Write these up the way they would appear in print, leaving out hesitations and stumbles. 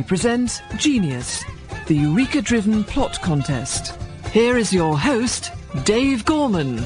present Genius, the Eureka-driven plot contest. Here is your host, Dave Gorman.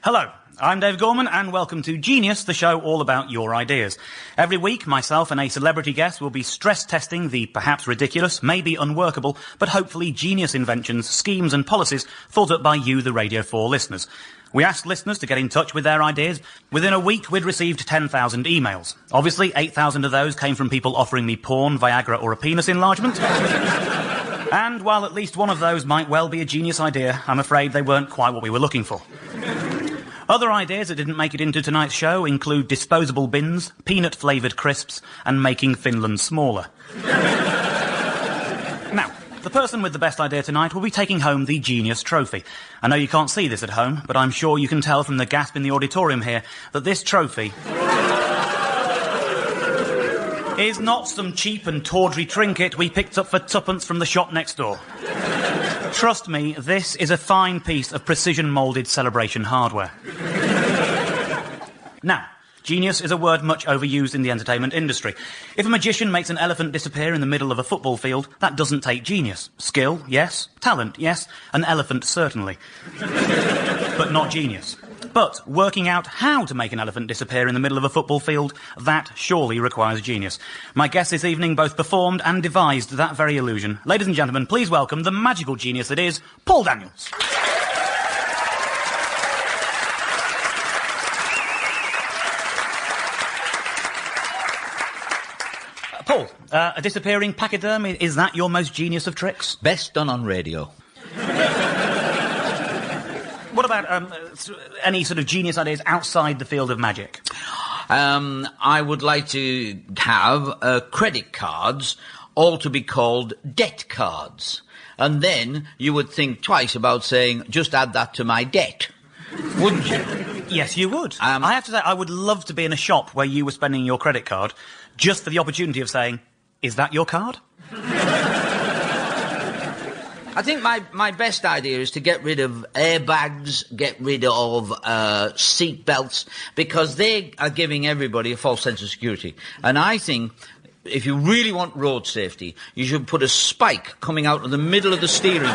Hello, I'm Dave Gorman, and welcome to Genius, the show all about your ideas. Every week, myself and a celebrity guest will be stress-testing the perhaps ridiculous, maybe unworkable, but hopefully genius inventions, schemes and policies thought up by you, the Radio 4 listeners. We asked listeners to get in touch with their ideas. Within a week, we'd received 10,000 emails. Obviously, 8,000 of those came from people offering me porn, Viagra or a penis enlargement. And while at least one of those might well be a genius idea, I'm afraid they weren't quite what we were looking for. Other ideas that didn't make it into tonight's show include disposable bins, peanut-flavoured crisps, and making Finland smaller. Now, the person with the best idea tonight will be taking home the Genius Trophy. I know you can't see this at home, but I'm sure you can tell from the gasp in the auditorium here that this trophy is not some cheap and tawdry trinket we picked up for tuppence from the shop next door. Trust me, this is a fine piece of precision-moulded celebration hardware. Now, genius is a word much overused in the entertainment industry. If a magician makes an elephant disappear in the middle of a football field, that doesn't take genius. Skill, yes. Talent, yes. An elephant, certainly. But not genius. But working out how to make an elephant disappear in the middle of a football field, that surely requires genius. My guest this evening both performed and devised that very illusion. Ladies and gentlemen, please welcome the magical genius that is Paul Daniels. Paul, a disappearing pachyderm, is that your most genius of tricks? Best done on radio. What about any sort of genius ideas outside the field of magic? I would like to have credit cards all to be called debt cards. And then you would think twice about saying, just add that to my debt. Wouldn't you? Yes, you would. I have to say, I would love to be in a shop where you were spending your credit card just for the opportunity of saying, is that your card? I think my best idea is to get rid of airbags, get rid of seat belts, because they are giving everybody a false sense of security. And I think if you really want road safety, you should put a spike coming out of the middle of the steering wheel.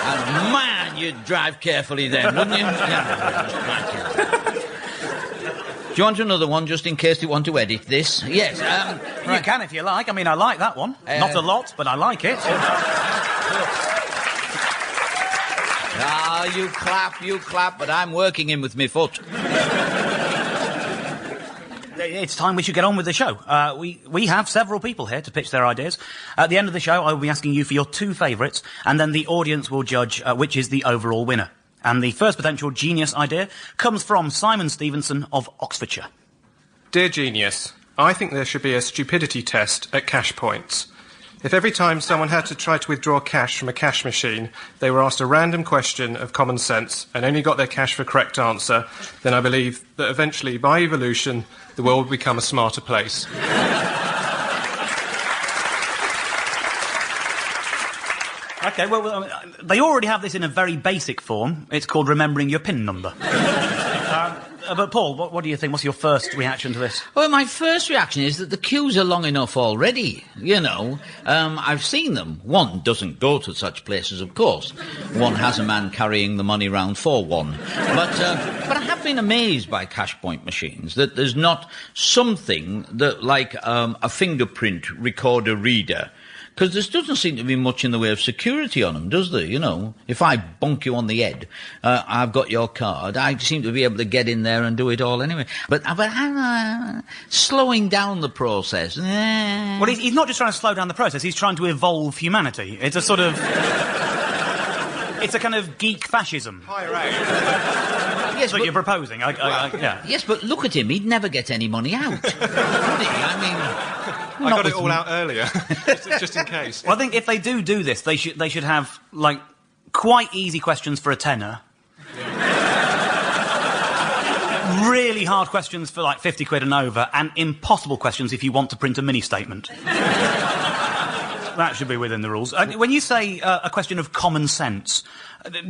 And man, you'd drive carefully then, wouldn't you? Yeah. Do you want another one, just in case you want to edit this? Yes. Right. You can if you like. I mean, I like that one. Not a lot, but I like it. Ah, you clap, but I'm working in with my foot. It's time we should get on with the show. We have several people here to pitch their ideas. At the end of the show, I will be asking you for your two favourites, and then the audience will judge which is the overall winner. And the first potential genius idea comes from Simon Stevenson of Oxfordshire. Dear Genius, I think there should be a stupidity test at cash points. If every time someone had to try to withdraw cash from a cash machine, they were asked a random question of common sense and only got their cash for a correct answer, then I believe that eventually, by evolution, the world will become a smarter place. OK, well, they already have this in a very basic form. It's called remembering your PIN number. But, Paul, what do you think? What's your first reaction to this? Well, my first reaction is that the queues are long enough already, you know. I've seen them. One doesn't go to such places, of course. One has a man carrying the money round for one. But I have been amazed by cash point machines, that there's not something that, like a fingerprint recorder reader, because there doesn't seem to be much in the way of security on them, does there? You know, if I bonk you on the head, I've got your card, I seem to be able to get in there and do it all anyway. But slowing down the process. Well, he's not just trying to slow down the process, he's trying to evolve humanity. It's a sort of... it's a kind of geek fascism. Higher out. Yes, you're proposing. Yeah. Yes, but look at him, he'd never get any money out. Would he? I mean... I got it all out earlier, just in case. Well, I think if they do this, they should have, like, quite easy questions for a tenner. Yeah. Really hard questions for, like, 50 quid and over, and impossible questions if you want to print a mini-statement. That should be within the rules. When you say a question of common sense,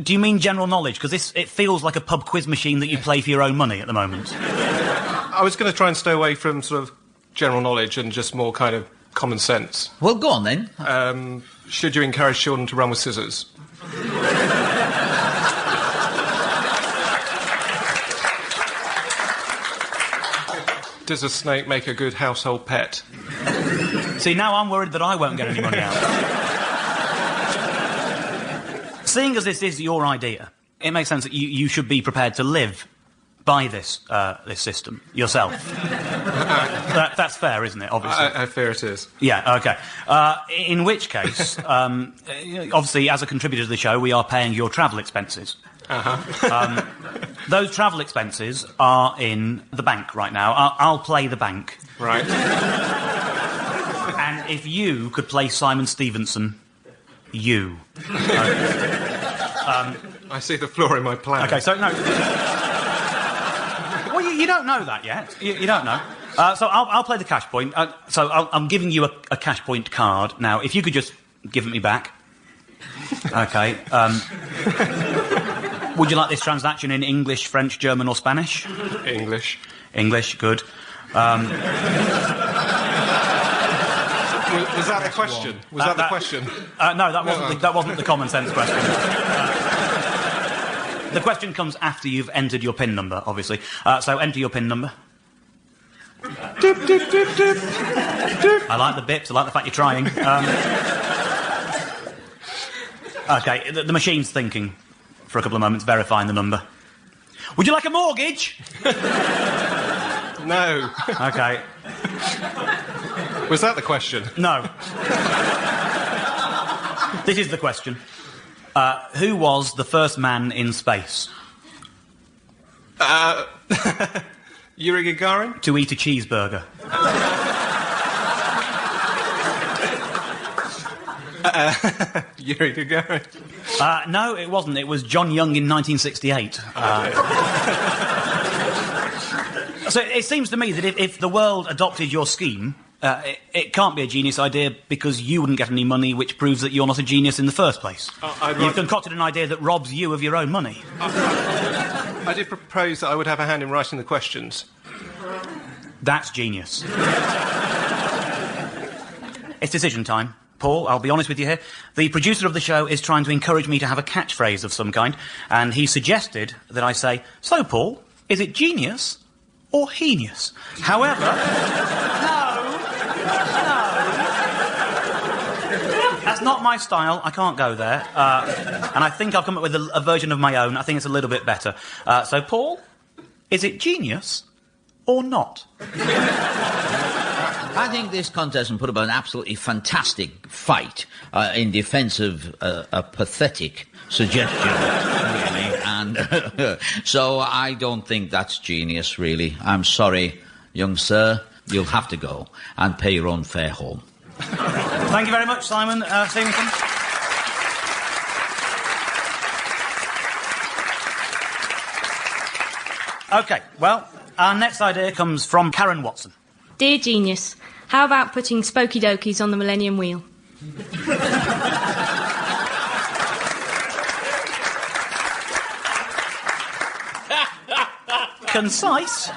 do you mean general knowledge? Because it feels like a pub quiz machine that you play for your own money at the moment. I was going to try and stay away from sort of general knowledge and just more kind of common sense. Well, go on then. Should you encourage children to run with scissors? Does a snake make a good household pet? See, now I'm worried that I won't get any money out. Seeing as this is your idea, it makes sense that you should be prepared to live by this system yourself. That's fair, isn't it, obviously? I fear it is. Yeah, OK. In which case, obviously, as a contributor to the show, we are paying your travel expenses. Those travel expenses are in the bank right now. I'll play the bank. Right. And if you could play Simon Stevenson, you. I see the flaw in my plan. OK, so, no... Well, you don't know that yet. You don't know. So I'll play the cash point. So I'm giving you a cash point card. Now, if you could just give it me back. OK. Would you like this transaction in English, French, German or Spanish? English. English, good. Was that the question? Was that the question? No, that wasn't the common sense question. The question comes after you've entered your PIN number, obviously. So enter your PIN number. Dip, dip, dip, dip. I like the bips. I like the fact you're trying. OK, the machine's thinking for a couple of moments, verifying the number. Would you like a mortgage? No. OK. Was that the question? No. This is the question. Who was the first man in space? Yuri Gagarin? To eat a cheeseburger. Yuri Gagarin? No, it wasn't. It was John Young in 1968. So it seems to me that if the world adopted your scheme, it can't be a genius idea because you wouldn't get any money, which proves that you're not a genius in the first place. You've concocted an idea that robs you of your own money. I did propose that I would have a hand in writing the questions. That's genius. It's decision time. Paul, I'll be honest with you here. The producer of the show is trying to encourage me to have a catchphrase of some kind, and he suggested that I say, "So, Paul, is it genius or heinous?" However... No. That's not my style. I can't go there. And I think I'll come up with a version of my own. I think it's a little bit better. So, Paul, is it genius or not? I think this contestant put up an absolutely fantastic fight in defence of a pathetic suggestion, really. And so I don't think that's genius, really. I'm sorry, young sir. You'll have to go and pay your own fare home. Thank you very much, Simon Stevenson. OK, well, our next idea comes from Karen Watson. Dear Genius, how about putting Spooky Dokies on the Millennium Wheel? Concise.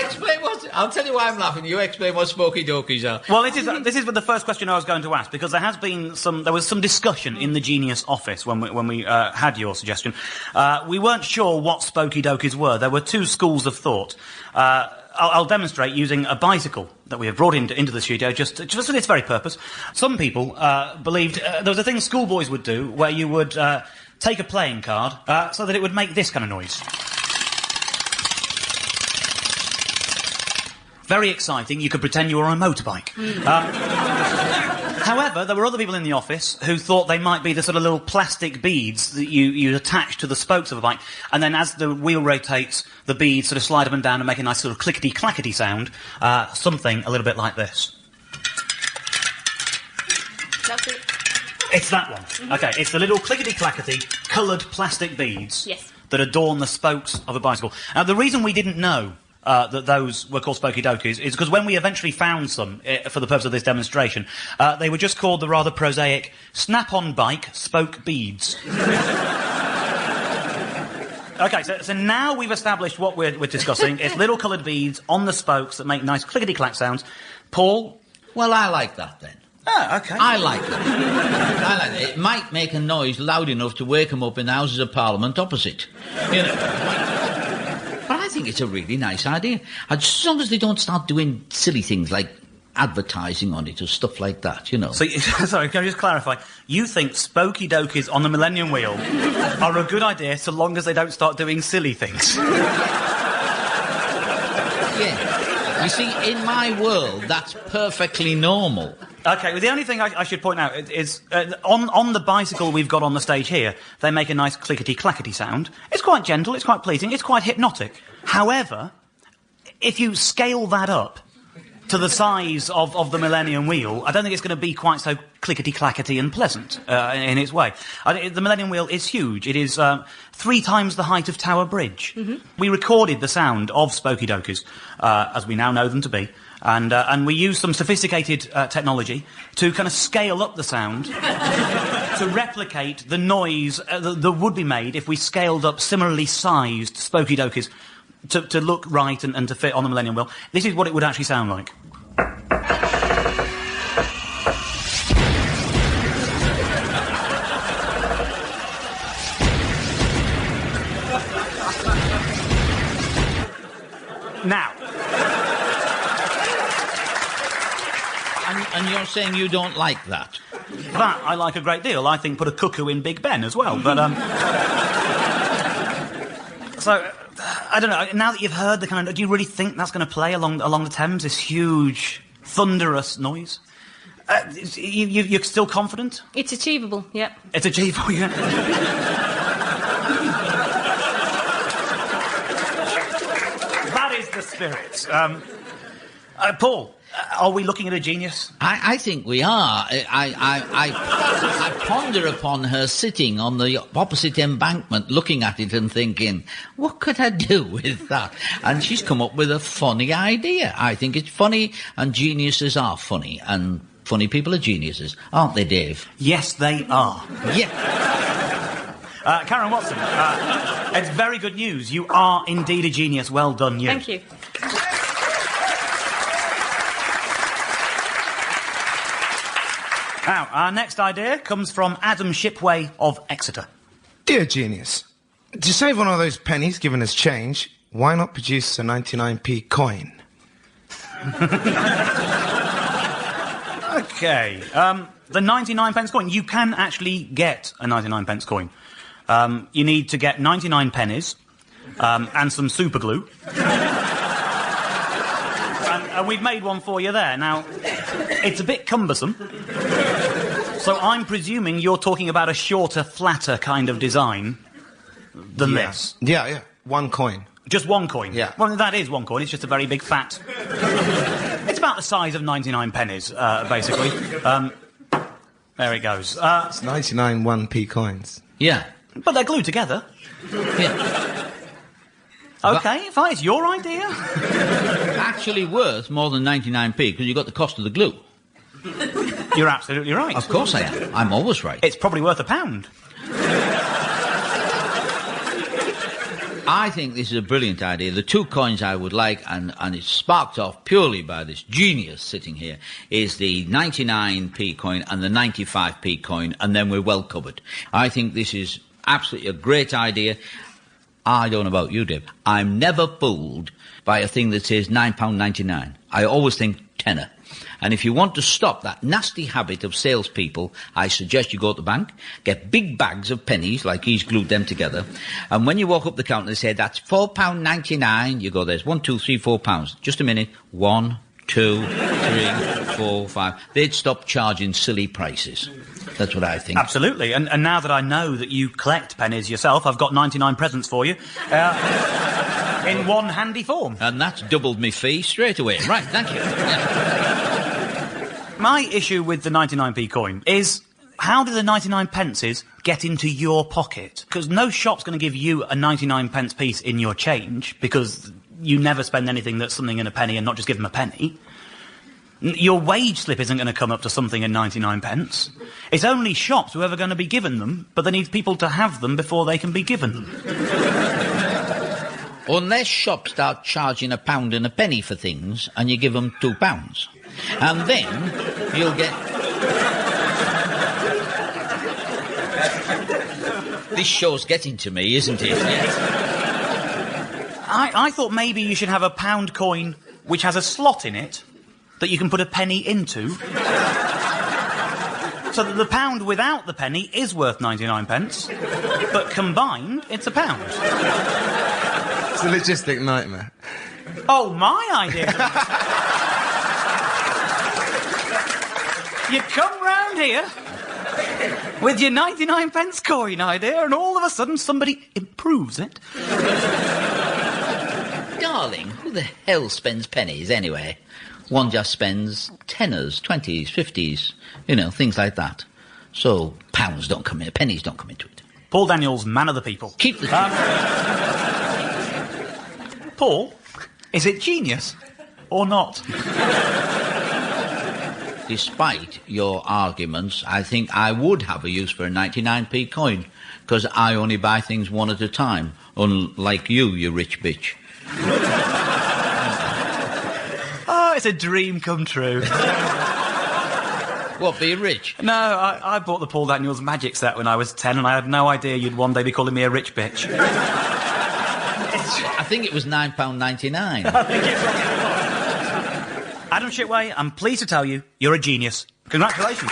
Explain what... I'll tell you why I'm laughing. You explain what Spooky Dokies are. Well, this is the first question I was going to ask, because there was some discussion in the Genius office when we had your suggestion. We weren't sure what Spooky Dokies were. There were two schools of thought. I'll demonstrate using a bicycle that we have brought into the studio just for its very purpose. Some people believed there was a thing schoolboys would do where you would take a playing card so that it would make this kind of noise. Very exciting. You could pretend you were on a motorbike. However, there were other people in the office who thought they might be the sort of little plastic beads that you attach to the spokes of a bike, and then as the wheel rotates, the beads sort of slide up and down and make a nice sort of clickety-clackety sound, something a little bit like this. That's it. It's that one. Mm-hmm. OK, it's the little clickety-clackety coloured plastic beads yes. that adorn the spokes of a bicycle. Now, the reason we didn't know that those were called Spokey Dokies is because when we eventually found some for the purpose of this demonstration, they were just called the rather prosaic snap-on bike spoke beads. Okay, so now we've established what we're discussing. It's little coloured beads on the spokes that make nice clickety-clack sounds. Paul? Well, I like that then. Ah, okay. I like it. It might make a noise loud enough to wake them up in the Houses of Parliament opposite. You know. But I think it's a really nice idea. As long as they don't start doing silly things like advertising on it or stuff like that, you know. So, sorry, can I just clarify? You think Spokey Dokies on the Millennium Wheel are a good idea so long as they don't start doing silly things? Yeah. You see, in my world, that's perfectly normal. OK, well, the only thing I should point out is on the bicycle we've got on the stage here, they make a nice clickety-clackety sound. It's quite gentle, it's quite pleasing, it's quite hypnotic. However, if you scale that up to the size of the Millennium Wheel, I don't think it's going to be quite so clickety-clackety and pleasant in its way. The Millennium Wheel is huge. It is 3 times the height of Tower Bridge. Mm-hmm. We recorded the sound of Spokey Dokies, as we now know them to be, and we used some sophisticated technology to kind of scale up the sound to replicate the noise that would be made if we scaled up similarly sized Spokey Dokies to look right and to fit on the Millennium Wheel. This is what it would actually sound like. Now. And you're saying you don't like that? That I like a great deal. I think put a cuckoo in Big Ben as well, but, So, I don't know, now that you've heard the kind of... Do you really think that's going to play along the Thames, this huge, thunderous noise? You're still confident? It's achievable, yep. It's achievable, yeah. That is the spirit. Paul, are we looking at a genius? I think we are. I ponder upon her sitting on the opposite embankment, looking at it and thinking, what could I do with that? And she's come up with a funny idea. I think it's funny, and geniuses are funny, and funny people are geniuses, aren't they, Dave? Yes, they are. Yeah. Karen Watson, it's very good news. You are indeed a genius. Well done, you. Thank you. Now, our next idea comes from Adam Shipway of Exeter. Dear genius, to save one of those pennies given as change, why not produce a 99p coin? OK, the 99 pence coin. You can actually get a 99 pence coin. You need to get 99 pennies and some super glue. And we've made one for you there. Now, it's a bit cumbersome. So I'm presuming you're talking about a shorter, flatter kind of design than this. Yeah. One coin. Just one coin? Yeah. Well, that is one coin. It's just a very big fat... It's about the size of 99 pennies, basically. There it goes. It's 99 1p coins. Yeah. But they're glued together. Yeah. OK, fine, it's your idea. Actually worth more than 99p, because you've got the cost of the glue. You're absolutely right. Of course I am. I'm always right. It's probably worth £1. I think this is a brilliant idea. The 2 coins I would like, and it's sparked off purely by this genius sitting here, is the 99p coin and the 95p coin, and then we're well covered. I think this is absolutely a great idea. I don't know about you, Dave. I'm never fooled by a thing that says £9.99. I always think tenner. And if you want to stop that nasty habit of salespeople, I suggest you go to the bank, get big bags of pennies, like he's glued them together, and when you walk up the counter, they say, that's £4.99. You go, there's 1, 2, 3, £4. Just a minute. 1, 2, 3, 4, 5. They'd stop charging silly prices. That's what I think. Absolutely. And now that I know that you collect pennies yourself, I've got 99 presents for you. In one handy form. And that's doubled me fee straight away. Right, thank you. Yeah. My issue with the 99p coin is, how do the 99 pences get into your pocket? Because no shop's going to give you a 99 pence piece in your change, because you never spend anything that's something in a penny and not just give them a penny. Your wage slip isn't going to come up to something in 99 pence. It's only shops who are ever going to be given them, but they need people to have them before they can be given them. Unless shops start charging £1 and a penny for things, and you give them £2. And then you'll get... This show's getting to me, isn't it? Yes. I thought maybe you should have a £1 coin which has a slot in it that you can put a penny into, so that the £1 without the penny is worth 99 pence, but combined, it's £1. It's a logistic nightmare. Oh, my idea. You come round here with your 99 pence coin idea, and all of a sudden somebody improves it. Darling, who the hell spends pennies anyway? One just spends tenors, 20s, 50s, you know, things like that. So pounds don't come in, pennies don't come into it. Paul Daniels, man of the people. Keep the... Paul, is it genius or not? Despite your arguments, I think I would have a use for a 99p coin, because I only buy things one at a time, unlike you rich bitch. Oh, it's a dream come true. What, be rich? No, I bought the Paul Daniels magic set when I was 10, and I had no idea you'd one day be calling me a rich bitch. I think it was £9.99. I think it was. Adam Shitway, I'm pleased to tell you, you're a genius. Congratulations.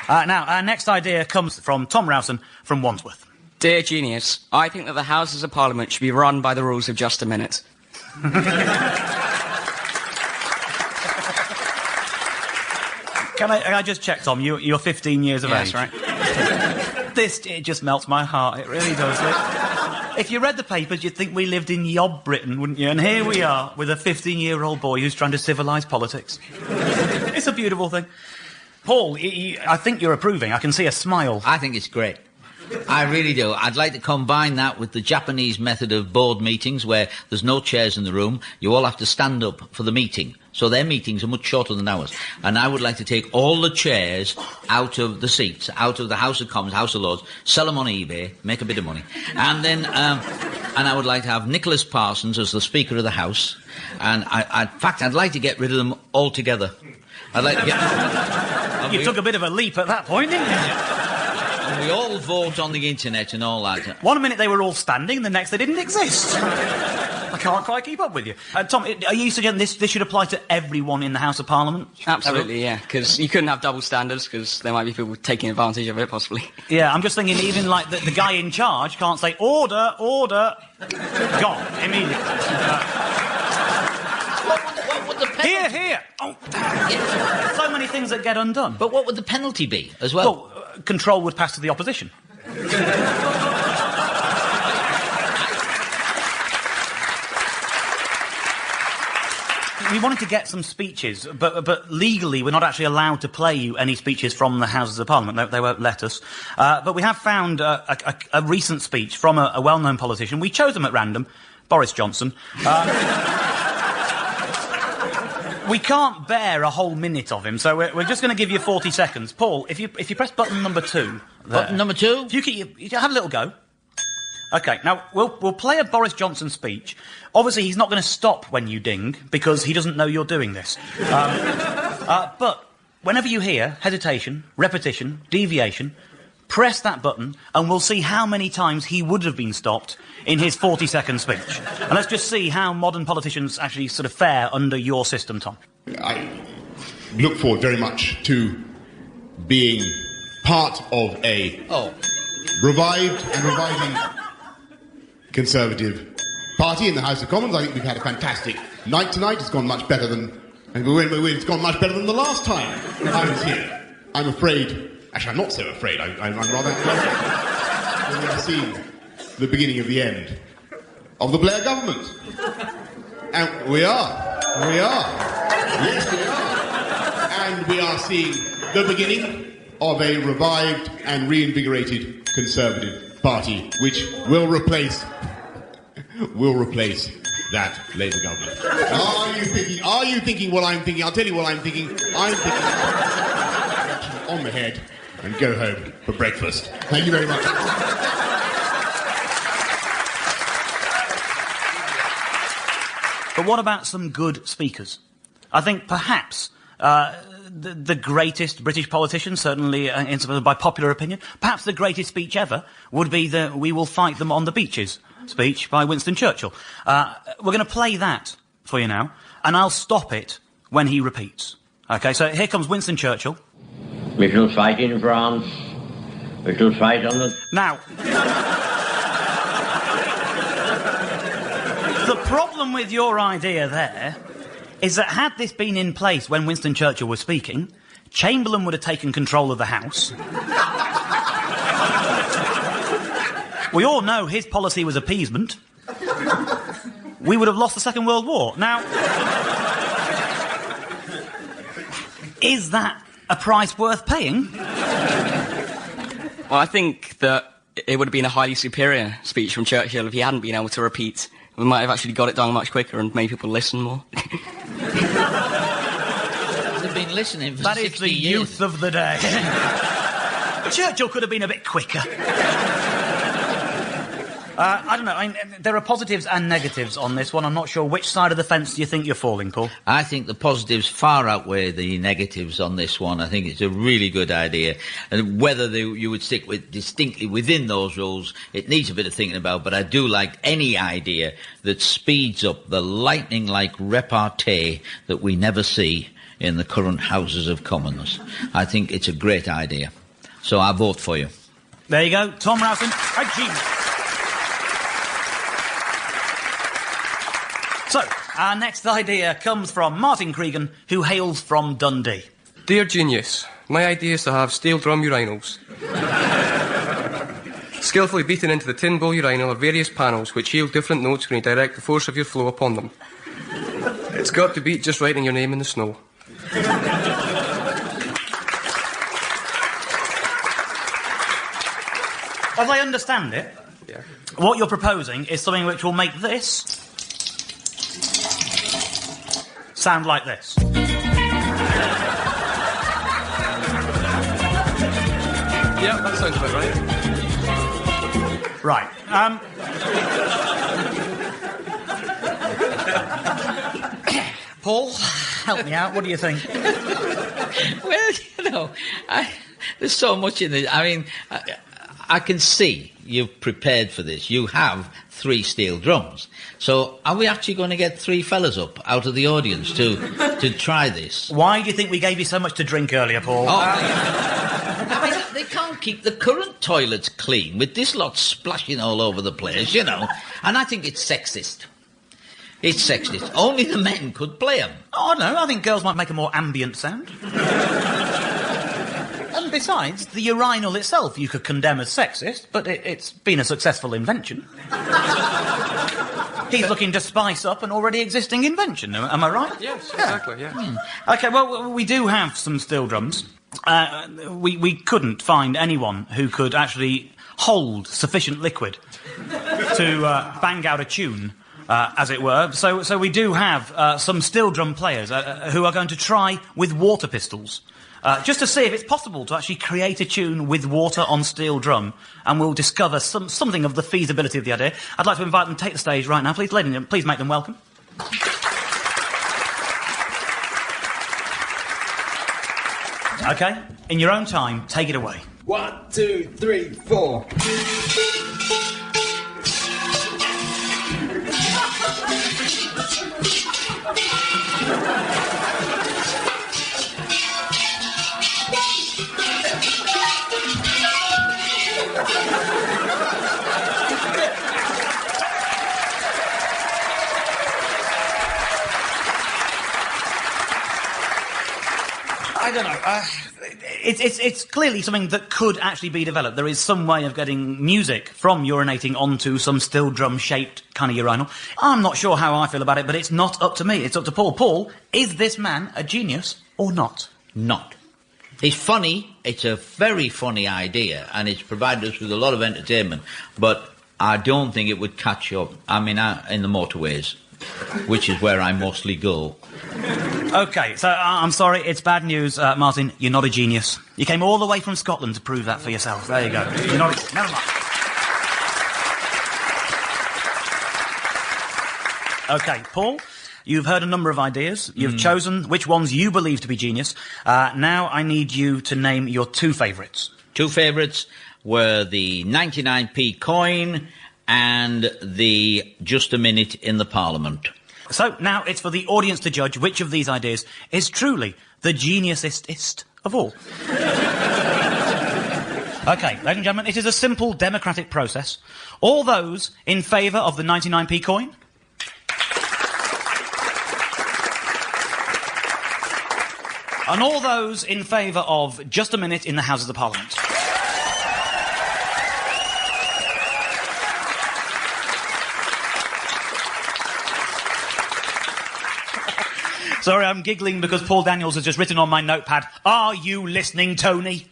Now, our next idea comes from Tom Rowson from Wandsworth. Dear Genius, I think that the Houses of Parliament should be run by the rules of just a minute. Can I just check, Tom? You're 15 years of age, right? It just melts my heart. It really does. If you read the papers, you'd think we lived in Yob Britain, wouldn't you? And here we are, with a 15-year-old boy who's trying to civilise politics. It's a beautiful thing. Paul, I think you're approving. I can see a smile. I think it's great. I really do. I'd like to combine that with the Japanese method of board meetings, where there's no chairs in the room. You all have to stand up for the meeting. So their meetings are much shorter than ours. And I would like to take all the chairs out of the seats, out of the House of Commons, House of Lords, sell them on eBay, make a bit of money. And then, and I would like to have Nicholas Parsons as the Speaker of the House. And in fact, I'd like to get rid of them altogether. I'd like to get... You took a bit of a leap at that point, didn't you? And we all vote on the internet and all that. One minute they were all standing, the next they didn't exist. I can't quite keep up with you. Tom, are you suggesting this should apply to everyone in the House of Parliament? Absolutely, yeah, because you couldn't have double standards, because there might be people taking advantage of it, possibly. Yeah, I'm just thinking even, like, the guy in charge can't say, order, order, gone, immediately. What would the penalty... Here! Oh, damn. So many things that get undone. But what would the penalty be, as well? Well, control would pass to the opposition. We wanted to get some speeches, but legally we're not actually allowed to play you any speeches from the Houses of Parliament. They won't let us. But we have found a recent speech from a well-known politician. We chose them at random, Boris Johnson. We can't bear a whole minute of him, so we're just going to give you 40 seconds. Paul, if you press button number 2... There, button number 2? If you have a little go. OK, now, we'll play a Boris Johnson speech. Obviously, he's not going to stop when you ding, because he doesn't know you're doing this. But whenever you hear hesitation, repetition, deviation, press that button, and we'll see how many times he would have been stopped in his 40-second speech. And let's just see how modern politicians actually sort of fare under your system, Tom. I look forward very much to being part of a revived and reviving Conservative Party in the House of Commons. I think we've had a fantastic night tonight. It's gone much better than... It's gone much better than the last time I was here. I'm afraid... Actually, I'm not so afraid. I'm rather happy. We've seen the beginning of the end of the Blair government. And we are. Yes, we are. And we are seeing the beginning of a revived and reinvigorated Conservative party which will replace that Labour government. Are you thinking what I'm thinking? I'll tell you what I'm thinking. I'm thinking on the head and go home for breakfast. Thank you very much. But what about some good speakers? I think perhaps the greatest British politician, certainly by popular opinion, perhaps the greatest speech ever would be the "We will fight them on the beaches" speech by Winston Churchill. We're going to play that for you now, and I'll stop it when he repeats. OK, so here comes Winston Churchill. We shall fight in France. We shall fight on the... Now... The problem with your idea there is that had this been in place when Winston Churchill was speaking, Chamberlain would have taken control of the House. We all know his policy was appeasement. We would have lost the Second World War. Now, is that a price worth paying? Well, I think that it would have been a highly superior speech from Churchill if he hadn't been able to repeat. We might have actually got it done much quicker and made people listen more. They've been listening for 60 years. That is the youth of the day. Churchill could have been a bit quicker. I don't know. There are positives and negatives on this one. I'm not sure which side of the fence do you think you're falling, Paul? I think the positives far outweigh the negatives on this one. I think it's a really good idea. And whether you would stick with distinctly within those rules, it needs a bit of thinking about. But I do like any idea that speeds up the lightning-like repartee that we never see in the current Houses of Commons. I think it's a great idea. So I vote for you. There you go. Tom Rowson, a genius. So, our next idea comes from Martin Cregan, who hails from Dundee. Dear Genius, my idea is to have steel drum urinals. Skillfully beaten into the tin bowl urinal are various panels which yield different notes when you direct the force of your flow upon them. It's got to beat just writing your name in the snow. As I understand it, what you're proposing is something which will make this sound like this. Yeah, that sounds about right. Right. Paul, help me out. What do you think? Well, you know, there's so much in this. I mean, I can see you've prepared for this. You have 3 steel drums. So are we actually going to get 3 fellas up out of the audience to try this? Why do you think we gave you so much to drink earlier, Paul? I mean, they can't keep the current toilets clean with this lot splashing all over the place, you know. And I think it's sexist. It's sexist. Only the men could play them. Oh, no, I think girls might make a more ambient sound. And besides, the urinal itself you could condemn as sexist, but it's been a successful invention. He's looking to spice up an already existing invention, am I right? Yes, exactly, yeah. OK, well, we do have some steel drums. We couldn't find anyone who could actually hold sufficient liquid to bang out a tune, as it were. So we do have some steel drum players who are going to try with water pistols. Just to see if it's possible to actually create a tune with water on steel drum, and we'll discover something of the feasibility of the idea. I'd like to invite them to take the stage right now. Please, ladies and gentlemen, please make them welcome. OK, in your own time, take it away. 1, 2, 3, 4. I don't know. It's clearly something that could actually be developed. There is some way of getting music from urinating onto some steel drum-shaped kind of urinal. I'm not sure how I feel about it, but it's not up to me. It's up to Paul. Paul, is this man a genius or not? Not. It's funny. It's a very funny idea, and it's provided us with a lot of entertainment. But I don't think it would catch up. I mean, in the motorways, which is where I mostly go. OK, so I'm sorry, it's bad news, Martin. You're not a genius. You came all the way from Scotland to prove that for yourself. There you go. You're not. Never mind. OK, Paul, you've heard a number of ideas. You've chosen which ones you believe to be genius. Now I need you to name your two favourites. Two favourites were the 99p coin and the just a minute in the Parliament. So now it's for the audience to judge which of these ideas is truly the geniusest of all. OK, ladies and gentlemen, it is a simple democratic process. All those in favour of the 99p coin? And all those in favour of just a minute in the Houses of Parliament? Sorry, I'm giggling because Paul Daniels has just written on my notepad, "Are you listening, Tony?"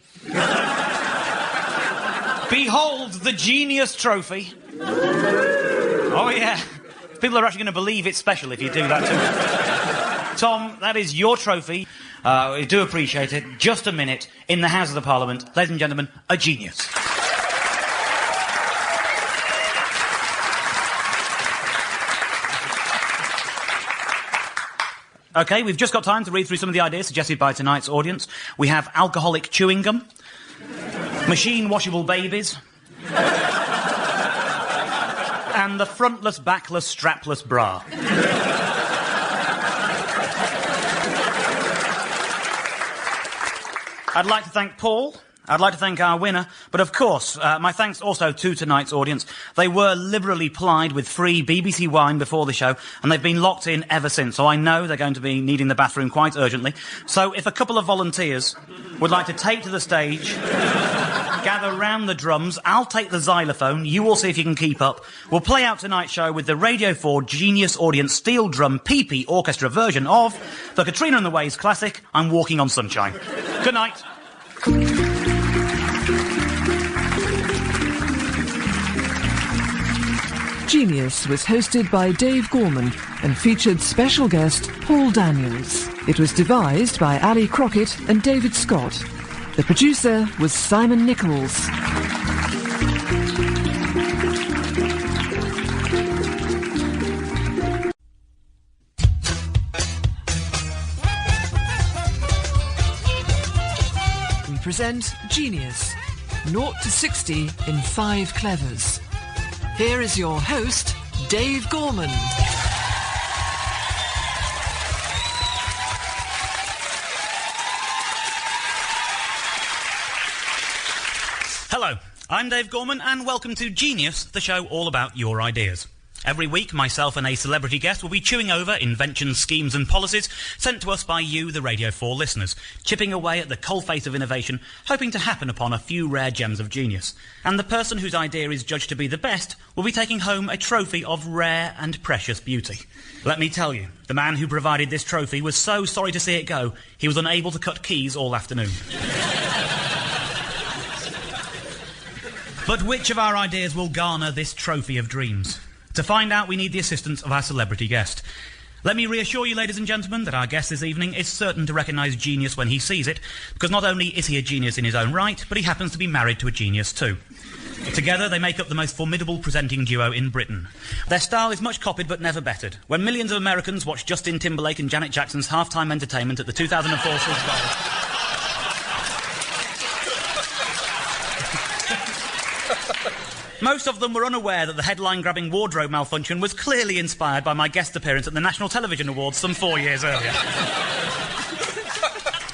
Behold the Genius Trophy. Oh, yeah. People are actually going to believe it's special if you do that too. Tom, that is your trophy. We do appreciate it. Just a minute in the House of the Parliament. Ladies and gentlemen, a genius. OK, we've just got time to read through some of the ideas suggested by tonight's audience. We have alcoholic chewing gum, machine washable babies, and the frontless, backless, strapless bra. I'd like to thank Paul. I'd like to thank our winner. But of course, my thanks also to tonight's audience. They were liberally plied with free BBC wine before the show, and they've been locked in ever since. So I know they're going to be needing the bathroom quite urgently. So if a couple of volunteers would like to take to the stage, gather round the drums, I'll take the xylophone. You will see if you can keep up. We'll play out tonight's show with the Radio 4 Genius Audience Steel Drum PP Orchestra version of the Katrina and the Waves classic, I'm Walking on Sunshine. Good night. Genius was hosted by Dave Gorman and featured special guest Paul Daniels. It was devised by Ali Crockett and David Scott. The producer was Simon Nichols. We present Genius, 0 to 60 in 5 clevers. Here is your host, Dave Gorman. Hello, I'm Dave Gorman, and welcome to Genius, the show all about your ideas. Every week, myself and a celebrity guest will be chewing over inventions, schemes and policies sent to us by you, the Radio 4 listeners, chipping away at the coalface of innovation, hoping to happen upon a few rare gems of genius. And the person whose idea is judged to be the best will be taking home a trophy of rare and precious beauty. Let me tell you, the man who provided this trophy was so sorry to see it go, he was unable to cut keys all afternoon. But which of our ideas will garner this trophy of dreams? To find out, we need the assistance of our celebrity guest. Let me reassure you, ladies and gentlemen, that our guest this evening is certain to recognise genius when he sees it, because not only is he a genius in his own right, but he happens to be married to a genius too. Together, they make up the most formidable presenting duo in Britain. Their style is much copied but never bettered. When millions of Americans watch Justin Timberlake and Janet Jackson's halftime entertainment at the 2004 Super Bowl... Most of them were unaware that the headline-grabbing wardrobe malfunction was clearly inspired by my guest appearance at the National Television Awards some 4 years earlier.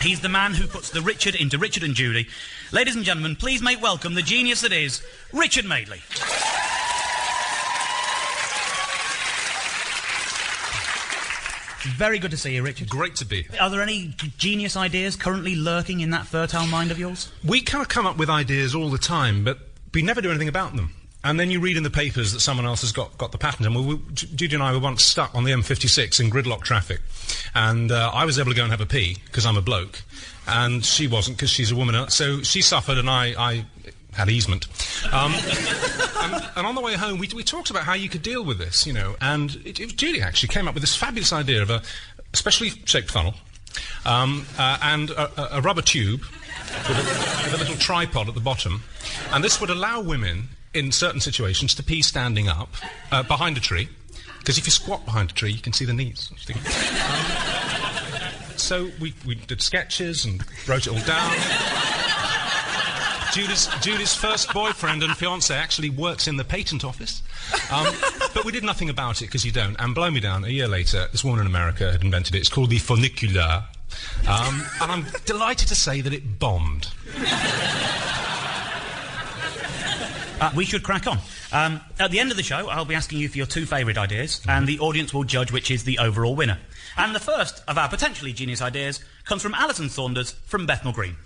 He's the man who puts the Richard into Richard and Judy. Ladies and gentlemen, please make welcome the genius that is Richard Madeley. Very good to see you, Richard. Great to be here. Are there any genius ideas currently lurking in that fertile mind of yours? We kind of come up with ideas all the time, but we never do anything about them. and then you read in the papers that someone else has got the patent. And Judy and I were once stuck on the M56 in gridlock traffic, and I was able to go and have a pee, because I'm a bloke, and she wasn't, because she's a woman. So she suffered, and I had easement. And on the way home, we talked about how you could deal with this, you know, and Judy actually came up with this fabulous idea of a specially shaped funnel, and a rubber tube with a little tripod at the bottom, and this would allow women in certain situations to pee standing up behind a tree, because if you squat behind a tree you can see the knees. So we did sketches and wrote it all down. Judy's first boyfriend and fiancé actually works in the patent office, but we did nothing about it, because you don't. And blow me down, a year later, this woman in America had invented it. It's called the funicular, and I'm delighted to say that it bombed. We should crack on. At the end of the show, I'll be asking you for your 2 favourite ideas, and the audience will judge which is the overall winner. And the first of our potentially genius ideas comes from Alison Saunders from Bethnal Green.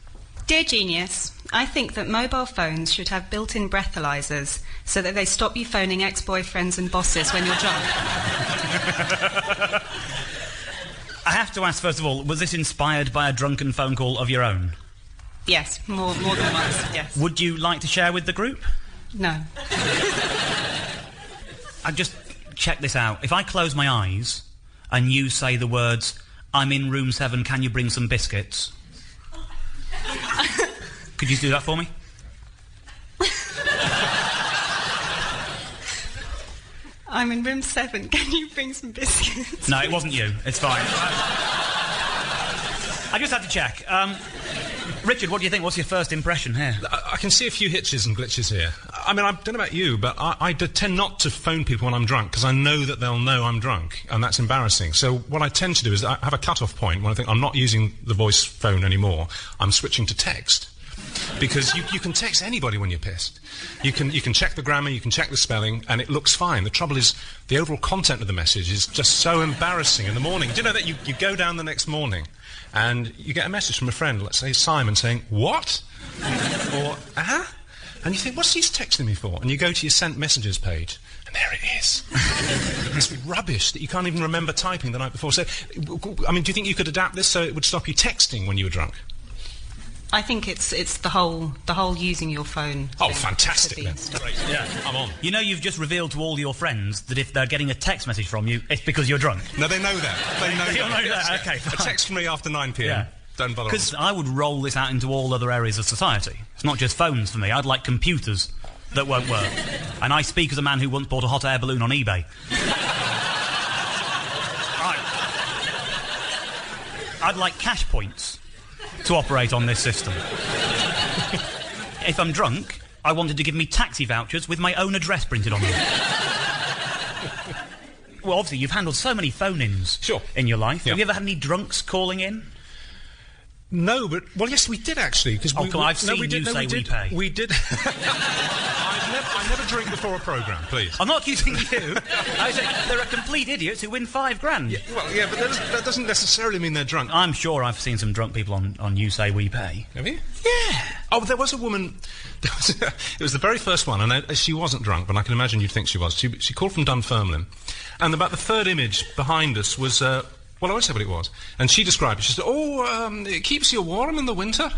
Dear Genius, I think that mobile phones should have built-in breathalyzers so that they stop you phoning ex-boyfriends and bosses when you're drunk. I have to ask, first of all, was this inspired by a drunken phone call of your own? Yes, more than once, yes. Would you like to share with the group? No. I just check this out. If I close my eyes and you say the words, "I'm in room 7, can you bring some biscuits?" Could you do that for me? I'm in room 7, can you bring some biscuits? No, it wasn't you. It's fine. I just had to check. Richard, what do you think? What's your first impression here? I can see a few hitches and glitches here. I mean, I don't know about you, but I tend not to phone people when I'm drunk, because I know that they'll know I'm drunk, and that's embarrassing. So what I tend to do is I have a cut-off point when I think I'm not using the voice phone anymore. I'm switching to text. Because you can text anybody when you're pissed. You can check the grammar, you can check the spelling, and it looks fine. The trouble is, the overall content of the message is just so embarrassing in the morning. Do you know that you go down the next morning and you get a message from a friend, let's say Simon, saying, "What?" or, "Uh-huh?" And you think, what's he texting me for? And you go to your sent messages page, and there it is. It's rubbish that you can't even remember typing the night before. So, I mean, do you think you could adapt this so it would stop you texting when you were drunk? I think it's the whole using your phone. Oh, fantastic! Then. Great. Yeah, I'm on. You know, you've just revealed to all your friends that if they're getting a text message from you, it's because you're drunk. No, they know that. They know that. Okay, fine. A text from me after 9 p.m. Yeah. Don't bother. Because I would roll this out into all other areas of society. It's not just phones for me. I'd like computers that won't work. And I speak as a man who once bought a hot air balloon on eBay. Right. I'd like cash points to operate on this system. If I'm drunk, I wanted to give me taxi vouchers with my own address printed on them. Well, obviously, you've handled so many phone-ins in your life. Yeah. Have you ever had any drunks calling in? No, but... Well, yes, we did, actually. I've seen you say we pay. We did. I never drink before a programme, please. I'm not accusing you. I say there are complete idiots who win £5,000. Yeah, well, yeah, but that doesn't necessarily mean they're drunk. I'm sure I've seen some drunk people on You Say We Pay. Have you? Yeah. Oh, there was a woman... it was the very first one, and she wasn't drunk, but I can imagine you'd think she was. She called from Dunfermline, and about the third image behind us was... well, I won't say what it was. And she described it. She said, it keeps you warm in the winter.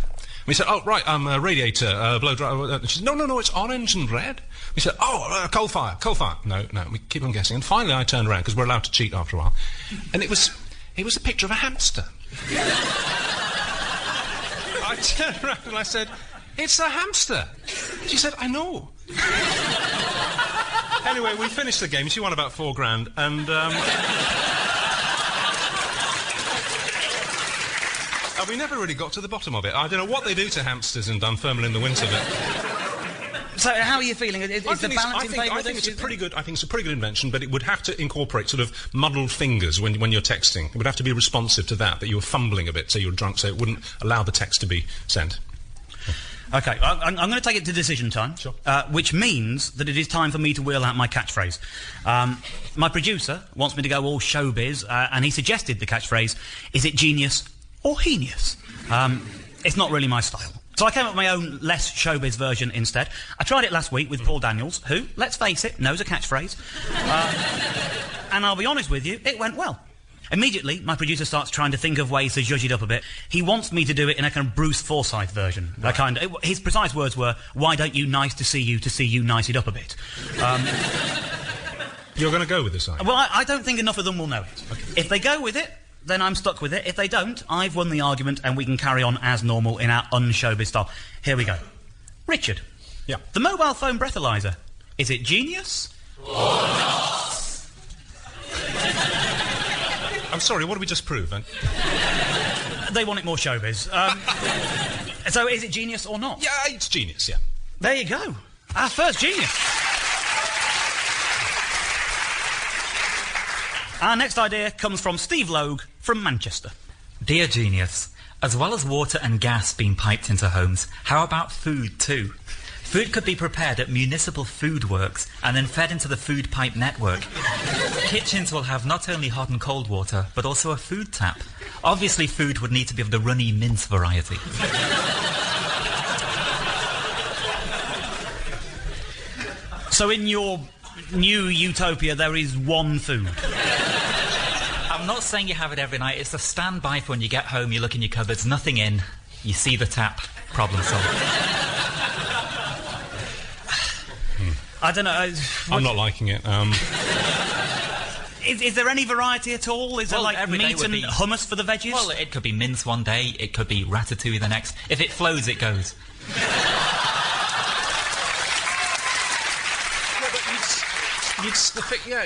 We said, oh, right, radiator, blow dry. She said, no, it's orange and red. We said, coal fire. No, we keep on guessing. And finally I turned around, because we're allowed to cheat after a while. And it was a picture of a hamster. I turned around and I said, it's a hamster. She said, I know. Anyway, we finished the game. She won about £4,000, and... we never really got to the bottom of it. I don't know what they do to hamsters in Dunfermline in the winter, but... So, how are you feeling? Is the balance in favour of this? I think it's a pretty good invention, but it would have to incorporate sort of muddled fingers when you're texting. It would have to be responsive to that you were fumbling a bit, so you were drunk, so it wouldn't allow the text to be sent. OK, I'm going to take it to decision time, sure. Which means that it is time for me to wheel out my catchphrase. My producer wants me to go all showbiz, and he suggested the catchphrase, is it genius or heinous? It's not really my style. So I came up with my own less showbiz version instead. I tried it last week with Paul Daniels, who, let's face it, knows a catchphrase. And I'll be honest with you, it went well. Immediately, my producer starts trying to think of ways to zhuzh it up a bit. He wants me to do it in a kind of Bruce Forsyth version. Right. His precise words were, why don't you nice to see you nice it up a bit. You're going to go with this, are you? Well, I don't think enough of them will know it. Okay. If they go with it, then I'm stuck with it. If they don't, I've won the argument and we can carry on as normal in our un-showbiz style. Here we go. Richard. Yeah. The mobile phone breathalyzer. Is it genius? Or not? I'm sorry, what did we just prove, then? They want it more showbiz. So is it genius or not? Yeah, it's genius, yeah. There you go. Our first genius. Our next idea comes from Steve Logue from Manchester. Dear Genius, as well as water and gas being piped into homes, how about food too? Food could be prepared at municipal food works and then fed into the food pipe network. Kitchens will have not only hot and cold water, but also a food tap. Obviously, food would need to be of the runny mince variety. So in your new utopia, there is one food? I'm not saying you have it every night. It's a standby for when you get home, you look in your cupboards, nothing in, you see the tap, problem solved. I don't know. I'm not liking it. Is there any variety at all? Is there like meat and hummus for the veggies? Well, it could be mince one day, it could be ratatouille the next. If it flows, it goes.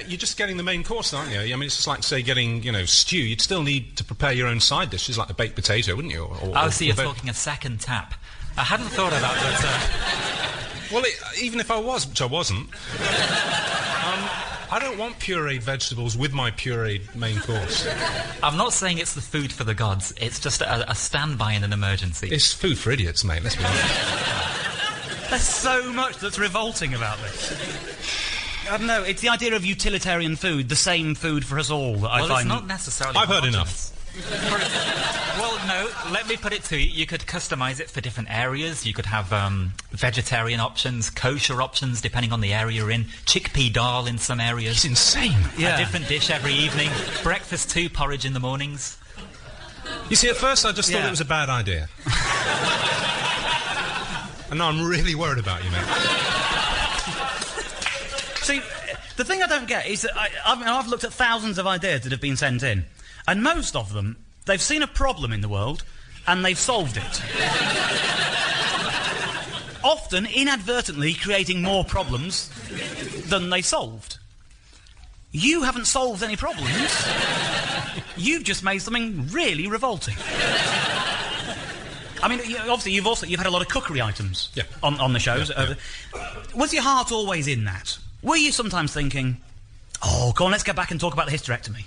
You're just getting the main course, aren't you? I mean, it's just like, say, getting, stew. You'd still need to prepare your own side dishes, like a baked potato, wouldn't you? So you're talking a second tap. I hadn't thought of that, but... Well, even if I was, which I wasn't, I don't want pureed vegetables with my pureed main course. I'm not saying it's the food for the gods. It's just a standby in an emergency. It's food for idiots, mate, let's be honest. There's so much that's revolting about this. I don't know, it's the idea of utilitarian food, the same food for us all, that I find... Well, it's not necessarily... I've heard enough. Well, no, let me put it to you. You could customise it for different areas. You could have vegetarian options, kosher options, depending on the area you're in. Chickpea dal in some areas. It's insane. Yeah. A different dish every evening. Breakfast too, porridge in the mornings. You see, at first I just thought it was a bad idea. And now I'm really worried about you, mate. See, the thing I don't get is that I've looked at thousands of ideas that have been sent in, and most of them, they've seen a problem in the world, and they've solved it. Often, inadvertently creating more problems than they solved. You haven't solved any problems. You've just made something really revolting. I mean, obviously, you've had a lot of cookery items on the shows. Yeah. Was your heart always in that? Were you sometimes thinking, oh, go on, let's get back and talk about the hysterectomy?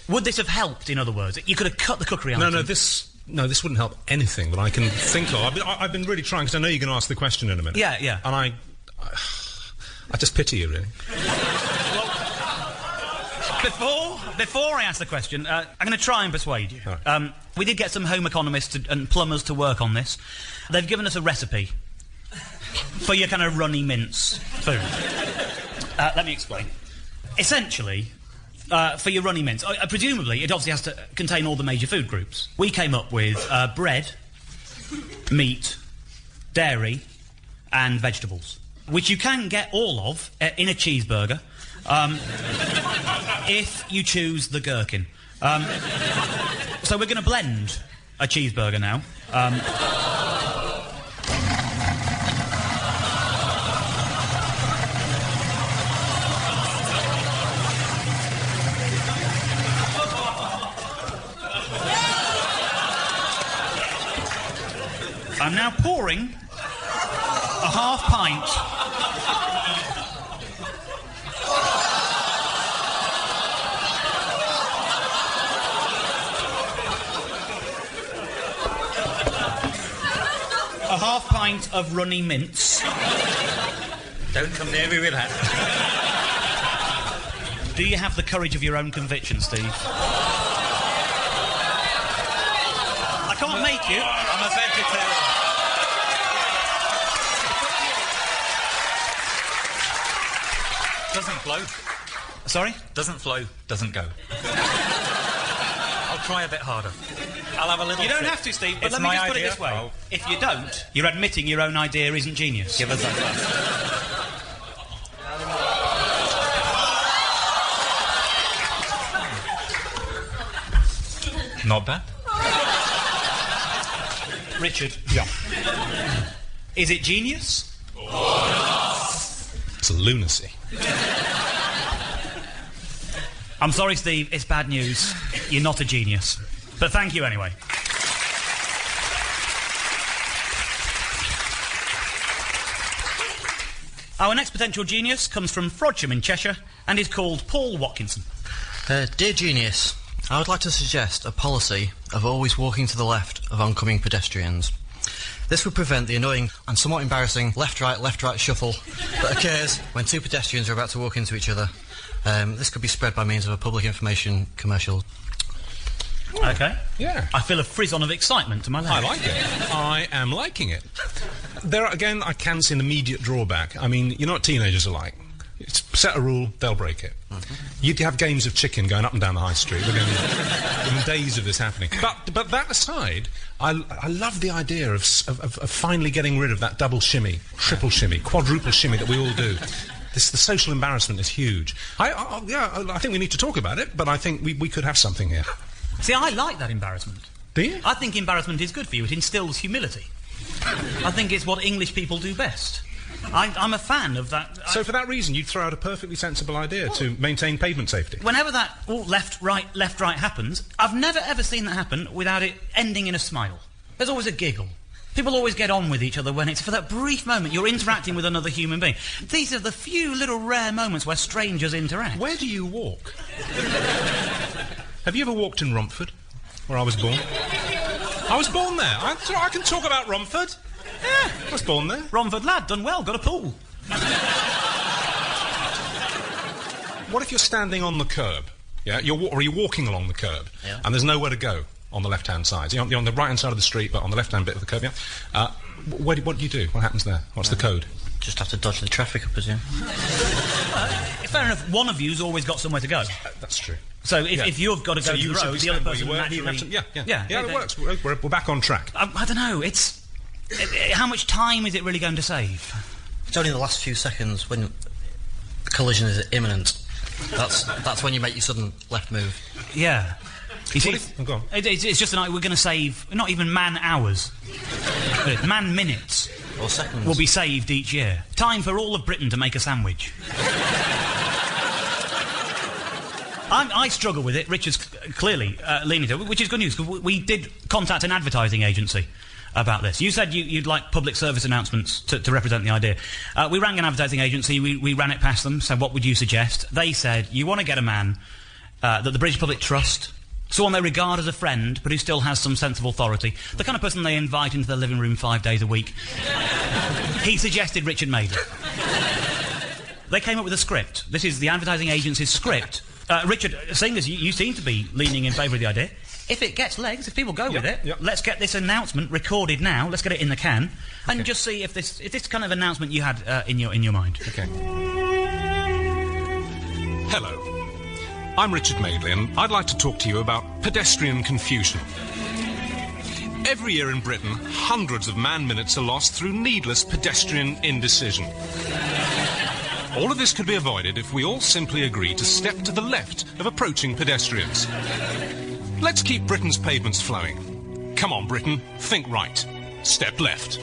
Would this have helped, in other words? You could have cut the cookery item. No, this wouldn't help anything that I can think of. I've been really trying, because I know you're going to ask the question in a minute. Yeah. And I just pity you, really. Well, before I ask the question, I'm going to try and persuade you. Right. We did get some home economists and plumbers to work on this. They've given us a recipe for your kind of runny mince food. Let me explain. Essentially, for your runny mince, presumably it obviously has to contain all the major food groups. We came up with bread, meat, dairy, and vegetables, which you can get all of in a cheeseburger, if you choose the gherkin. So we're going to blend a cheeseburger now. I'm now pouring a half pint of runny mince. Don't come near me with that. Do you have the courage of your own conviction, Steve? I can't make you. I'm a vegetarian. Doesn't flow. Sorry? Doesn't flow, doesn't go. I'll try a bit harder. I'll have a little You don't sip. have to, Steve, but It's let me my just put it idea. this way. Oh. If you don't, you're admitting your own idea isn't genius. Give us that glass. Not bad. Richard. Yeah. Is it genius? It's a lunacy. I'm sorry, Steve, it's bad news. You're not a genius. But thank you anyway. Our next potential genius comes from Frodsham in Cheshire and is called Paul Watkinson. Dear genius, I would like to suggest a policy of always walking to the left of oncoming pedestrians. This would prevent the annoying and somewhat embarrassing left-right shuffle that occurs when two pedestrians are about to walk into each other. This could be spread by means of a public information commercial. OK. Yeah. I feel a frizz-on of excitement to my left. I like it. I am liking it. There are, again, I can see an immediate drawback. I mean, you know what teenagers are like. It's set a rule, they'll break it. You'd have games of chicken going up and down the high street within days of this happening. But that aside, I love the idea of finally getting rid of that double shimmy, triple shimmy, quadruple shimmy that we all do. The social embarrassment is huge. I think we need to talk about it, but I think we could have something here. See, I like that embarrassment. Do you? I think embarrassment is good for you. It instills humility. I think it's what English people do best. I'm a fan of that. So for that reason, you'd throw out a perfectly sensible idea to maintain pavement safety? Whenever that left, right happens, I've never, ever seen that happen without it ending in a smile. There's always a giggle. People always get on with each other when it's for that brief moment you're interacting with another human being. These are the few little rare moments where strangers interact. Where do you walk? Have you ever walked in Romford, where I was born? I was born there. I can talk about Romford. Yeah, I was born there. Romford lad, done well, got a pool. What if you're standing on the curb? Yeah, or you're walking along the curb, yeah, and there's nowhere to go on the left-hand side. You're on the right-hand side of the street, but on the left-hand bit of the curb, yeah? What do you do? What happens there? What's the code? Just have to dodge the traffic, I presume. Fair enough, one of you's always got somewhere to go. That's true. So if you've got to go to the road, the other person naturally... Yeah, it works. We're back on track. I don't know, how much time is it really going to save? It's only the last few seconds when the collision is imminent. That's when you make your sudden left move. Yeah. You see, go on. It's just we're going to save, not even man hours, man minutes. Or seconds. Will be saved each year. Time for all of Britain to make a sandwich. I struggle with it. Richard's clearly leaning to it, which is good news, because we did contact an advertising agency about this. You said you'd like public service announcements to represent the idea. We rang an advertising agency, we ran it past them, said, what would you suggest? They said, you want to get a man that the British public trust, someone they regard as a friend, but who still has some sense of authority, the kind of person they invite into their living room 5 days a week. He suggested Richard Madeley. They came up with a script. This is the advertising agency's script. Richard, seeing as you seem to be leaning in favour of the idea, if it gets legs, if people go with it, let's get this announcement recorded now, let's get it in the can, and just see if this kind of announcement you had in your mind. Okay. Hello. I'm Richard Madeley, and I'd like to talk to you about pedestrian confusion. Every year in Britain, hundreds of man-minutes are lost through needless pedestrian indecision. All of this could be avoided if we all simply agree to step to the left of approaching pedestrians. Let's keep Britain's pavements flowing. Come on, Britain, think right. Step left.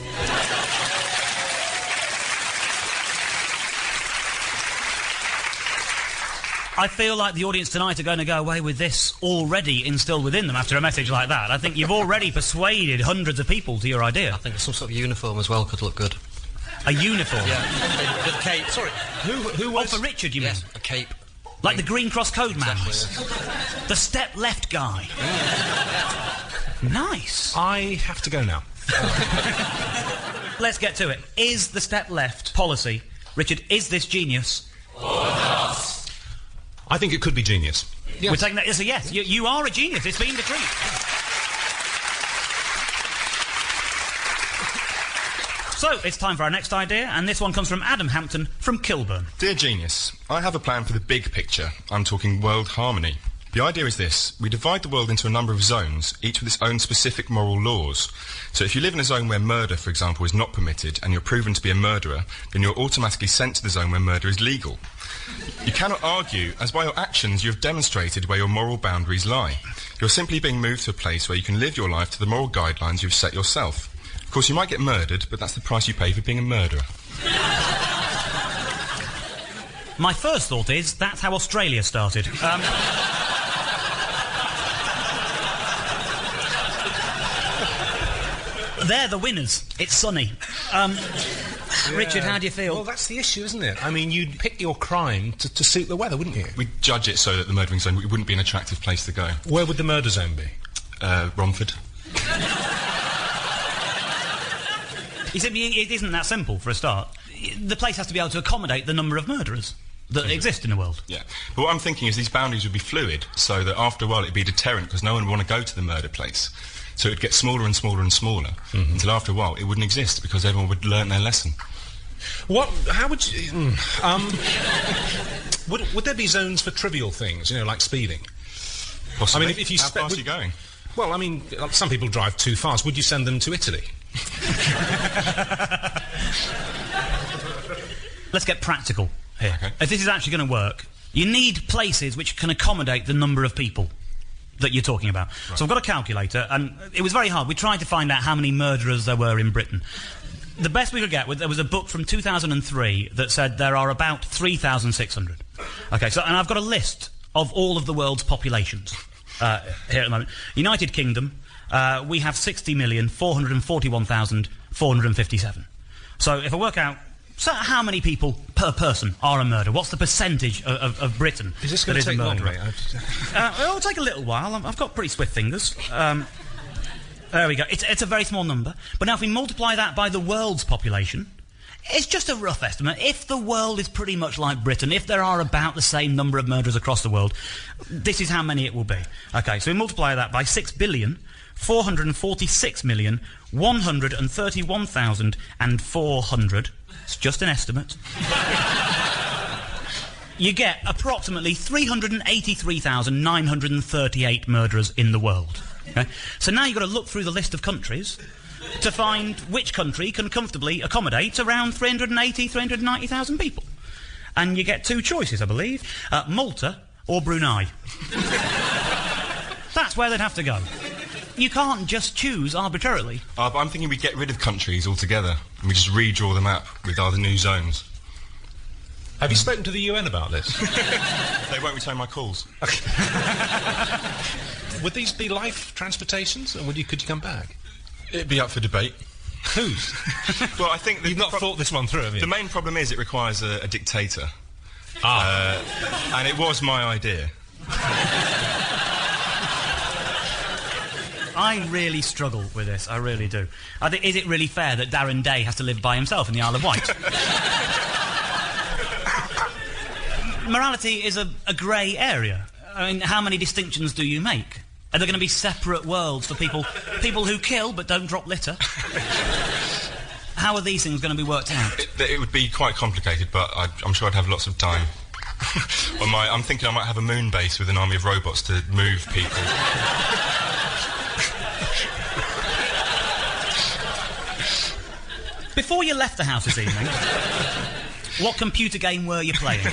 I feel like the audience tonight are going to go away with this already instilled within them after a message like that. I think you've already persuaded hundreds of people to your idea. I think some sort of uniform as well could look good. A uniform? Yeah. With a cape. Sorry. Who was... Oh, for Richard, you mean? A cape. Like the Green Cross Code man. Exactly, yeah. The step left guy. Nice. I have to go now. Let's get to it. Is the step left policy, Richard, is this genius? I think it could be genius. Yes. We're taking that as a yes. You are a genius. It's been the treat. So, it's time for our next idea, and this one comes from Adam Hampton from Kilburn. Dear Genius, I have a plan for the big picture. I'm talking world harmony. The idea is this. We divide the world into a number of zones, each with its own specific moral laws. So if you live in a zone where murder, for example, is not permitted, and you're proven to be a murderer, then you're automatically sent to the zone where murder is legal. You cannot argue, as by your actions you have demonstrated where your moral boundaries lie. You're simply being moved to a place where you can live your life to the moral guidelines you've set yourself. Of course, you might get murdered, but that's the price you pay for being a murderer. My first thought is, that's how Australia started. They're the winners. It's sunny. Richard, how do you feel? Well, that's the issue, isn't it? I mean, you'd pick your crime to suit the weather, wouldn't you? We'd judge it so that the murdering zone wouldn't be an attractive place to go. Where would the murder zone be? Romford. You see, it isn't that simple, for a start. The place has to be able to accommodate the number of murderers that exist in the world. Yeah. But what I'm thinking is these boundaries would be fluid, so that after a while it'd be deterrent, because no one would want to go to the murder place. So it'd get smaller and smaller and smaller, until after a while it wouldn't exist, because everyone would learn their lesson. How would you... would there be zones for trivial things, like speeding? Possibly. I mean, if you... How fast are you going? Well, I mean, some people drive too fast. Would you send them to Italy? Let's get practical here. Okay. If this is actually going to work, you need places which can accommodate the number of people that you're talking about. Right. So I've got a calculator, and it was very hard. We tried to find out how many murderers there were in Britain. The best we could get was there was a book from 2003 that said there are about 3,600. Okay, so, and I've got a list of all of the world's populations here at the moment. United Kingdom, we have 60,441,457. So if I work out how many people per person are a murderer, what's the percentage of Britain is this going to take long, mate? It'll take a little while. I've got pretty swift fingers. There we go. It's a very small number. But now if we multiply that by the world's population, it's just a rough estimate. If the world is pretty much like Britain, if there are about the same number of murderers across the world, this is how many it will be. Okay, so we multiply that by 6,446,131,400. It's just an estimate. You get approximately 383,938 murderers in the world. Okay? So now you've got to look through the list of countries to find which country can comfortably accommodate around 390,000 people. And you get two choices, I believe. Malta or Brunei. That's where they'd have to go. You can't just choose arbitrarily. But I'm thinking we get rid of countries altogether and we just redraw the map with other new zones. Have you spoken to the UN about this? They won't return my calls. Would these be life transportations, or could you come back? It'd be up for debate. Whose? Well, I think... You've not thought this one through, have you? The main problem is it requires a dictator. And it was my idea. I really struggle with this, I really do. Is it really fair that Darren Day has to live by himself in the Isle of Wight? Morality is a grey area. I mean, how many distinctions do you make? Are there going to be separate worlds for people who kill but don't drop litter? How are these things going to be worked out? It would be quite complicated, but I'm sure I'd have lots of time. I'm thinking I might have a moon base with an army of robots to move people. Before you left the house this evening, what computer game were you playing?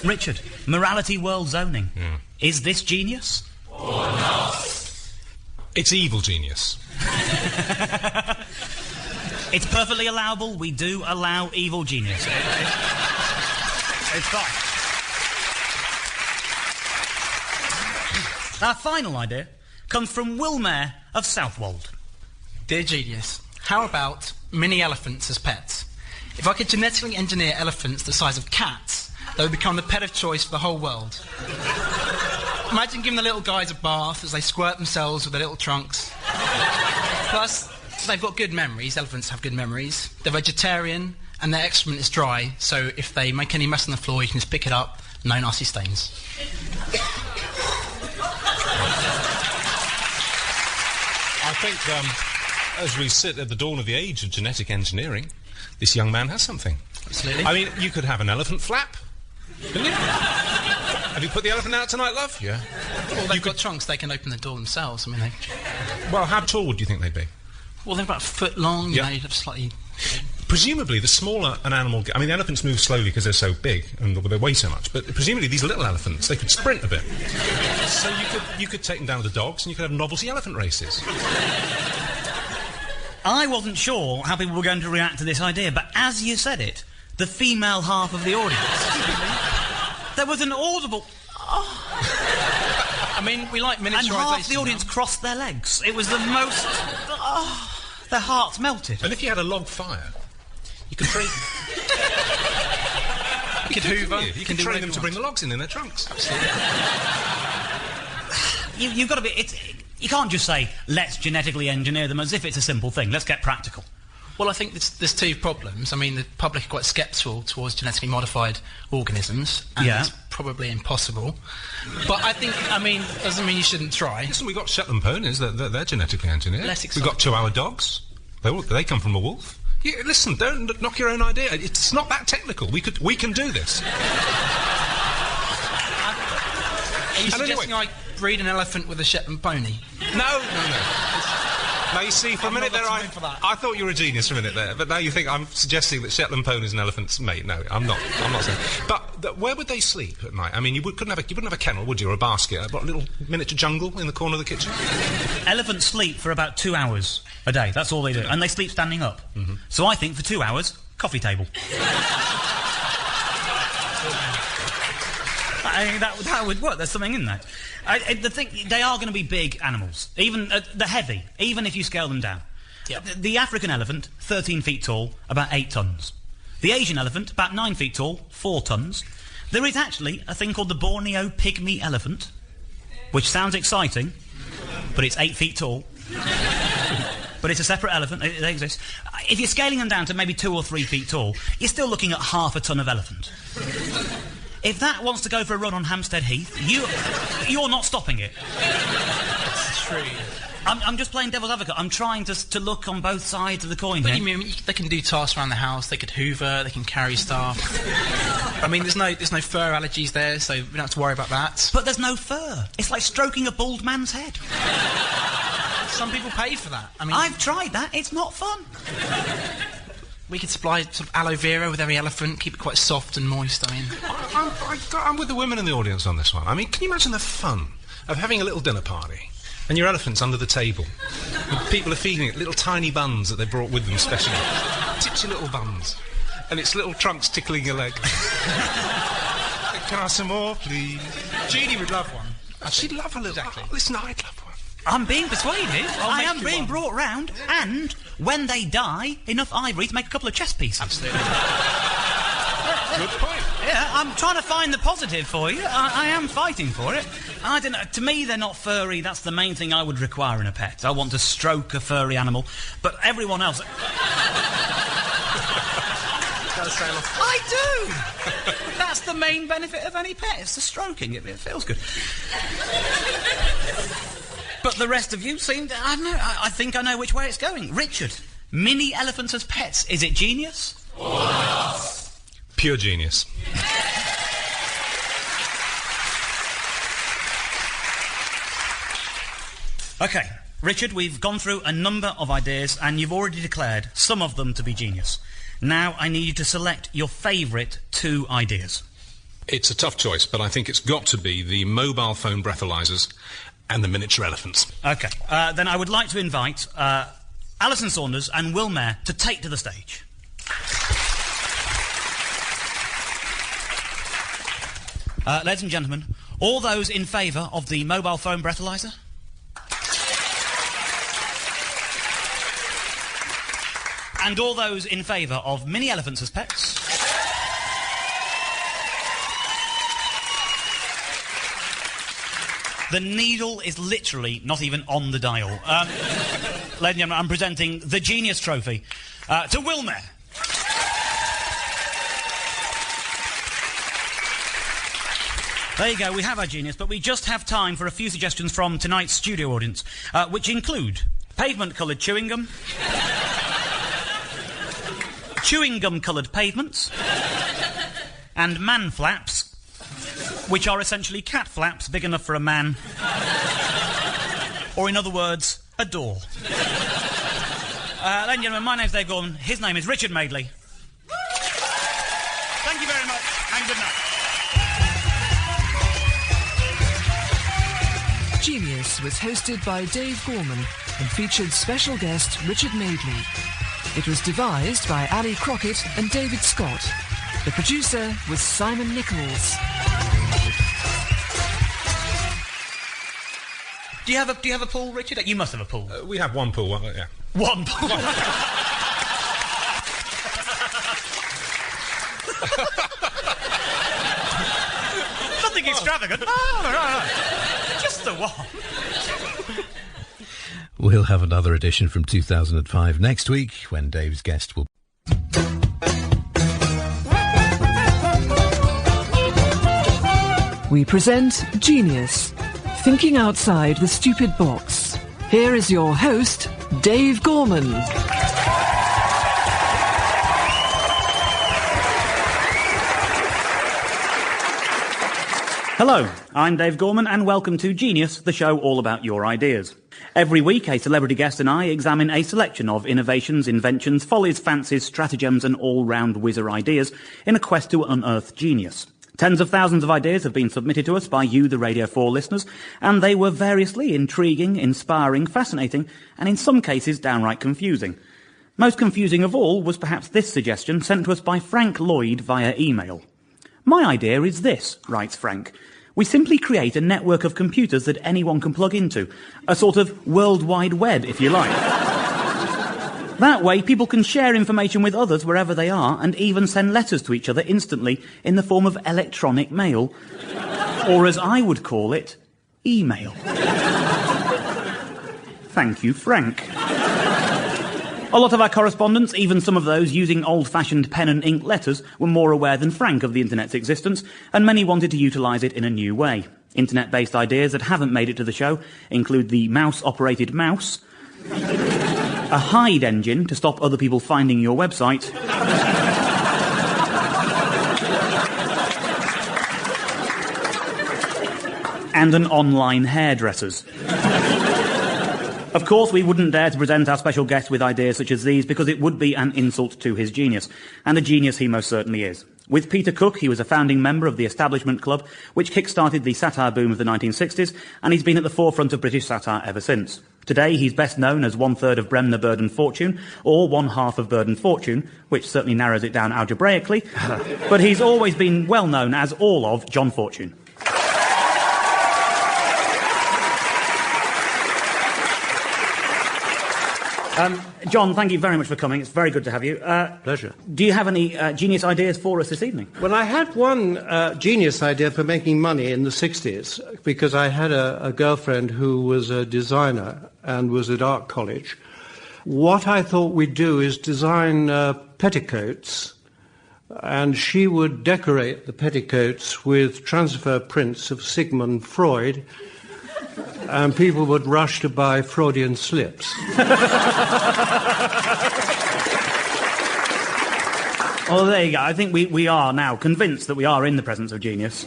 Richard, morality world zoning. Yeah. Is this genius? Or not? It's evil genius. It's perfectly allowable. We do allow evil genius. It's fine. Our final idea comes from Will Mayer of Southwold. Dear Genius, how about mini elephants as pets? If I could genetically engineer elephants the size of cats, they would become the pet of choice for the whole world. Imagine giving the little guys a bath as they squirt themselves with their little trunks. Plus, they've got good memories. Elephants have good memories. They're vegetarian, and their excrement is dry, so if they make any mess on the floor, you can just pick it up. No nasty stains. I think As we sit at the dawn of the age of genetic engineering, this young man has something. Absolutely. I mean, you could have an elephant flap, couldn't you? Have you put the elephant out tonight, love? Yeah. Well, they've got trunks, they can open the door themselves. I mean, they... Well, how tall do you think they'd be? Well, they're about a foot long, Yeah. you know, slightly... Presumably, the smaller an animal... I mean, the elephants move slowly because they're so big and they weigh so much, but presumably these little elephants, they could sprint a bit. So you could take them down with the dogs and you could have novelty elephant races. I wasn't sure how people were going to react to this idea, but as you said it, the female half of the audience, there was an audible... I mean, we like miniaturisation. And half the audience crossed their legs. It was the most... their hearts melted. And if you had a log fire, you could train... you could hoover. You can train them to bring the logs in their trunks. Absolutely. You've got to be... You can't just say, let's genetically engineer them as if it's a simple thing. Let's get practical. Well, I think there's two problems. I mean, the public are quite sceptical towards genetically modified organisms, and Yeah. it's probably impossible. But I think, I mean, doesn't mean you shouldn't try. Listen, we've got Shetland ponies, they're genetically engineered. Less We've got Chihuahua dogs. They come from a wolf. Yeah, listen, don't knock your own idea. It's not that technical. We can do this. Are you suggesting I breed an elephant with a Shetland pony? No. Now, you see, for a minute there, I thought you were a genius for a minute there, but now you think I'm suggesting that Shetland ponies and elephants mate. No, I'm not saying. But where would they sleep at night? I mean, you wouldn't have a kennel, would you, or a basket? A little miniature jungle in the corner of the kitchen? Elephants sleep for about 2 hours a day. That's all they do. And they sleep standing up. Mm-hmm. So I think for 2 hours, coffee table. I mean, that would work. There's something in that. The thing, they are going to be big animals. Even they're heavy, even if you scale them down. Yep. The African elephant, 13 feet tall, about 8 tons. The Asian elephant, about 9 feet tall, 4 tons. There is actually a thing called the Borneo pygmy elephant, which sounds exciting, but it's 8 feet tall. But it's a separate elephant. It exists. If you're scaling them down to maybe 2 or 3 feet tall, you're still looking at half a ton of elephant. If that wants to go for a run on Hampstead Heath, you're not stopping it. That's true. I'm just playing devil's advocate. I'm trying to look on both sides of the coin But here. you mean they can do tasks around the house? They could hoover. They can carry stuff. I mean, there's no fur allergies there, so we don't have to worry about that. But there's no fur. It's like stroking a bald man's head. Some people pay for that. I mean, I've tried that. It's not fun. We could supply sort of aloe vera with every elephant, keep it quite soft and moist. I mean, I'm with the women in the audience on this one. I mean, can you imagine the fun of having a little dinner party and your elephant's under the table and people are feeding it little tiny buns that they brought with them specially, titsy little buns, and its little trunks tickling your leg. Can I have some more, please? Judy would love one. She'd love a little. Exactly. Listen, I'd love one. I'm being persuaded. I am you being one. brought round, and when they die, enough ivory to make a couple of chess pieces. Absolutely. Good point. Yeah, I'm trying to find the positive for you. I am fighting for it. I don't know. To me, they're not furry. That's the main thing I would require in a pet. I want to stroke a furry animal, but everyone else. I do. That's the main benefit of any pet. It's the stroking. It feels good. But the rest of you seem... I don't know. I think I know which way it's going. Richard, mini elephants as pets. Is it genius? Pure genius. OK, Richard, we've gone through a number of ideas and you've already declared some of them to be genius. Now I need you to select your favourite 2 ideas. It's a tough choice, but I think it's got to be the mobile phone breathalyzers and the miniature elephants. OK, then I would like to invite Alison Saunders and Will Mayer to take to the stage. Ladies and gentlemen, all those in favour of the mobile phone breathalyzer? And all those in favour of mini elephants as pets? The needle is literally not even on the dial. Ladies and gentlemen, I'm presenting the Genius Trophy to Will Mayer. There you go, we have our genius, but we just have time for a few suggestions from tonight's studio audience, which include pavement-coloured chewing gum, chewing gum-coloured pavements, and man flaps, which are essentially cat flaps big enough for a man, or in other words, a door. Ladies and gentlemen, my name's Dave Gorman. His name is Richard Madeley. Thank you very much, and good night. Genius was hosted by Dave Gorman and featured special guest Richard Madeley. It was devised by Ali Crockett and David Scott. The producer was Simon Nichols. Do you have a pool, Richard? You must have a pool. We have one pool, yeah. One pool? Nothing extravagant. Oh, right. Just the one. We'll have another edition from 2005 next week when Dave's guest will... We present Genius, thinking outside the stupid box. Here is your host, Dave Gorman. Hello, I'm Dave Gorman and welcome to Genius, the show all about your ideas. Every week, a celebrity guest and I examine a selection of innovations, inventions, follies, fancies, stratagems and all-round whizzer ideas in a quest to unearth genius. Tens of thousands of ideas have been submitted to us by you, the Radio 4 listeners, and they were variously intriguing, inspiring, fascinating, and in some cases downright confusing. Most confusing of all was perhaps this suggestion sent to us by Frank Lloyd via email. My idea is this, writes Frank. We simply create a network of computers that anyone can plug into. A sort of World Wide Web, if you like. That way, people can share information with others wherever they are and even send letters to each other instantly in the form of electronic mail. Or as I would call it, email. Thank you, Frank. A lot of our correspondents, even some of those using old-fashioned pen and ink letters, were more aware than Frank of the Internet's existence, and many wanted to utilise it in a new way. Internet-based ideas that haven't made it to the show include the mouse-operated mouse, a hide engine to stop other people finding your website, and an online hairdresser's. Of course, we wouldn't dare to present our special guest with ideas such as these because it would be an insult to his genius, and a genius he most certainly is. With Peter Cook, he was a founding member of the Establishment Club, which kick-started the satire boom of the 1960s, and he's been at the forefront of British satire ever since. Today, he's best known as one-third of Bremner, Bird and Fortune, or one-half of Bird and Fortune, which certainly narrows it down algebraically, but he's always been well known as all of John Fortune. John, thank you very much for coming. It's very good to have you. Pleasure. Do you have any genius ideas for us this evening? Well, I had one genius idea for making money in the 60s, because I had a girlfriend who was a designer and was at art college. What I thought we'd do is design petticoats, and she would decorate the petticoats with transfer prints of Sigmund Freud, and people would rush to buy Freudian slips. Well, there you go. I think we are now convinced that we are in the presence of genius.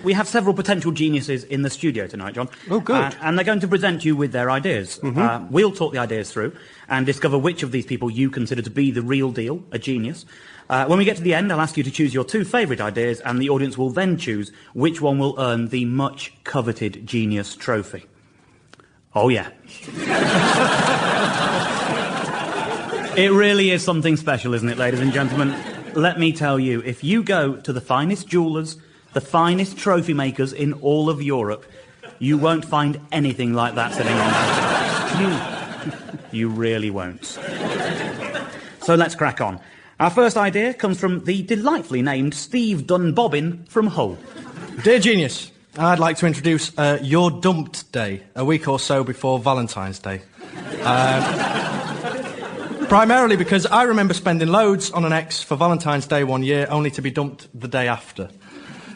We have several potential geniuses in the studio tonight, John. Oh, good. And they're going to present you with their ideas. Mm-hmm. We'll talk the ideas through and discover which of these people you consider to be the real deal, a genius. When we get to the end, I'll ask you to choose your two favourite ideas, and the audience will then choose which one will earn the much-coveted Genius Trophy. Oh, yeah. It really is something special, isn't it, ladies and gentlemen? Let me tell you, if you go to the finest jewellers, the finest trophy makers in all of Europe, you won't find anything like that sitting on. You really won't. So let's crack on. Our first idea comes from the delightfully named Steve Dunbobbin from Hull. Dear Genius, I'd like to introduce Your Dumped Day, a week or so before Valentine's Day. Primarily because I remember spending loads on an ex for Valentine's Day one year, only to be dumped the day after.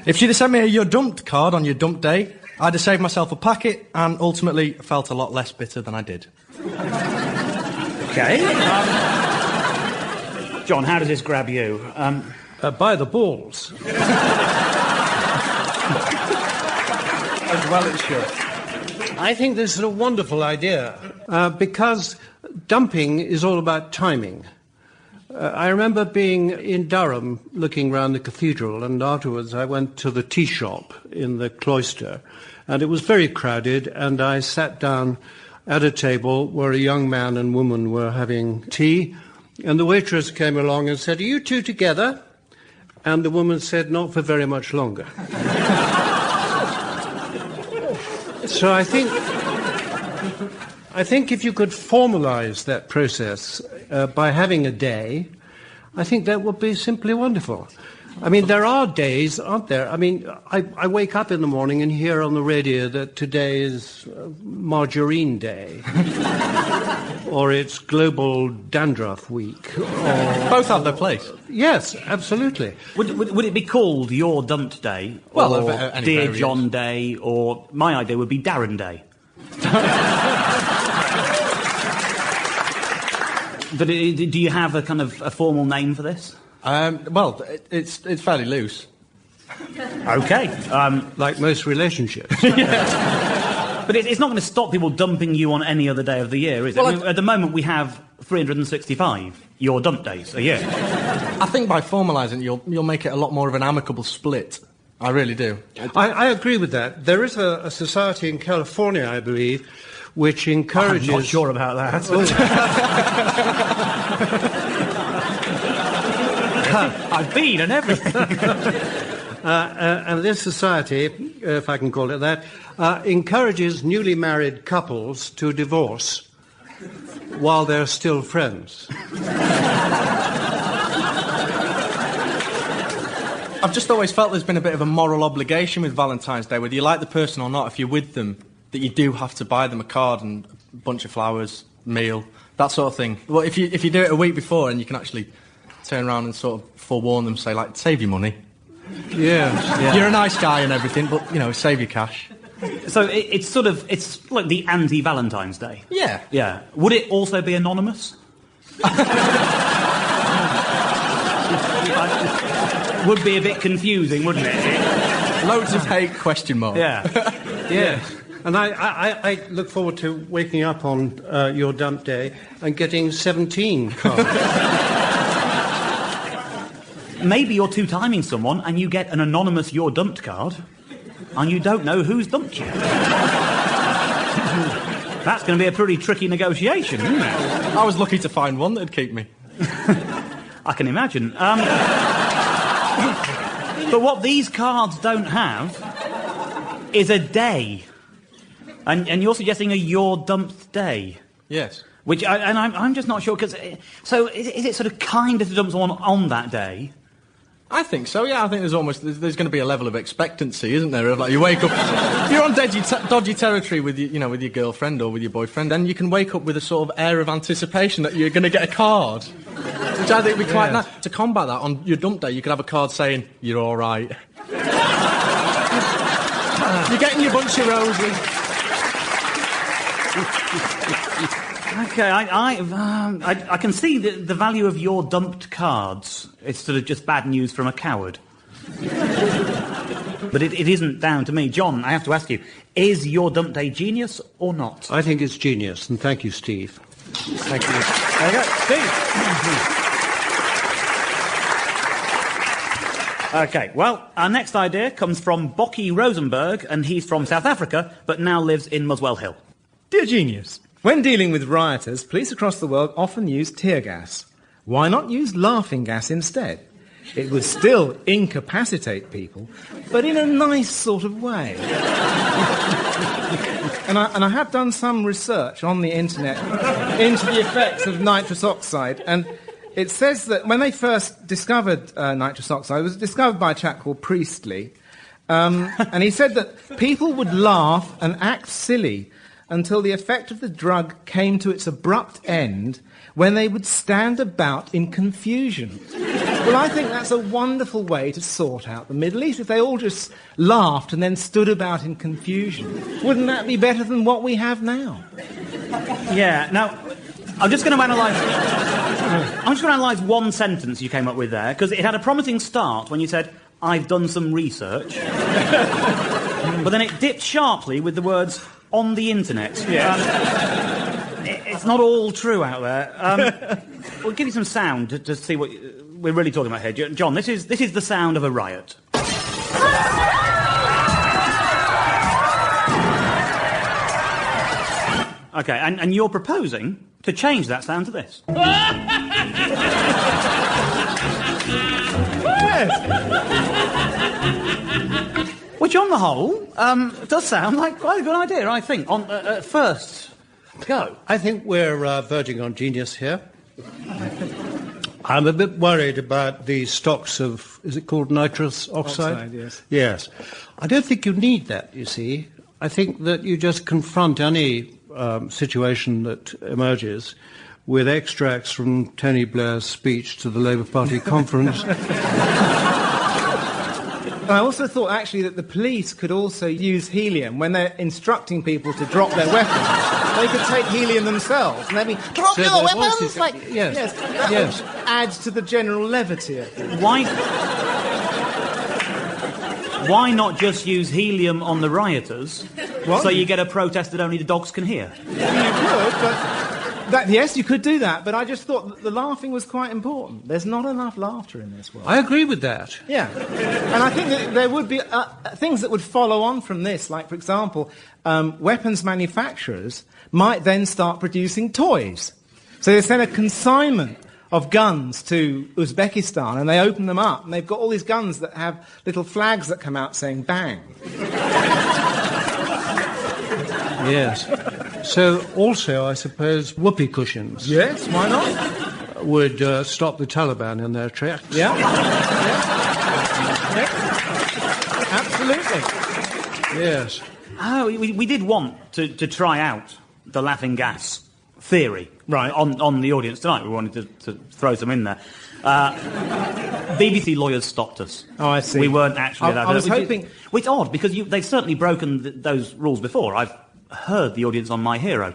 If she'd have sent me a Your Dumped card on Your Dumped Day, I'd have saved myself a packet and ultimately felt a lot less bitter than I did. OK. John, how does this grab you? By the balls. As well it should. I think this is a wonderful idea, because dumping is all about timing. I remember being in Durham looking round the cathedral, and afterwards I went to the tea shop in the cloister, and it was very crowded, and I sat down at a table where a young man and woman were having tea, and the waitress came along and said, "Are you two together?" And the woman said, "Not for very much longer." So I think if you could formalise that process by having a day, I think that would be simply wonderful. I mean, there are days, aren't there? I mean, I wake up in the morning and hear on the radio that today is Margarine Day, or it's Global Dandruff Week. Or... Both have their place. Yes, absolutely. Would it be called Your Dumped Day, well, or Dear variation. John Day, or my idea would be Darren Day? But do you have a kind of a formal name for this? Well, it's fairly loose. OK. Like most relationships. But it's not going to stop people dumping you on any other day of the year, is it? Well, I mean, at the moment, we have 365 Your Dump Days a year. I think by formalising, you'll make it a lot more of an amicable split. I really do. I agree with that. There is a society in California, I believe, which encourages... I'm not sure about that. I've been and everything. And this society, if I can call it that, encourages newly married couples to divorce while they're still friends. I've just always felt there's been a bit of a moral obligation with Valentine's Day, whether you like the person or not, if you're with them, that you do have to buy them a card and a bunch of flowers, meal, that sort of thing. Well, if you do it a week before and you can actually turn around and sort of forewarn them, say, like, save your money. Yeah. You're a nice guy and everything, but, you know, save your cash. So it's like the anti-Valentine's Day. Yeah. Yeah. Would it also be anonymous? Would be a bit confusing, wouldn't it? Loads of hate, question mark. Yeah. Yeah. And I look forward to waking up on your dump day and getting 17 cards. Maybe you're two-timing someone and you get an anonymous You're Dumped card and you don't know who's dumped you. That's going to be a pretty tricky negotiation, isn't it? I was lucky to find one that'd keep me. I can imagine. But what these cards don't have is a day. And you're suggesting a You're Dumped day? Yes. Which, I'm just not sure, because... So, is it sort of kind of to dump someone on that day? I think so, yeah. I think there's going to be a level of expectancy, isn't there? Of, like, you wake up... You're on dodgy territory with with your girlfriend or with your boyfriend, and you can wake up with a sort of air of anticipation that you're going to get a card. Which I think would be quite nice. To combat that, on your dump day, you could have a card saying, "You're all right." You're getting your bunch of roses. OK, I can see the value of Your Dumped cards. It's sort of just bad news from a coward. But it isn't down to me. John, I have to ask you, is Your Dump Day genius or not? I think it's genius, and thank you, Steve. Thank you. There you go, Steve. OK, well, our next idea comes from Bocky Rosenberg, and he's from South Africa, but now lives in Muswell Hill. Dear Genius, when dealing with rioters, police across the world often use tear gas. Why not use laughing gas instead? It would still incapacitate people, but in a nice sort of way. And I have done some research on the internet into the effects of nitrous oxide, and it says that when they first discovered nitrous oxide, it was discovered by a chap called Priestley, and he said that people would laugh and act silly until the effect of the drug came to its abrupt end, when they would stand about in confusion. Well, I think that's a wonderful way to sort out the Middle East, if they all just laughed and then stood about in confusion. Wouldn't that be better than what we have now? Yeah, now, I'm just going to analyse one sentence you came up with there, because it had a promising start when you said, I've done some research. But then it dipped sharply with the words, on the internet. Yeah. It's not all true out there. We'll give you some sound to see what we're really talking about here. John, this is the sound of a riot. OK, and you're proposing to change that sound to this. Which, on the whole, does sound like quite a good idea, I think, at first go. I think we're verging on genius here. I'm a bit worried about the stocks of, is it called nitrous oxide? Oxide, yes. Yes. I don't think you need that, you see. I think that you just confront any situation that emerges with extracts from Tony Blair's speech to the Labour Party conference. I also thought, actually, that the police could also use helium when they're instructing people to drop their weapons. They could take helium themselves, and they'd be, drop So your their weapons! voices- Like, yes, that yes. would add to the general levity, I think. Why not just use helium on the rioters, What? so you get a protest that only the dogs can hear? You could, but yes, you could do that, but I just thought that the laughing was quite important. There's not enough laughter in this world. I agree with that. Yeah. And I think that there would be things that would follow on from this, like, for example, weapons manufacturers might then start producing toys. So they send a consignment of guns to Uzbekistan, and they open them up, and they've got all these guns that have little flags that come out saying bang. Yes. So, also, I suppose, whoopee cushions. Yes, why not? Would stop the Taliban in their tracks. Yeah. Absolutely. Yes. Oh, we did want to try out the laughing gas theory on the audience tonight. We wanted to throw some in there. BBC lawyers stopped us. Oh, I see. We weren't actually allowed to. I was hoping... Which is odd, because they've certainly broken those rules before. I've heard the audience on My Hero.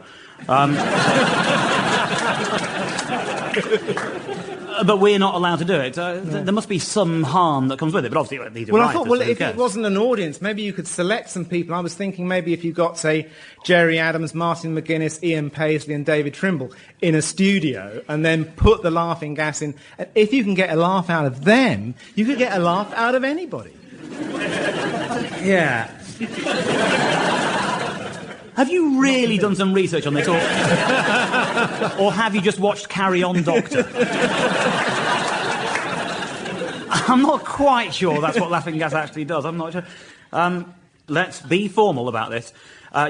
But we're not allowed to do it. There must be some harm that comes with it, but obviously these are Well, I rioters, thought, well, so who if cares? it wasn't an audience, maybe you could select some people. I was thinking maybe if you got, say, Jerry Adams, Martin McGuinness, Ian Paisley and David Trimble in a studio and then put the laughing gas in. And if you can get a laugh out of them, you could get a laugh out of anybody. Yeah. Have you really done some research on this, or have you just watched Carry On, Doctor? I'm not quite sure that's what laughing gas actually does. I'm not sure. Let's be formal about this.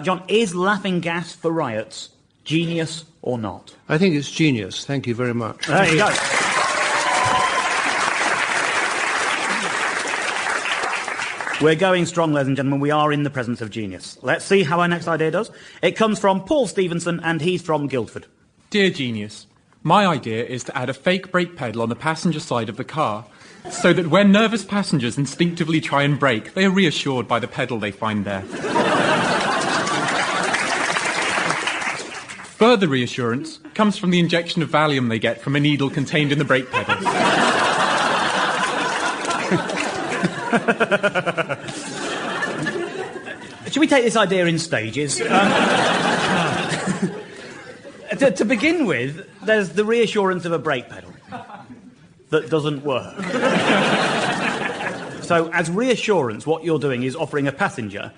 John, is laughing gas for riots genius or not? I think it's genius. Thank you very much. There you go. We're going strong, ladies and gentlemen. We are in the presence of genius. Let's see how our next idea does. It comes from Paul Stevenson, and he's from Guildford. Dear Genius, my idea is to add a fake brake pedal on the passenger side of the car, so that when nervous passengers instinctively try and brake, they are reassured by the pedal they find there. Further reassurance comes from the injection of Valium they get from a needle contained in the brake pedal. Should we take this idea in stages? To begin with, there's the reassurance of a brake pedal that doesn't work. So, as reassurance, what you're doing is offering a passenger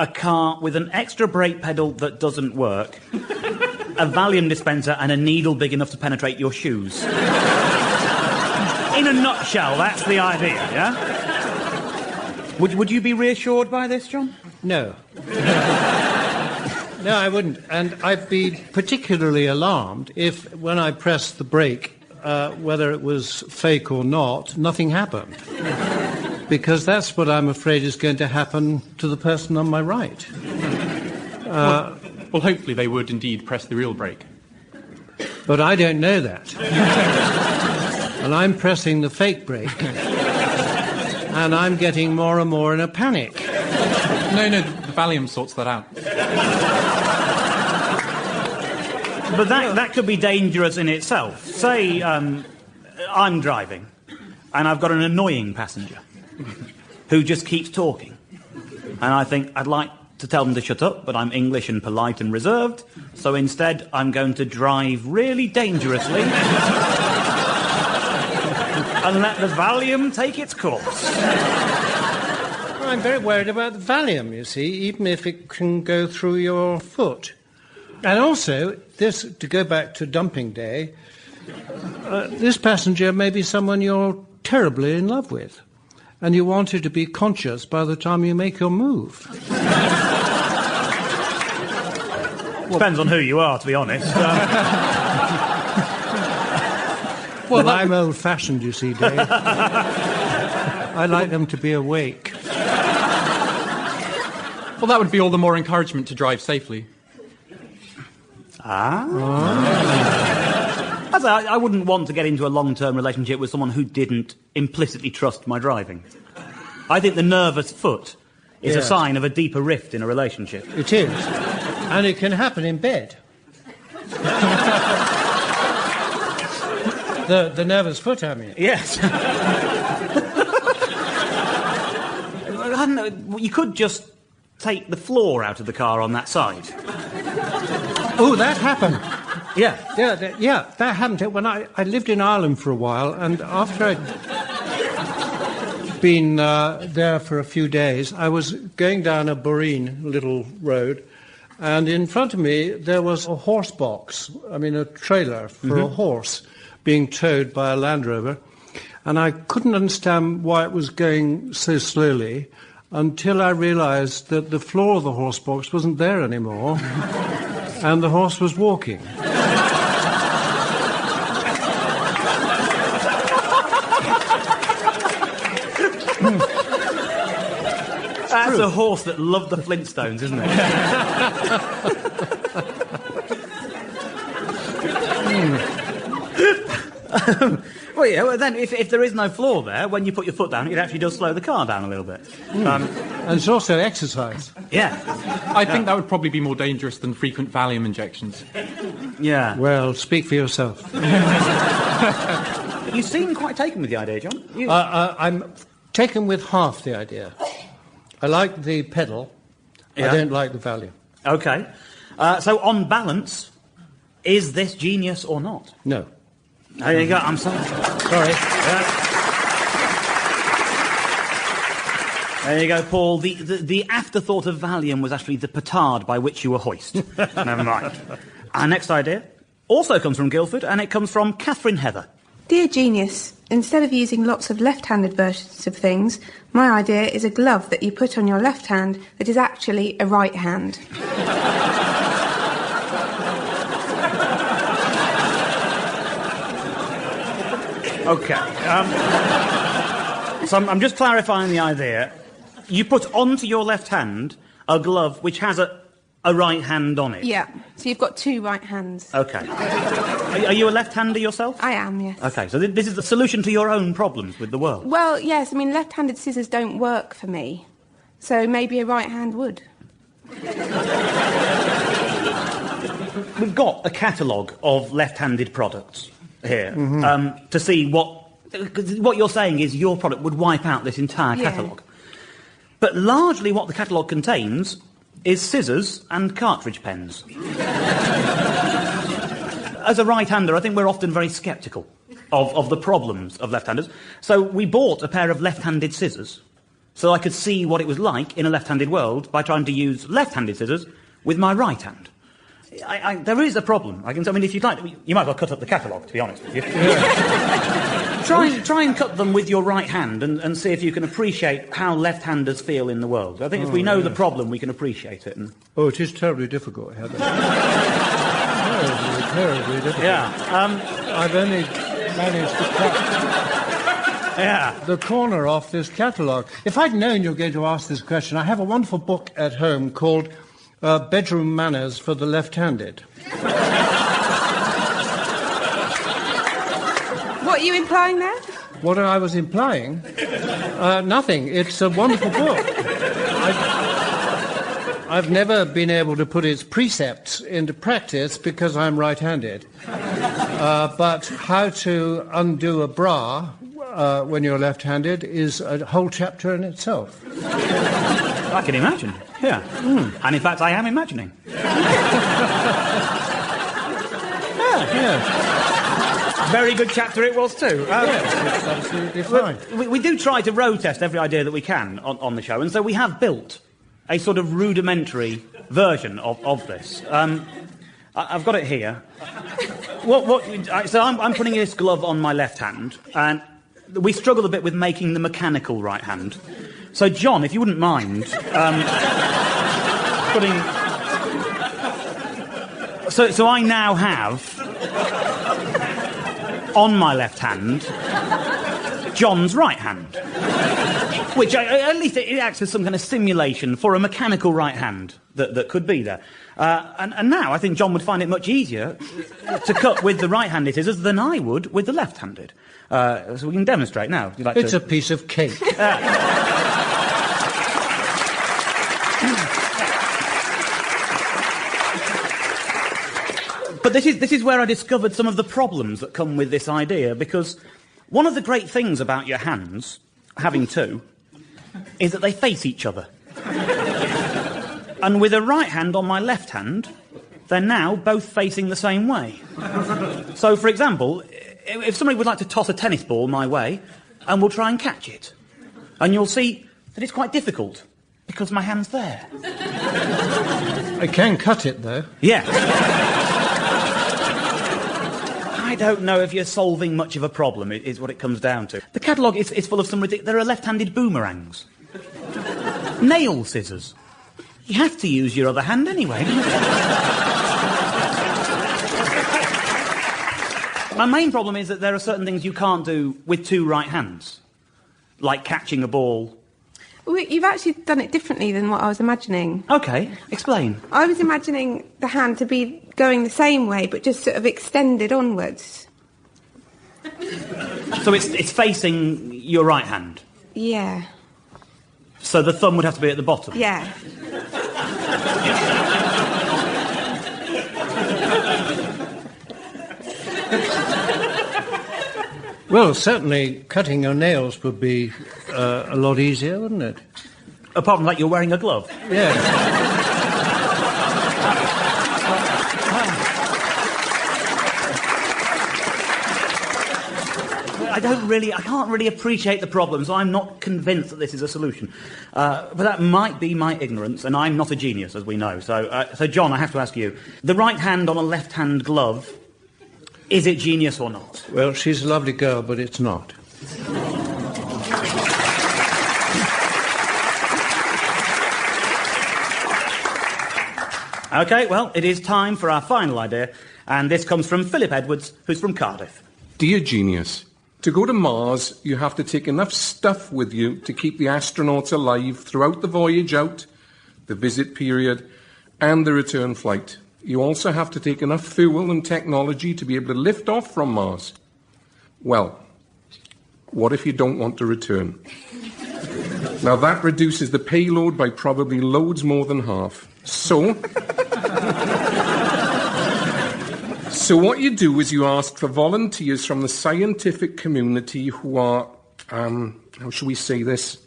a car with an extra brake pedal that doesn't work, a Valium dispenser and a needle big enough to penetrate your shoes. In a nutshell, that's the idea, yeah? Would you be reassured by this, John? No. No, I wouldn't. And I'd be particularly alarmed if, when I pressed the brake, whether it was fake or not, nothing happened. Because that's what I'm afraid is going to happen to the person on my right. Well, hopefully they would indeed press the real brake. But I don't know that. And I'm pressing the fake brake. And I'm getting more and more in a panic. No, the Valium sorts that out. But that could be dangerous in itself. Say, I'm driving, and I've got an annoying passenger who just keeps talking. And I think I'd like to tell them to shut up, but I'm English and polite and reserved, so instead I'm going to drive really dangerously and let the Valium take its course. I'm very worried about the Valium, you see, even if it can go through your foot. And also, to go back to dumping day, this passenger may be someone you're terribly in love with, and you want her to be conscious by the time you make your move. Depends on who you are, to be honest. Well, I'm old-fashioned, you see, Dave. I like them to be awake. Well, that would be all the more encouragement to drive safely. I wouldn't want to get into a long-term relationship with someone who didn't implicitly trust my driving. I think the nervous foot is a sign of a deeper rift in a relationship. It is. And it can happen in bed. the nervous foot, I mean. Yes. I don't know, you could just take the floor out of the car on that side. Oh, that happened. Yeah, that happened when I lived in Ireland for a while, and after I'd been there for a few days, I was going down a Boreen little road, and in front of me there was a horse box, a trailer for a horse being towed by a Land Rover, and I couldn't understand why it was going so slowly until I realised that the floor of the horse box wasn't there anymore, and the horse was walking. That's a horse that loved the Flintstones, isn't it? Well, then, if there is no floor there, when you put your foot down, it actually does slow the car down a little bit. And it's also exercise. Yeah. I think that would probably be more dangerous than frequent Valium injections. Yeah. Well, speak for yourself. You seem quite taken with the idea, John. I'm taken with half the idea. I like the pedal. Yeah. I don't like the Valium. OK. So, on balance, is this genius or not? No. There you go. I'm sorry. Sorry. Yeah. There you go, Paul. The afterthought of Valium was actually the petard by which you were hoist. Never mind. Our next idea also comes from Guildford, and it comes from Catherine Heather. Dear genius, instead of using lots of left-handed versions of things, my idea is a glove that you put on your left hand that is actually a right hand. OK. So I'm just clarifying the idea. You put onto your left hand a glove which has a right hand on it. Yeah, so you've got two right hands. OK. Are you a left-hander yourself? I am, yes. OK, so this is the solution to your own problems with the world? Well, yes, left-handed scissors don't work for me, so maybe a right hand would. We've got a catalogue of left-handed products here to see what you're saying is your product would wipe out this entire catalogue. But largely what the catalogue contains is scissors and cartridge pens. As a right-hander, I think we're often very sceptical of the problems of left-handers. So we bought a pair of left-handed scissors so I could see what it was like in a left-handed world by trying to use left-handed scissors with my right hand. There is a problem. If you'd like, you might as well cut up the catalogue, to be honest with you. Try and cut them with your right hand and see if you can appreciate how left-handers feel in the world. I think if we know the problem, we can appreciate it. Oh, it is terribly difficult, Heather. terribly difficult. Yeah. I've only managed to cut the corner off this catalogue. If I'd known you were going to ask this question, I have a wonderful book at home called Bedroom Manners for the Left-Handed. What are you implying there? What I was implying? Nothing. It's a wonderful book. I've never been able to put its precepts into practice because I'm right-handed. But how to undo a bra when you're left-handed is a whole chapter in itself. I can imagine, yeah. And in fact, I am imagining. Yeah. Very good chapter it was too. Yes, it's absolutely fine. We do try to road test every idea that we can on the show, and so we have built a sort of rudimentary version of this. I've got it here. So I'm putting this glove on my left hand, and we struggle a bit with making the mechanical right hand. So, John, if you wouldn't mind putting... So I now have... on my left hand, John's right hand. Which, at least it acts as some kind of simulation for a mechanical right hand that could be there. And now I think John would find it much easier to cut with the right-handed scissors than I would with the left-handed. So we can demonstrate now. Would you like it's a piece of cake. But this is where I discovered some of the problems that come with this idea, because one of the great things about your hands, having two, is that they face each other. And with a right hand on my left hand, they're now both facing the same way. So, for example, if somebody would like to toss a tennis ball my way, and we'll try and catch it, and you'll see that it's quite difficult, because my hand's there. I can cut it, though. Yeah. I don't know if you're solving much of a problem, is what it comes down to. The catalogue is full of some ridiculous... There are left-handed boomerangs. Nail scissors. You have to use your other hand anyway. My main problem is that there are certain things you can't do with two right hands. Like catching a ball. Well, you've actually done it differently than what I was imagining. OK, explain. I was imagining the hand to be going the same way, but just sort of extended onwards. So it's facing your right hand? Yeah. So the thumb would have to be at the bottom? Yeah. Well, certainly cutting your nails would be a lot easier, wouldn't it? Apart from that, you're wearing a glove? Yeah. I can't really appreciate the problem, so I'm not convinced that this is a solution. But that might be my ignorance, and I'm not a genius, as we know. So, John, I have to ask you, the right hand on a left-hand glove, is it genius or not? Well, she's a lovely girl, but it's not. OK, well, it is time for our final idea, and this comes from Philip Edwards, who's from Cardiff. Dear genius, to go to Mars, you have to take enough stuff with you to keep the astronauts alive throughout the voyage out, the visit period, and the return flight. You also have to take enough fuel and technology to be able to lift off from Mars. Well, what if you don't want to return? Now, that reduces the payload by probably loads more than half. So what you do is you ask for volunteers from the scientific community who are, how shall we say this,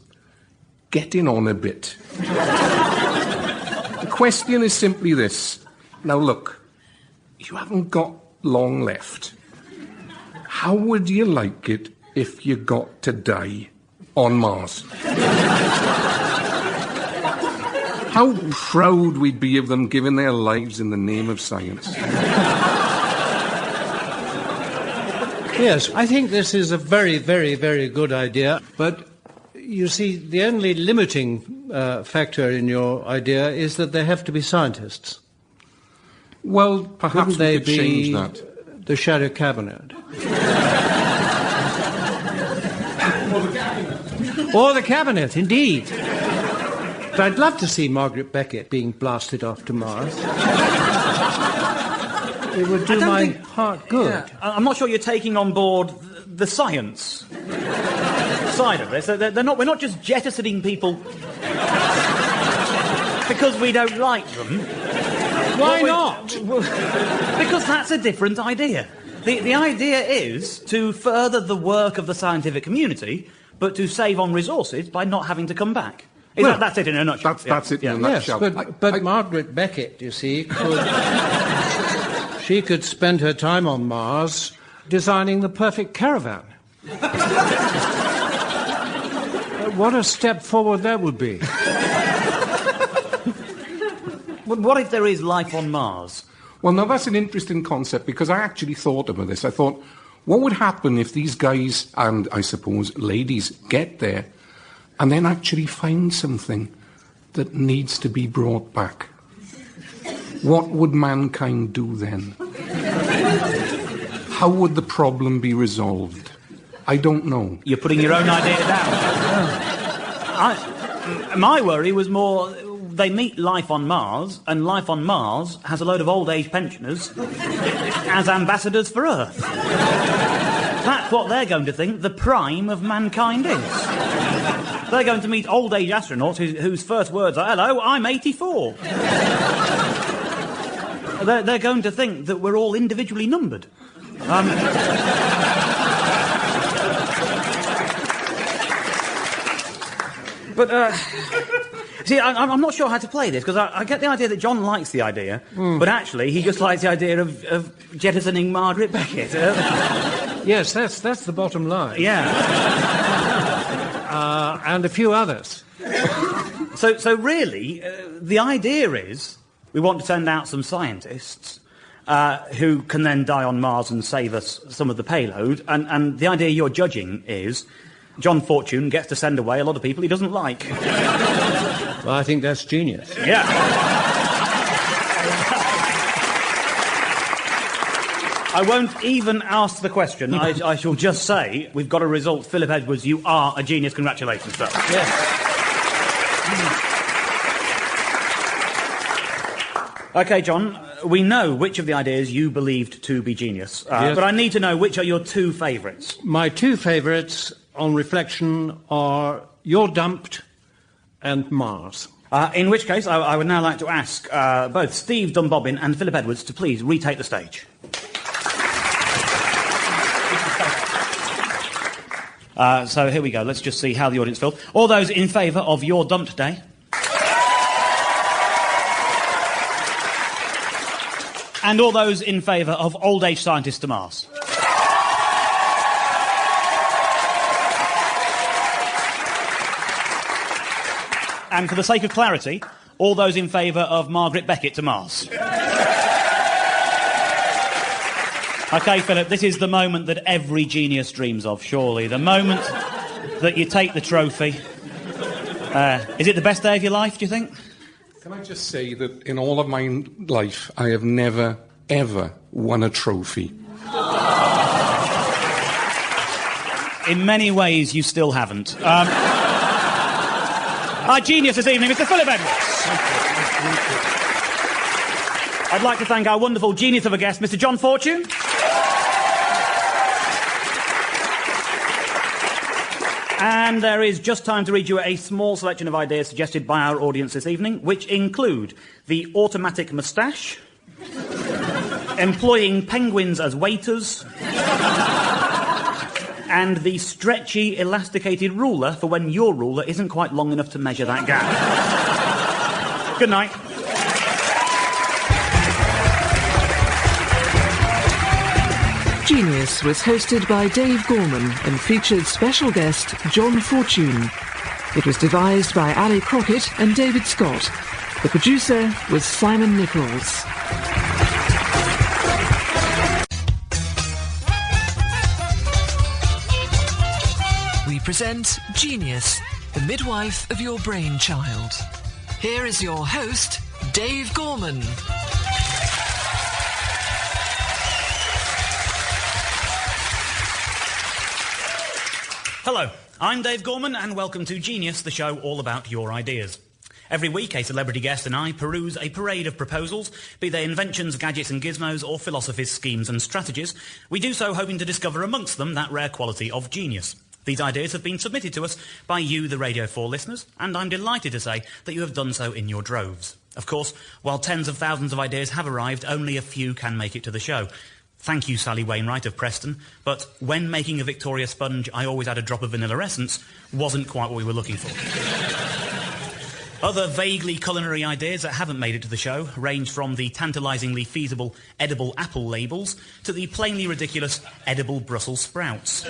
getting on a bit. The question is simply this. Now look, you haven't got long left. How would you like it if you got to die on Mars? How proud we'd be of them giving their lives in the name of science. Yes, I think this is a very, very, very good idea, but you see, the only limiting factor in your idea is that there have to be scientists. Well, perhaps they we could change that. The shadow cabinet. Or the cabinet, indeed. But I'd love to see Margaret Beckett being blasted off to Mars. It would do my heart good. Yeah, I'm not sure you're taking on board the science side of this. We're not just jettisoning people Because we don't like them. Why not? Because that's a different idea. The idea is to further the work of the scientific community, but to save on resources by not having to come back. That's it in a nutshell. That's it in a nutshell. Yes, but Margaret Beckett, you see, she could spend her time on Mars designing the perfect caravan. What a step forward that would be. What if there is life on Mars? Well, now that's an interesting concept, because I actually thought about this. I thought, what would happen if these guys, and I suppose ladies, get there and then actually find something that needs to be brought back? What would mankind do then? How would the problem be resolved? I don't know. You're putting your own idea down. My worry was more, they meet life on Mars, and life on Mars has a load of old-age pensioners as ambassadors for Earth. That's what they're going to think the prime of mankind is. They're going to meet old-age astronauts whose first words are, "Hello, I'm 84." They're going to think that we're all individually numbered. But, see, I'm not sure how to play this, because I get the idea that John likes the idea, but actually he just likes the idea of jettisoning Margaret Beckett. Yes, that's the bottom line. Yeah. And a few others. So really, the idea is we want to send out some scientists who can then die on Mars and save us some of the payload, and the idea you're judging is John Fortune gets to send away a lot of people he doesn't like. Well, I think that's genius. Yeah. I won't even ask the question. I shall just say, we've got a result. Philip Edwards, you are a genius. Congratulations, sir. Yes. OK, John, we know which of the ideas you believed to be genius, Yes. but I need to know which are your two favourites. My two favourites, on reflection, are You're Dumped and Mars. In which case, I would now like to ask both Steve Dunbobbin and Philip Edwards to please retake the stage. So here we go. Let's just see how the audience feel. All those in favour of Your Dumped Day? And all those in favour of old-age scientists to Mars? And for the sake of clarity, all those in favour of Margaret Beckett to Mars? OK, Philip, this is the moment that every genius dreams of, surely. The moment that you take the trophy. Is it the best day of your life, do you think? Can I just say that in all of my life, I have never, ever won a trophy. In many ways, you still haven't. Our genius this evening, Mr. Philip Edwards. I'd like to thank our wonderful genius of a guest, Mr. John Fortune. And there is just time to read you a small selection of ideas suggested by our audience this evening, which include the automatic moustache, employing penguins as waiters, and the stretchy, elasticated ruler for when your ruler isn't quite long enough to measure that gap. Good night. Genius was hosted by Dave Gorman and featured special guest John Fortune. It was devised by Ali Crockett and David Scott. The producer was Simon Nichols. We present Genius, the midwife of your brainchild. Here is your host, Dave Gorman. Hello, I'm Dave Gorman, and welcome to Genius, the show all about your ideas. Every week, a celebrity guest and I peruse a parade of proposals, be they inventions, gadgets and gizmos, or philosophies, schemes and strategies. We do so hoping to discover amongst them that rare quality of genius. These ideas have been submitted to us by you, the Radio 4 listeners, and I'm delighted to say that you have done so in your droves. Of course, while tens of thousands of ideas have arrived, only a few can make it to the show. Thank you, Sally Wainwright of Preston, but when making a Victoria sponge, I always add a drop of vanilla essence, wasn't quite what we were looking for. Other vaguely culinary ideas that haven't made it to the show range from the tantalisingly feasible edible apple labels to the plainly ridiculous edible Brussels sprouts.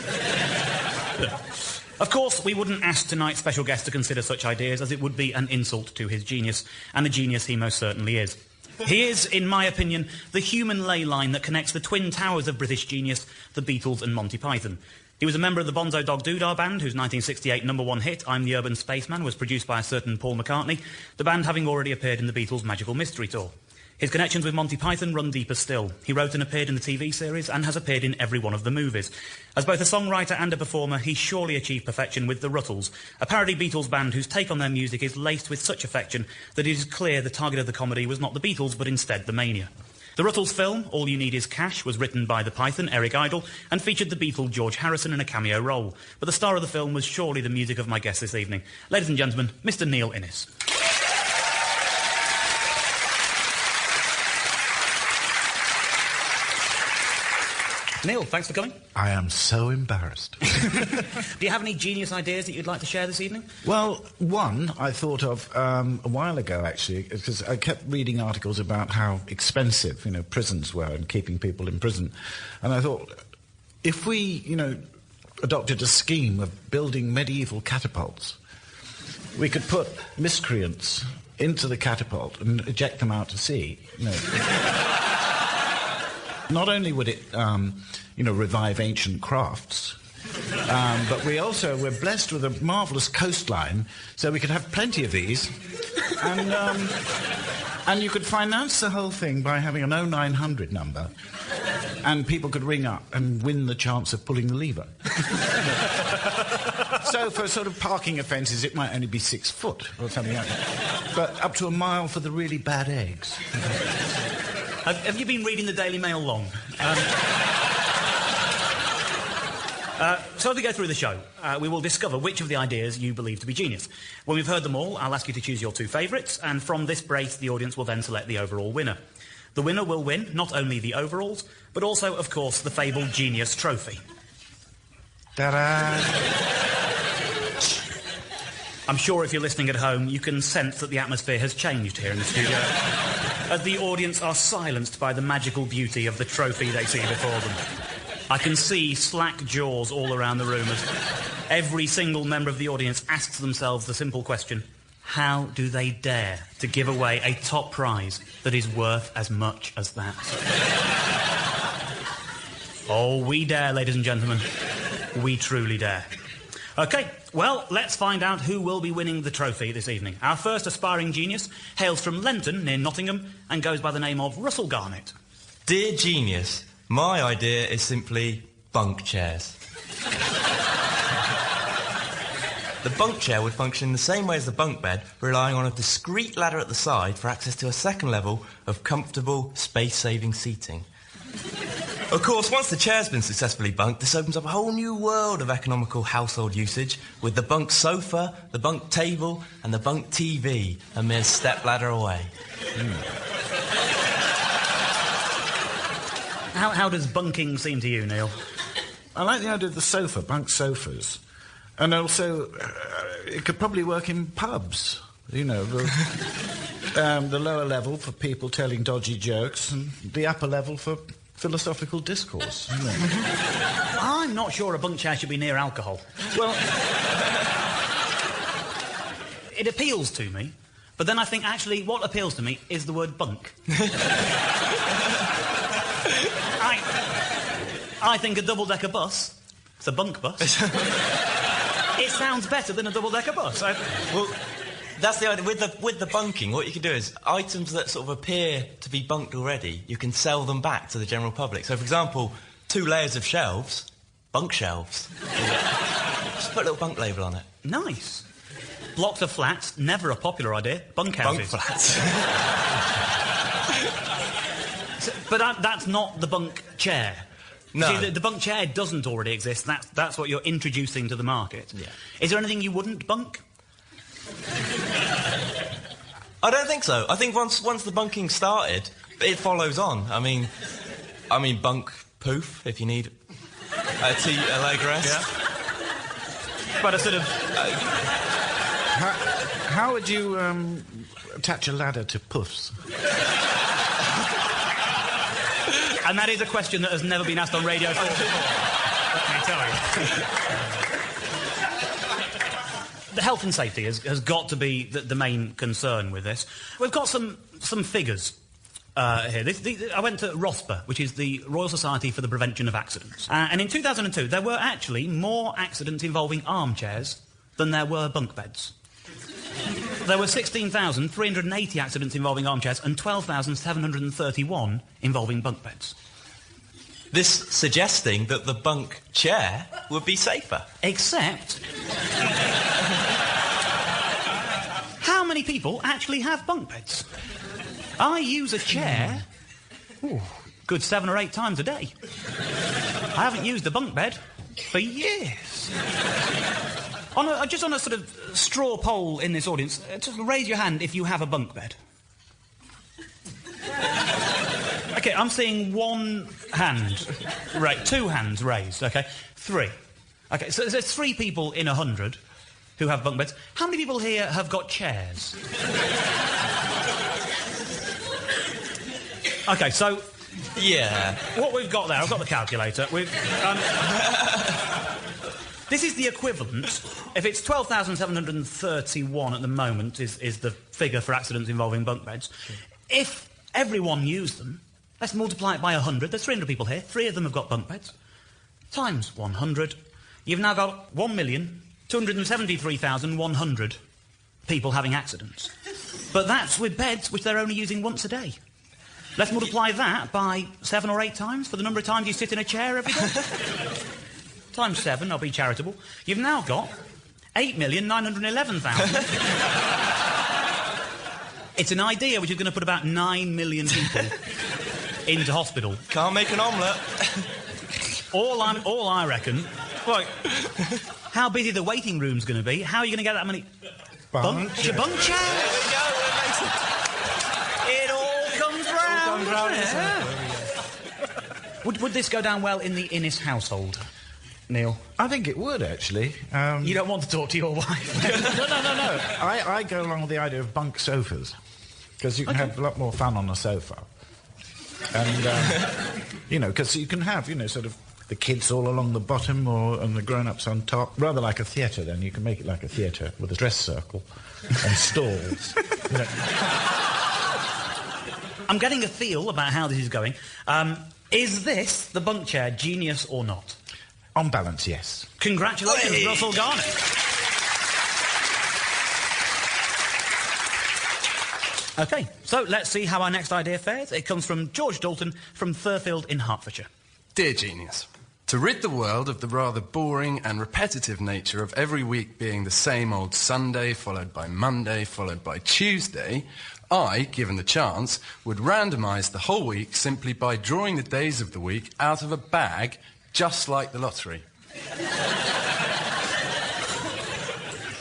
Of course, we wouldn't ask tonight's special guest to consider such ideas, as it would be an insult to his genius, and the genius he most certainly is. He is, in my opinion, the human ley line that connects the twin towers of British genius, the Beatles and Monty Python. He was a member of the Bonzo Dog Doodah Band, whose 1968 #1 hit, I'm the Urban Spaceman, was produced by a certain Paul McCartney, the band having already appeared in the Beatles' Magical Mystery Tour. His connections with Monty Python run deeper still. He wrote and appeared in the TV series and has appeared in every one of the movies. As both a songwriter and a performer, he surely achieved perfection with the Ruttles, a parody Beatles band whose take on their music is laced with such affection that it is clear the target of the comedy was not the Beatles but instead the Mania. The Ruttles film, All You Need Is Cash, was written by the Python, Eric Idle, and featured the Beatle George Harrison in a cameo role. But the star of the film was surely the music of my guest this evening. Ladies and gentlemen, Mr. Neil Innes. Neil, thanks for coming. I am so embarrassed. Do you have any genius ideas that you'd like to share this evening? Well, one I thought of a while ago, actually, because I kept reading articles about how expensive, prisons were and keeping people in prison. And I thought, if we, adopted a scheme of building medieval catapults, we could put miscreants into the catapult and eject them out to sea, Not only would it, revive ancient crafts, but we're blessed with a marvellous coastline, so we could have plenty of these. And you could finance the whole thing by having an 0900 number, and people could ring up and win the chance of pulling the lever. So for sort of parking offences, it might only be 6 foot or something like that. But up to a mile for the really bad eggs. Have you been reading the Daily Mail long? So as we go through the show, we will discover which of the ideas you believe to be genius. When we've heard them all, I'll ask you to choose your 2 favourites, and from this brace, the audience will then select the overall winner. The winner will win not only the overalls, but also, of course, the fabled Genius Trophy. Ta-da! I'm sure if you're listening at home, you can sense that the atmosphere has changed here in the studio, as the audience are silenced by the magical beauty of the trophy they see before them. I can see slack jaws all around the room as every single member of the audience asks themselves the simple question, how do they dare to give away a top prize that is worth as much as that? Oh, we dare, ladies and gentlemen. We truly dare. OK, well, let's find out who will be winning the trophy this evening. Our first aspiring genius hails from Lenton, near Nottingham, and goes by the name of Russell Garnett. Dear genius, my idea is simply bunk chairs. The bunk chair would function in the same way as the bunk bed, relying on a discreet ladder at the side for access to a second level of comfortable, space-saving seating. Of course, once the chair's been successfully bunked, this opens up a whole new world of economical household usage, with the bunk sofa, the bunk table, and the bunk TV a mere stepladder away. How does bunking seem to you, Neil? I like the idea of the sofa, bunk sofas. And also, it could probably work in pubs, the lower level for people telling dodgy jokes, and the upper level for philosophical discourse. I'm not sure a bunk chair should be near alcohol. Well, it appeals to me, but then I think actually what appeals to me is the word bunk. I think a double-decker bus, it's a bunk bus. It sounds better than a double-decker bus. Well, that's the idea. With the bunking, what you can do is items that sort of appear to be bunked already, you can sell them back to the general public. So, for example, 2 layers of shelves, bunk shelves. Just put a little bunk label on it. Nice. Blocks of flats, never a popular idea. Bunk houses. Bunk flats. But that's not the bunk chair. No. See, the bunk chair doesn't already exist. That's what you're introducing to the market. Yeah. Is there anything you wouldn't bunk? I don't think so. I think once the bunking started, it follows on. I mean, bunk poof if you need a leg rest. Yeah. But a sort of... How would you attach a ladder to puffs? And that is a question that has never been asked on radio before. Let me tell you. The health and safety has got to be the main concern with this. We've got some figures here. I went to ROSPA, which is the Royal Society for the Prevention of Accidents. And in 2002, there were actually more accidents involving armchairs than there were bunk beds. There were 16,380 accidents involving armchairs and 12,731 involving bunk beds. This suggesting that the bunk chair would be safer. Except... how many people actually have bunk beds? I use a chair... good 7 or 8 times a day. I haven't used a bunk bed for years. Just on a sort of straw poll in this audience, just raise your hand if you have a bunk bed. OK, I'm seeing 1 hand. Right, 2 hands raised, OK? 3. OK, so there's 3 people in 100 who have bunk beds. How many people here have got chairs? OK, so... yeah. What we've got there, I've got the calculator. This is the equivalent. If it's 12,731 at the moment is the figure for accidents involving bunk beds. If everyone used them, let's multiply it by 100. There's 300 people here. 3 of them have got bunk beds. Times 100. You've now got 1,273,100 people having accidents. But that's with beds which they're only using once a day. Let's multiply that by 7 or 8 times for the number of times you sit in a chair every day. Times 7, I'll be charitable. You've now got 8,911,000. It's an idea which is going to put about 9 million people into hospital. Can't make an omelette. All I reckon... Like, how busy the waiting room's going to be? How are you going to get that many... Bunk chairs? There we go, it all comes round. Would this go down well in the Innes household, Neil? I think it would, actually. You don't want to talk to your wife? No. I go along with the idea of bunk sofas, because you can have a lot more fun on a sofa. And, because you can have, sort of the kids all along the bottom and the grown-ups on top. Rather like a theatre, then. You can make it like a theatre with a dress circle and stalls. I'm getting a feel about how this is going. Is this the bunk chair genius or not? On balance, yes. Congratulations, Hey. Russell Garnett. OK, so let's see how our next idea fares. It comes from George Dalton from Thurfield in Hertfordshire. Dear Genius, to rid the world of the rather boring and repetitive nature of every week being the same old Sunday, followed by Monday, followed by Tuesday, I, given the chance, would randomise the whole week simply by drawing the days of the week out of a bag, just like the lottery.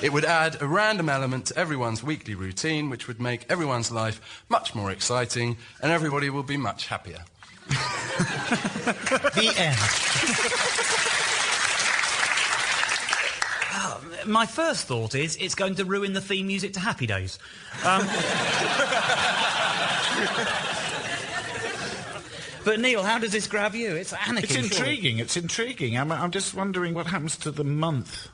It would add a random element to everyone's weekly routine, which would make everyone's life much more exciting, and everybody will be much happier. The end. My first thought is it's going to ruin the theme music to Happy Days. But Neil, how does this grab you? It's anarchy. It's intriguing. I'm just wondering what happens to the month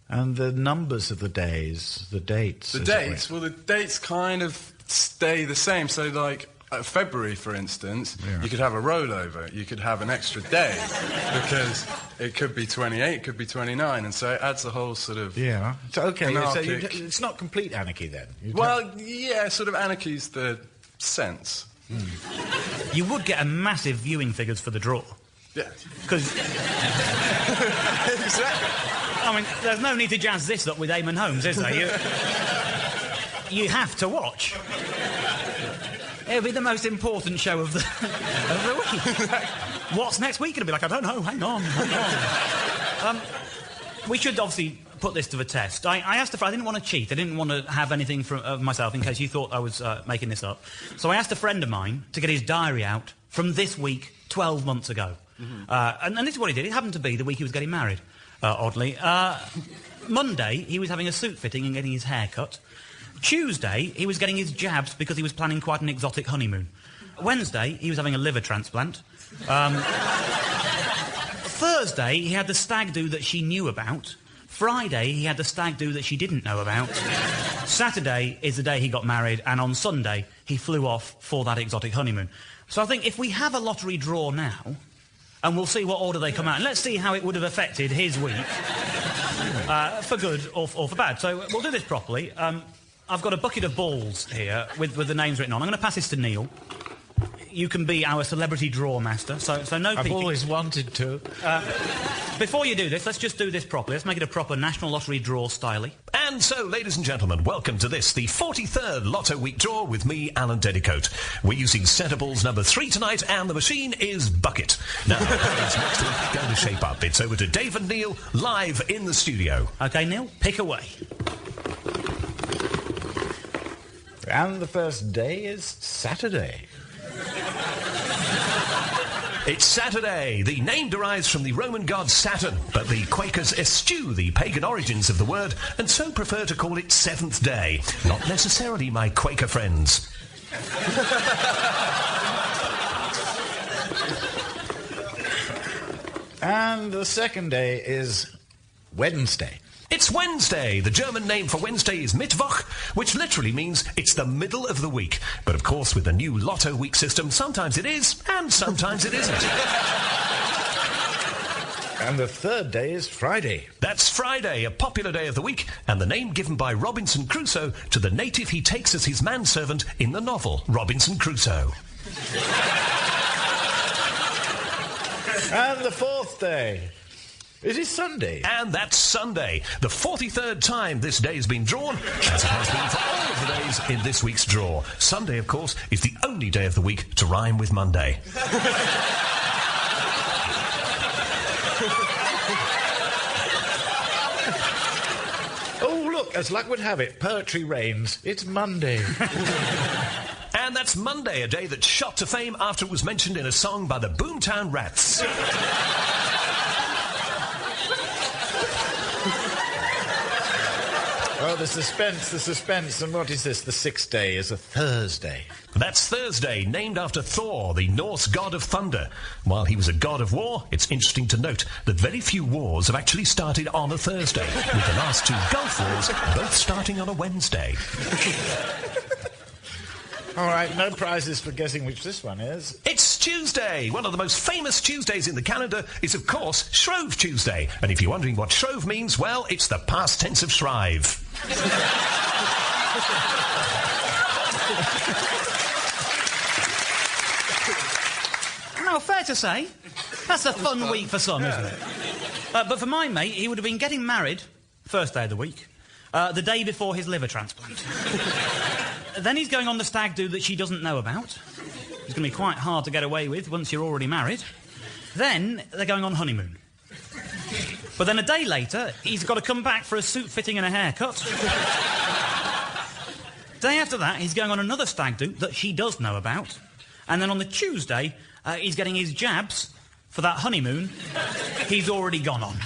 and the numbers of the days, the dates. The dates? Well, the dates kind of stay the same. So, like, February, for instance, you could have a rollover. You could have an extra day because it could be 28, it could be 29, and so it adds a whole sort of... Yeah. So, OK, anarchic... so it's not complete anarchy, then? Yeah, sort of anarchy's the sense. You would get a massive viewing figures for the draw. Yeah. Because... Exactly. I mean, there's no need to jazz this up with Eamon Holmes, is there? You have to watch. It'll be the most important show of the week. What's next week going to be like? I don't know. Hang on. We should obviously put this to the test. I asked I didn't want to cheat. I didn't want to have anything from myself in case you thought I was making this up. So I asked a friend of mine to get his diary out from this week 12 months ago. And this is what he did. It happened to be the week he was getting married, oddly. Monday, he was having a suit fitting and getting his hair cut. Tuesday, he was getting his jabs because he was planning quite an exotic honeymoon. Wednesday, he was having a liver transplant. Thursday, he had the stag do that she knew about. Friday, he had the stag do that she didn't know about. Saturday is the day he got married, and on Sunday, he flew off for that exotic honeymoon. So I think if we have a lottery draw now, and we'll see what order they come out, and let's see how it would have affected his week, for good or for bad. So we'll do this properly. I've got a bucket of balls here with the names written on. I'm going to pass this to Neil. You can be our celebrity draw master, so no I've peeking. always wanted to. Before you do this, let's just do this properly. Let's make it a proper National Lottery draw style. And so, ladies and gentlemen, welcome to this, the 43rd Lotto Week draw with me, Alan Dedicoat. We're using centre balls number 3 tonight, and the machine is Bucket. Now, it's next week going to shape up. It's over to Dave and Neil, live in the studio. OK, Neil, pick away. And the first day is Saturday. It's Saturday. The name derives from the Roman god Saturn, but the Quakers eschew the pagan origins of the word and so prefer to call it Seventh Day. Not necessarily, my Quaker friends. And the second day is Wednesday. It's Wednesday. The German name for Wednesday is Mittwoch, which literally means it's the middle of the week. But of course, with the new Lotto Week system, sometimes it is, and sometimes it isn't. And the third day is Friday. That's Friday, a popular day of the week, and the name given by Robinson Crusoe to the native he takes as his manservant in the novel, Robinson Crusoe. And the fourth day. It is Sunday. And that's Sunday, the 43rd time this day has been drawn, as it has been for all of the days in this week's draw. Sunday, of course, is the only day of the week to rhyme with Monday. Oh, look, as luck would have it, poetry reigns. It's Monday. And that's Monday, a day that shot to fame after it was mentioned in a song by the Boomtown Rats. Oh, the suspense. And what is this? The sixth day is a Thursday. That's Thursday, named after Thor, the Norse god of thunder. While he was a god of war, it's interesting to note that very few wars have actually started on a Thursday, with the last 2 Gulf Wars both starting on a Wednesday. All right, no prizes for guessing which this one is. It's Tuesday. One of the most famous Tuesdays in the calendar is, of course, Shrove Tuesday. And if you're wondering what Shrove means, well, it's the past tense of shrive. Now, fair to say, that's a fun week for some, isn't it? But for my mate, he would have been getting married, first day of the week, the day before his liver transplant. Then he's going on the stag do that she doesn't know about. It's going to be quite hard to get away with once you're already married. Then they're going on honeymoon. But then a day later, he's got to come back for a suit fitting and a haircut. Day after that, he's going on another stag do that she does know about. And then on the Tuesday, he's getting his jabs for that honeymoon he's already gone on.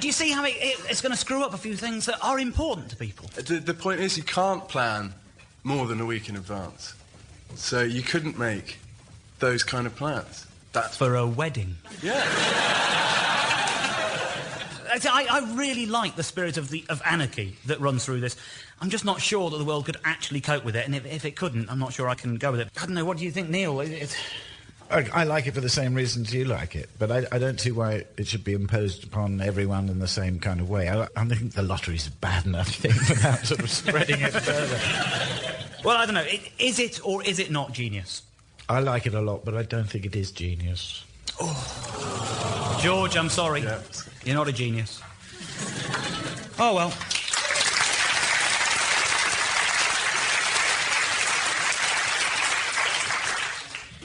Do you see how it's going to screw up a few things that are important to people? The point is, you can't plan more than a week in advance. So you couldn't make those kind of plans. That's for a wedding. Yeah. I really like the spirit of anarchy that runs through this. I'm just not sure that the world could actually cope with it, and if it couldn't, I'm not sure I can go with it. I don't know, what do you think, Neil? I like it for the same reasons you like it, but I don't see why it should be imposed upon everyone in the same kind of way. I think the lottery's a bad enough thing without sort of spreading it further. Well, I don't know. Is it or is it not genius? I like it a lot, but I don't think it is genius. Oh. George, I'm sorry. Yeah. You're not a genius. Oh, well.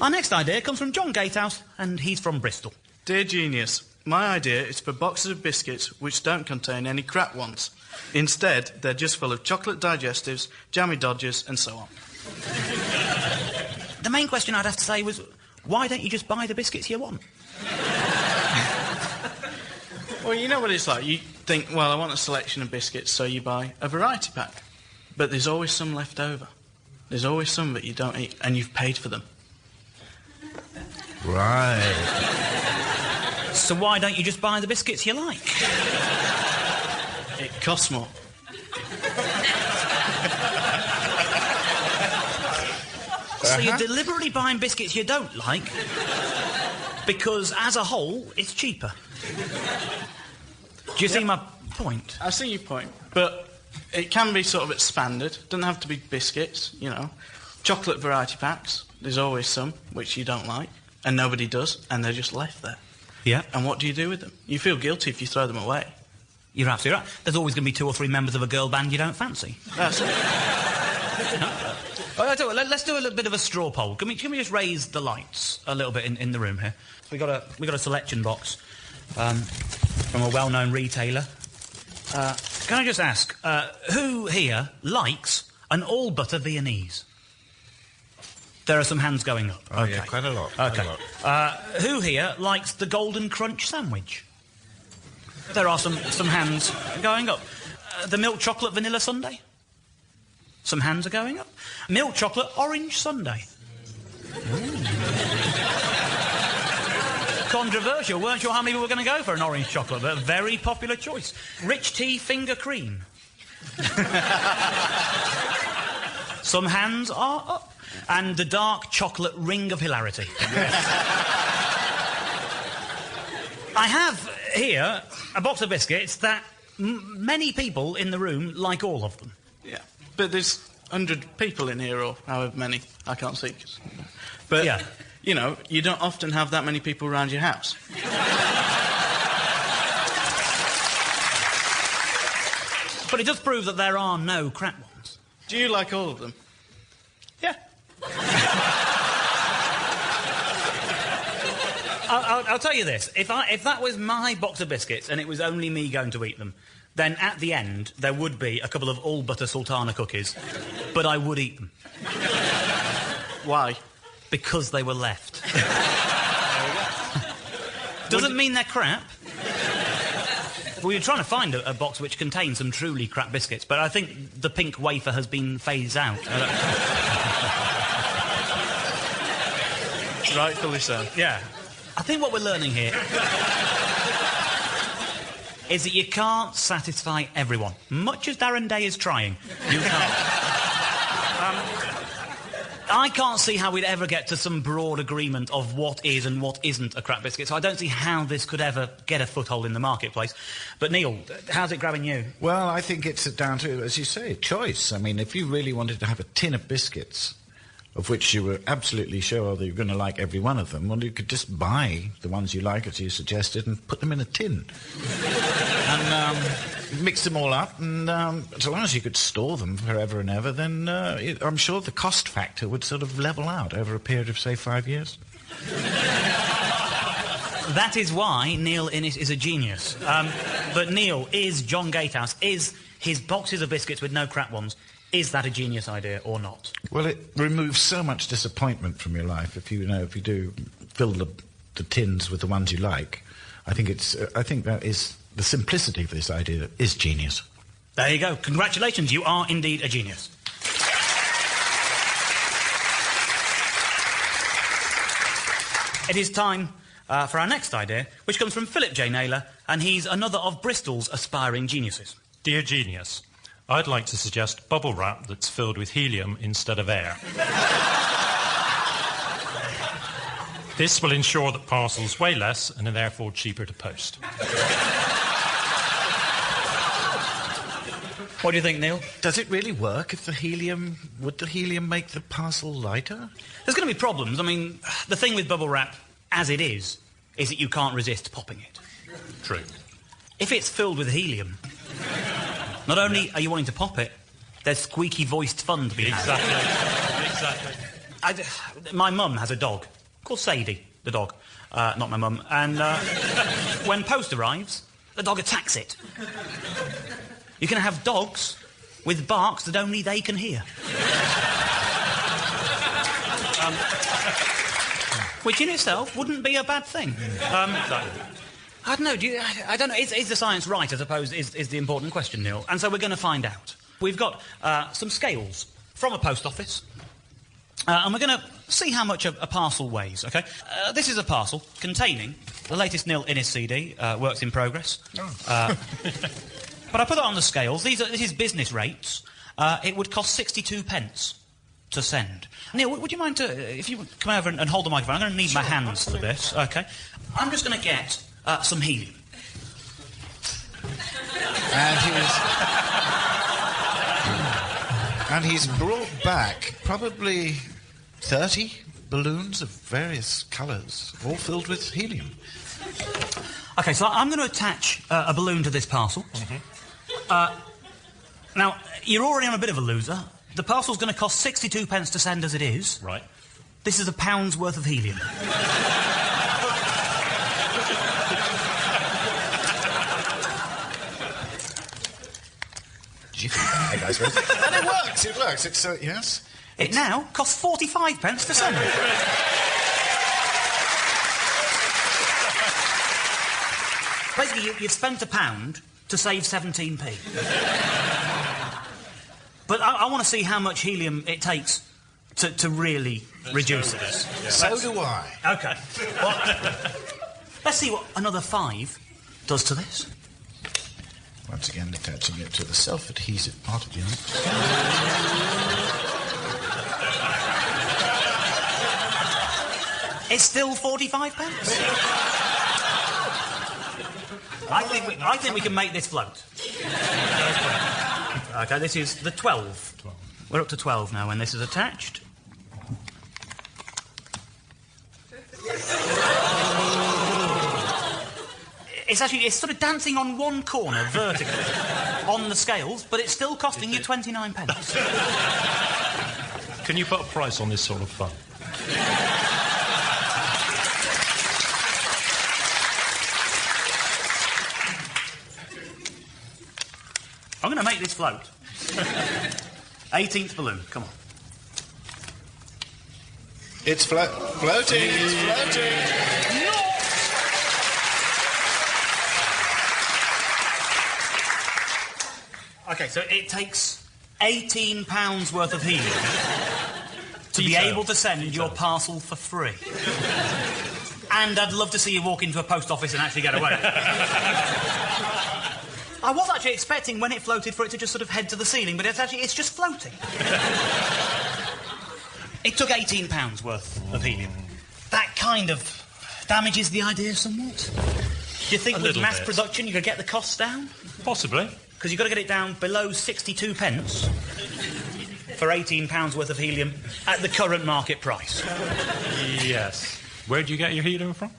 Our next idea comes from John Gatehouse, and he's from Bristol. Dear Genius, my idea is for boxes of biscuits which don't contain any crap ones. Instead, they're just full of chocolate digestives, jammy dodgers, and so on. The main question I'd have to say was, why don't you just buy the biscuits you want? Well, you know what it's like. You think, well, I want a selection of biscuits, so you buy a variety pack. But there's always some left over. There's always some that you don't eat, and you've paid for them. Right. So why don't you just buy the biscuits you like? It costs more. So you're deliberately buying biscuits you don't like because, as a whole, it's cheaper. Do you see my point? I see your point, but it can be sort of expanded. Doesn't have to be biscuits, you know. Chocolate variety packs, there's always some which you don't like, and nobody does, and they're just left there. Yeah. And what do you do with them? You feel guilty if you throw them away. You're absolutely right. There's always going to be 2 or 3 members of a girl band you don't fancy. That's it. Let's do a little bit of a straw poll. Can we just raise the lights a little bit in the room here? We got a selection box from a well-known retailer. Can I just ask, who here likes an all-butter Viennese? There are some hands going up. Oh, okay. yeah, quite a lot. Okay. Who here likes the Golden Crunch sandwich? There are some hands going up. The milk chocolate vanilla sundae? Some hands are going up. Milk chocolate orange sundae. Controversial. Weren't sure how many people were going to go for an orange chocolate, but a very popular choice. Rich tea finger cream. Some hands are up. And the dark chocolate ring of hilarity. I have here a box of biscuits that many people in the room like all of them. Yeah, but there's 100 people in here, or however many. I can't see. But, yeah. You know, you don't often have that many people around your house. But it does prove that there are no crap ones. Do you like all of them? Yeah. I'll tell you this. If that was my box of biscuits and it was only me going to eat them, then at the end there would be a couple of all-butter sultana cookies, but I would eat them. Why? Because they were left. Doesn't mean they're crap. We were trying to find a box which contains some truly crap biscuits, but I think the pink wafer has been phased out. Rightfully so. Yeah. I think what we're learning here is that you can't satisfy everyone. Much as Darren Day is trying, you can't. I can't see how we'd ever get to some broad agreement of what is and what isn't a crap biscuit, so I don't see how this could ever get a foothold in the marketplace. But, Neil, how's it grabbing you? Well, I think it's down to, as you say, choice. I mean, if you really wanted to have a tin of biscuits, of which you were absolutely sure that you're going to like every one of them, well, you could just buy the ones you like, as you suggested, and put them in a tin. And mix them all up, and so long as you could store them forever and ever, then I'm sure the cost factor would sort of level out over a period of, say, 5 years. That is why Neil Innes is a genius. But Neil, is John Gatehouse, is his boxes of biscuits with no crap ones, is that a genius idea or not? Well, it removes so much disappointment from your life if you do fill the tins with the ones you like. I think that is the simplicity of this idea is genius. There you go. Congratulations, you are indeed a genius. It is time for our next idea, which comes from Philip J. Naylor, and he's another of Bristol's aspiring geniuses. Dear genius, I'd like to suggest bubble wrap that's filled with helium instead of air. This will ensure that parcels weigh less and are therefore cheaper to post. What do you think, Neil? Does it really work if would the helium make the parcel lighter? There's going to be problems. I mean, the thing with bubble wrap, as it is that you can't resist popping it. True. If it's filled with helium, not only are you wanting to pop it, there's squeaky-voiced fun to be had. Exactly. My mum has a dog called Sadie, the dog, not my mum. And when post arrives, the dog attacks it. You can have dogs with barks that only they can hear. Which in itself wouldn't be a bad thing. I don't know. I don't know. Is the science right, I suppose, is the important question, Neil. And so we're going to find out. We've got some scales from a post office. And we're going to see how much a parcel weighs, OK? This is a parcel containing the latest Neil Innes CD, Works in Progress. Oh. But I put it on the scales. This is business rates. It would cost 62 pence to send. Neil, would you mind if you would come over and hold the microphone? I'm going to need my hands for this, OK? I'm just going to get some helium. And he's brought back probably 30 balloons of various colours, all filled with helium. OK, so I'm going to attach a balloon to this parcel. Now, you're already on a bit of a loser. The parcel's going to cost 62 pence to send as it is. Right. This is £1 worth of helium. Hey guys, and it works. It's yes. It now costs 45 pence to send. Basically, you've spent £1 to save 17p. But I want to see how much helium it takes to really reduce this. So do I. OK. Well, let's see what another 5 does to this. Once again, attaching it to the self-adhesive part of the arm. It's still 45 pence. I think we can make this float. OK, this is the 12. We're up to 12 now when this is attached. It's sort of dancing on one corner vertically on the scales, but it's still costing you 29 pence. Can you put a price on this sort of fun? I'm going to make this float. 18th balloon, come on. It's floating. It's floating. OK, so it takes £18 worth of helium to be able to send your parcel for free. And I'd love to see you walk into a post office and actually get away. I was actually expecting when it floated for it to just sort of head to the ceiling, but it's just floating. It took £18 worth of helium. That kind of damages the idea somewhat. Do you think with mass production you could get the costs down? Possibly. Because you've got to get it down below 62 pence for £18 worth of helium at the current market price. Yes. Where do you get your helium from?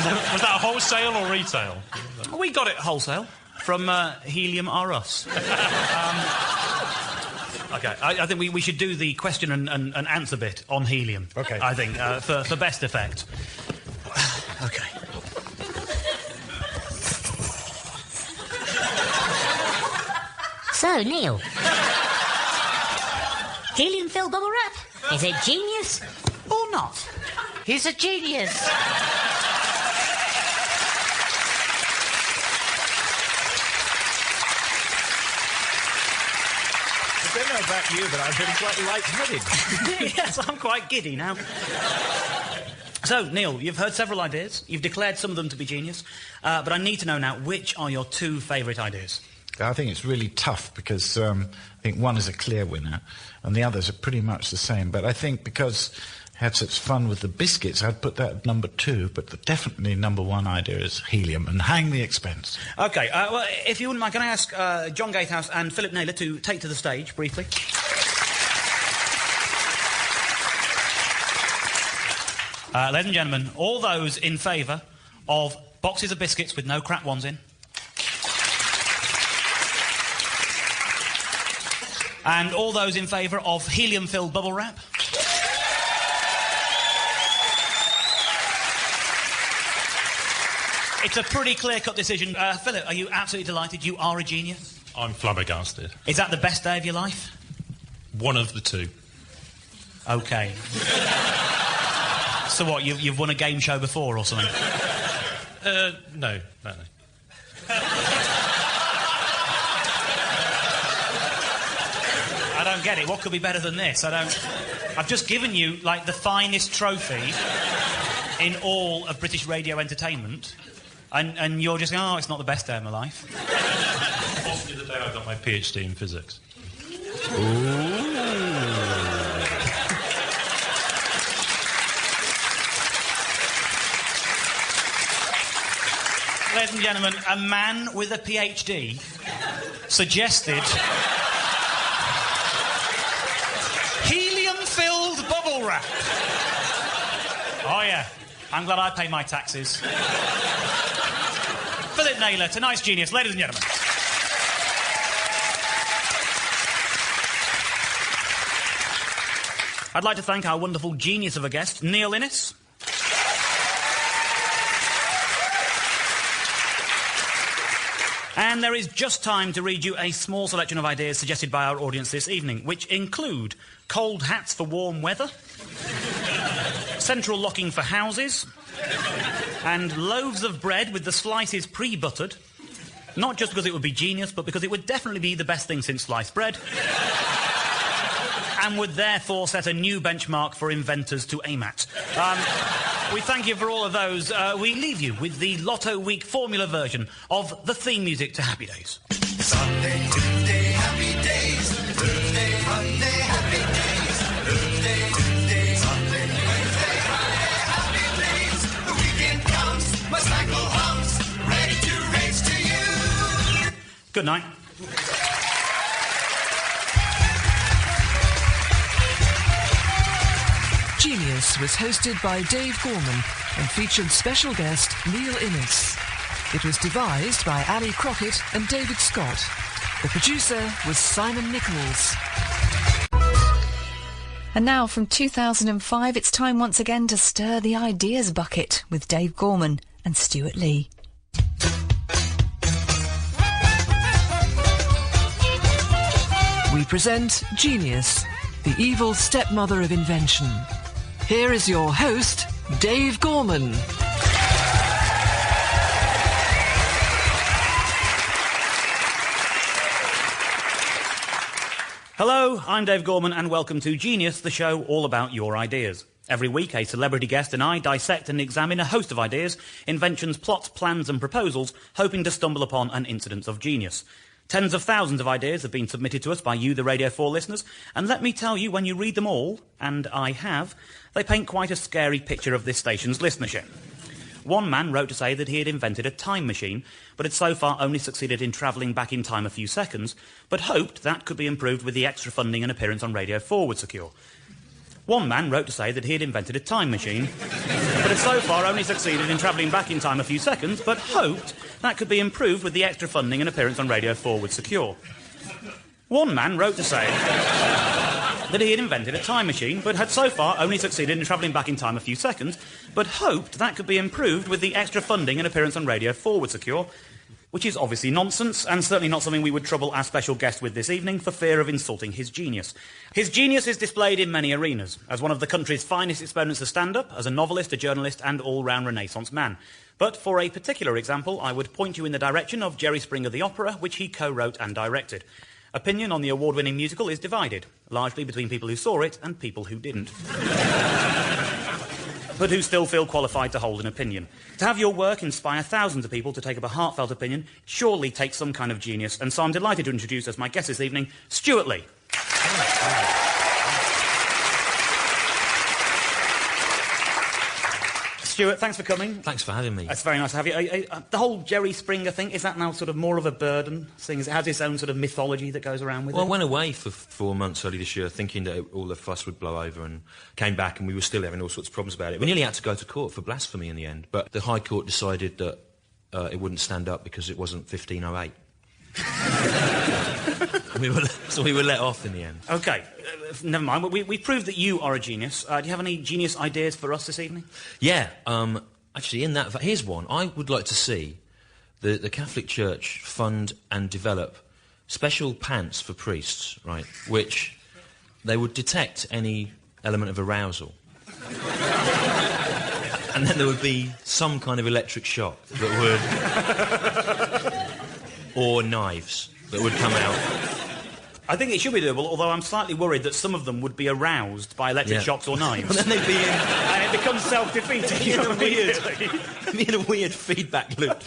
Was that wholesale or retail? We got it wholesale from Helium R Us. OK, I think we should do the question and answer bit on helium. OK. I think, for best effect. OK. So, Neil. Helium-filled bubble wrap? Is it genius or not? He's a genius. I don't know about you, but I'm feeling quite light-headed. Yes, I'm quite giddy now. So, Neil, you've heard several ideas. You've declared some of them to be genius. But I need to know now, which are your 2 favourite ideas? I think it's really tough because I think one is a clear winner and the others are pretty much the same. But I think because I had such fun with the biscuits, I'd put that at number 2. But definitely number 1 idea is helium, and hang the expense. OK, well, if you wouldn't mind, can I ask John Gatehouse and Philip Naylor to take to the stage briefly? Ladies and gentlemen, all those in favour of boxes of biscuits with no crap ones in. And all those in favour of helium-filled bubble wrap? It's a pretty clear-cut decision. Philip, are you absolutely delighted? You are a genius? I'm flabbergasted. Is that the best day of your life? One of the two. OK. So what, you've won a game show before or something? No. I don't get it. What could be better than this? I've just given you, like, the finest trophy in all of British radio entertainment, and you're just going, oh, it's not the best day of my life. Possibly the day I got my PhD in physics. Ladies and gentlemen, a man with a PhD suggested helium-filled bubble wrap. Oh, yeah. I'm glad I pay my taxes. Philip Naylor, tonight's genius, ladies and gentlemen. I'd like to thank our wonderful genius of a guest, Neil Innes. And there is just time to read you a small selection of ideas suggested by our audience this evening, which include cold hats for warm weather, central locking for houses, and loaves of bread with the slices pre-buttered, not just because it would be genius, but because it would definitely be the best thing since sliced bread, and would therefore set a new benchmark for inventors to aim at. We thank you for all of those. We leave you with the Lotto Week formula version of the theme music to Happy Days. Sunday, Tuesday, happy days. Thursday, Monday, happy days. Thursday, Tuesday, Sunday, Wednesday, Friday, happy days. The weekend comes, my cycle hums, ready to race to you. Good night. Genius was hosted by Dave Gorman and featured special guest Neil Innes. It was devised by Ali Crockett and David Scott. The producer was Simon Nichols. And now from 2005, it's time once again to stir the ideas bucket with Dave Gorman and Stuart Lee. We present Genius, the evil stepmother of invention. Here is your host, Dave Gorman. Hello, I'm Dave Gorman, and welcome to Genius, the show all about your ideas. Every week, a celebrity guest and I dissect and examine a host of ideas, inventions, plots, plans and proposals, hoping to stumble upon an incident of genius. Tens of thousands of ideas have been submitted to us by you, the Radio 4 listeners, and let me tell you, when you read them all, and I have, they paint quite a scary picture of this station's listenership. One man wrote to say that he had invented a time machine, but had so far only succeeded in travelling back in time a few seconds, but hoped that could be improved with the extra funding and appearance on Radio 4 would secure. One man wrote to say that he had invented a time machine, but had so far only succeeded in travelling back in time a few seconds, but hoped that could be improved with the extra funding and appearance on Radio 4 would secure. One man wrote to say that he had invented a time machine, but had so far only succeeded in travelling back in time a few seconds, but hoped that could be improved with the extra funding and appearance on Radio 4 would secure, which is obviously nonsense, and certainly not something we would trouble our special guest with this evening for fear of insulting his genius. His genius is displayed in many arenas, as one of the country's finest exponents of stand-up, as a novelist, a journalist, and all-round Renaissance man. But for a particular example, I would point you in the direction of Jerry Springer the Opera, which he co-wrote and directed. Opinion on the award-winning musical is divided, largely between people who saw it and people who didn't. But who still feel qualified to hold an opinion. To have your work inspire thousands of people to take up a heartfelt opinion surely takes some kind of genius, and so I'm delighted to introduce as my guest this evening, Stuart Lee. Stuart, thanks for coming. Thanks for having me. It's very nice to have you. The whole Jerry Springer thing, is that now sort of more of a burden, seeing as it has its own sort of mythology that goes around with it? Well, I went away for 4 months early this year thinking that all the fuss would blow over, and came back and we were still having all sorts of problems about it. We nearly had to go to court for blasphemy in the end, but the High Court decided that it wouldn't stand up because it wasn't 1508. we were let off in the end. OK, never mind. We proved that you are a genius. Do you have any genius ideas for us this evening? Yeah, actually, here's one. I would like to see the Catholic Church fund and develop special pants for priests, right, which they would detect any element of arousal. And then there would be some kind of electric shock that would... or knives that would come out. I think it should be doable, although I'm slightly worried that some of them would be aroused by electric shocks or knives. Well, then they'd be in... and it becomes self-defeating. in a weird feedback loop.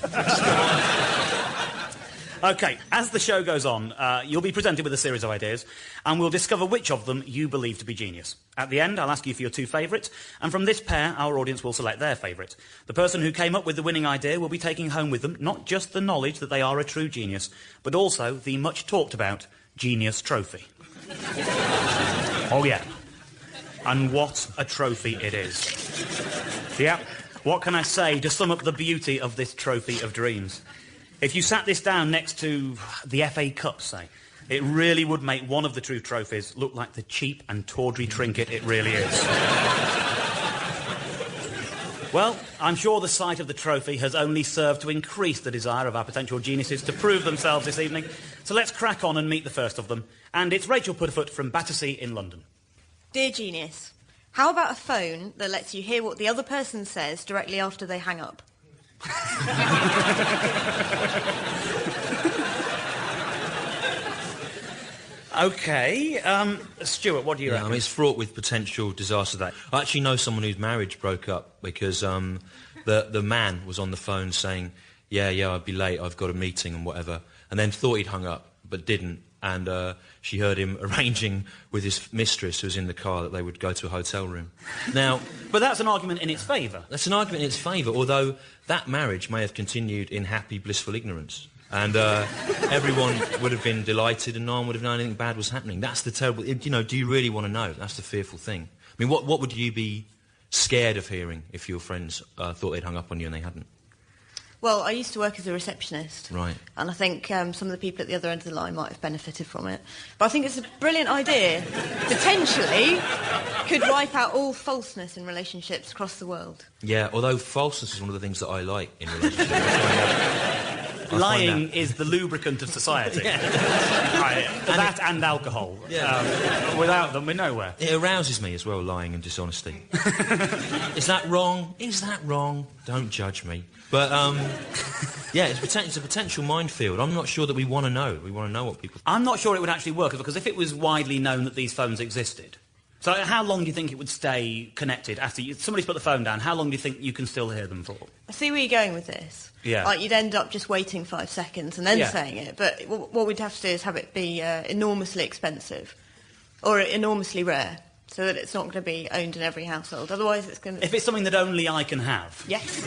OK, as the show goes on, you'll be presented with a series of ideas, and we'll discover which of them you believe to be genius. At the end, I'll ask you for your two favourites, and from this pair, our audience will select their favourite. The person who came up with the winning idea will be taking home with them not just the knowledge that they are a true genius, but also the much-talked-about Genius Trophy. Oh, yeah. And what a trophy it is. Yeah, what can I say to sum up the beauty of this trophy of dreams? If you sat this down next to the FA Cup, say, it really would make one of the true trophies look like the cheap and tawdry trinket it really is. Well, I'm sure the sight of the trophy has only served to increase the desire of our potential geniuses to prove themselves this evening. So let's crack on and meet the first of them. And it's Rachel Putterfoot from Battersea in London. Dear genius, how about a phone that lets you hear what the other person says directly after they hang up? OK, Stuart, what do you reckon? I mean, it's fraught with potential disaster. That I actually know someone whose marriage broke up because the man was on the phone saying, yeah, I'd be late, I've got a meeting and whatever, and then thought he'd hung up, but didn't, and she heard him arranging with his mistress, who was in the car, that they would go to a hotel room. Now... But that's an argument in its favour. That's an argument in its favour, although that marriage may have continued in happy, blissful ignorance. And everyone would have been delighted and no one would have known anything bad was happening. That's the terrible... You know, do you really want to know? That's the fearful thing. I mean, what would you be scared of hearing if your friends thought they'd hung up on you and they hadn't? Well, I used to work as a receptionist. Right. And I think some of the people at the other end of the line might have benefited from it. But I think it's a brilliant idea. Potentially could wipe out all falseness in relationships across the world. Yeah, although falseness is one of the things that I like in relationships. Lying is the lubricant of society. Yeah. Right. That and alcohol. Yeah. Without them, we're nowhere. It arouses me as well, lying and dishonesty. Is that wrong? Is that wrong? Don't judge me. But, yeah, it's a potential minefield. I'm not sure that we want to know. We want to know what people... I'm not sure it would actually work, because if it was widely known that these phones existed... So how long do you think it would stay connected after somebody's put the phone down? How long do you think you can still hear them for? I see where you're going with this. Yeah. Like, you'd end up just waiting 5 seconds and then saying it. But what we'd have to do is have it be enormously expensive or enormously rare, so that it's not going to be owned in every household. Otherwise, it's going to... If it's something that only I can have... Yes.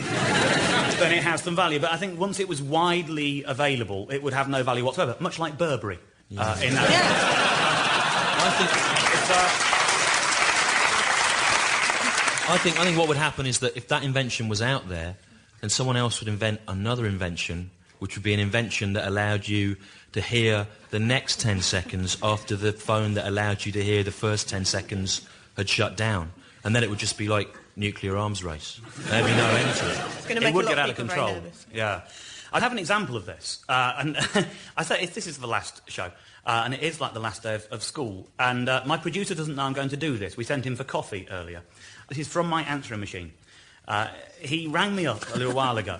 Then it has some value. But I think once it was widely available, it would have no value whatsoever, much like Burberry. In that. I think what would happen is that if that invention was out there, then someone else would invent another invention, which would be an invention that allowed you to hear the next 10 seconds after the phone that allowed you to hear the first 10 seconds had shut down. And then it would just be like nuclear arms race. There'd be no end to it. It's going to make would a lot get out of of people control. very nervous. Yeah. I'd have an example of this. And I say this is the last show. And it is like the last day of school. And my producer doesn't know I'm going to do this. We sent him for coffee earlier. This is from my answering machine. He rang me up a little while ago.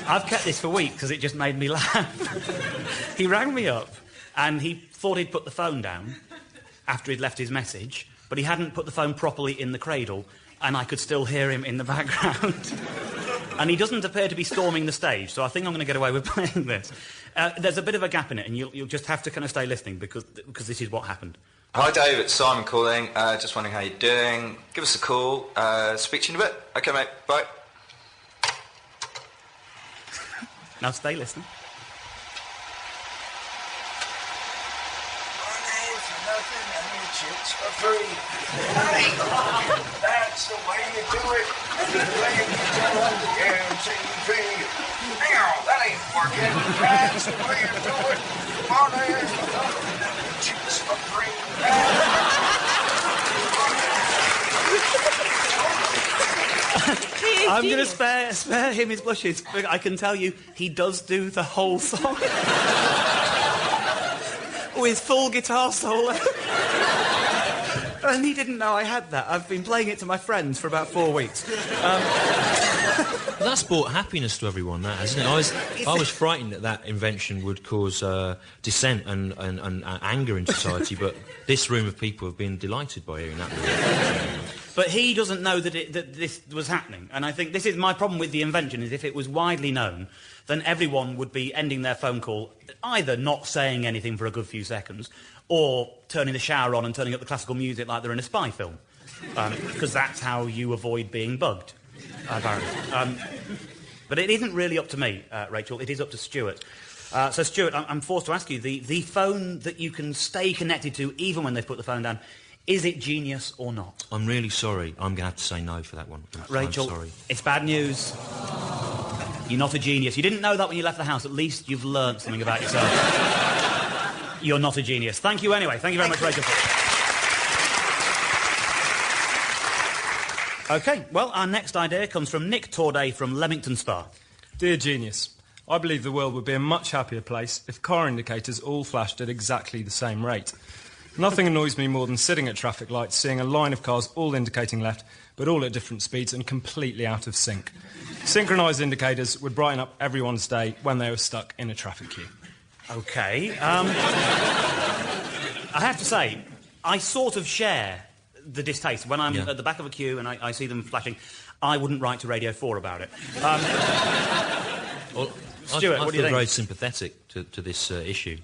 I've kept this for weeks because it just made me laugh. He rang me up and he thought he'd put the phone down after he'd left his message, but he hadn't put the phone properly in the cradle and I could still hear him in the background. And he doesn't appear to be storming the stage, so I think I'm going to get away with playing this. There's a bit of a gap in it, and you'll just have to kind of stay listening because this is what happened. Hi Dave, it's Simon calling. Just wondering how you're doing. Give us a call. Speak to you in a bit. Okay, mate. Bye. Now stay listening. nothing and your chicks for free. Hey, that's the way you do it. Playing guitar on the MTV. Now, that ain't working. That's the way you do it. Money, chicks for free. I'm going to spare him his blushes. But I can tell you, he does do the whole song. With full guitar solo. And he didn't know I had that. I've been playing it to my friends for about 4 weeks. That's brought happiness to everyone, that, hasn't it? I was frightened that invention would cause dissent and anger in society, but this room of people have been delighted by hearing that. But he doesn't know that this was happening. And I think this is my problem with the invention, is if it was widely known, then everyone would be ending their phone call either not saying anything for a good few seconds or turning the shower on and turning up the classical music like they're in a spy film. Because that's how you avoid being bugged, apparently. But it isn't really up to me, Rachel. It is up to Stuart. So, Stuart, I'm forced to ask you, the phone that you can stay connected to even when they've put the phone down, is it genius or not? I'm really sorry. I'm going to have to say no for that one. Rachel, I'm sorry. It's bad news. You're not a genius. You didn't know that when you left the house. At least you've learnt something about yourself. You're not a genius. Thank you anyway. Thank you very much, Rachel. OK, well, our next idea comes from Nick Torday from Leamington Spa. Dear Genius, I believe the world would be a much happier place if car indicators all flashed at exactly the same rate. Nothing annoys me more than sitting at traffic lights, seeing a line of cars all indicating left, but all at different speeds and completely out of sync. Synchronised indicators would brighten up everyone's day when they were stuck in a traffic queue. OK. I have to say, I sort of share the distaste. When I'm at the back of a queue and I see them flashing, I wouldn't write to Radio 4 about it. Well, Stuart, what do you think? I feel very sympathetic to this issue.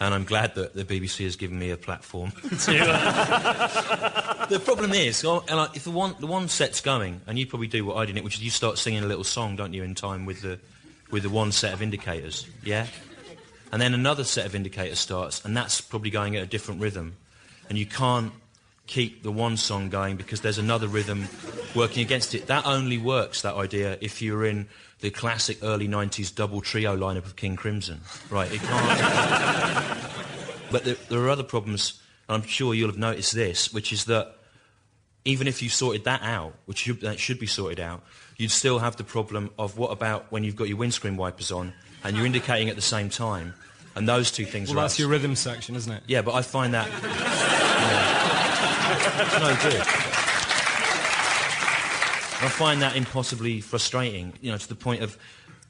And I'm glad that the BBC has given me a platform. The problem is, if the one set's going, and you probably do what I did, which is you start singing a little song, don't you, in time with the one set of indicators, yeah? And then another set of indicators starts, and that's probably going at a different rhythm. And you can't keep the one song going because there's another rhythm working against it. That only works, that idea, if you're in the classic early 90s double trio lineup of King Crimson. Right, it can't... But there are other problems, and I'm sure you'll have noticed this, which is that even if you sorted that out, that should be sorted out, you'd still have the problem of what about when you've got your windscreen wipers on and you're indicating at the same time, and those two things are... Well, that's your rhythm section, isn't it? Yeah, but I find that... it's no good. I find that impossibly frustrating, to the point of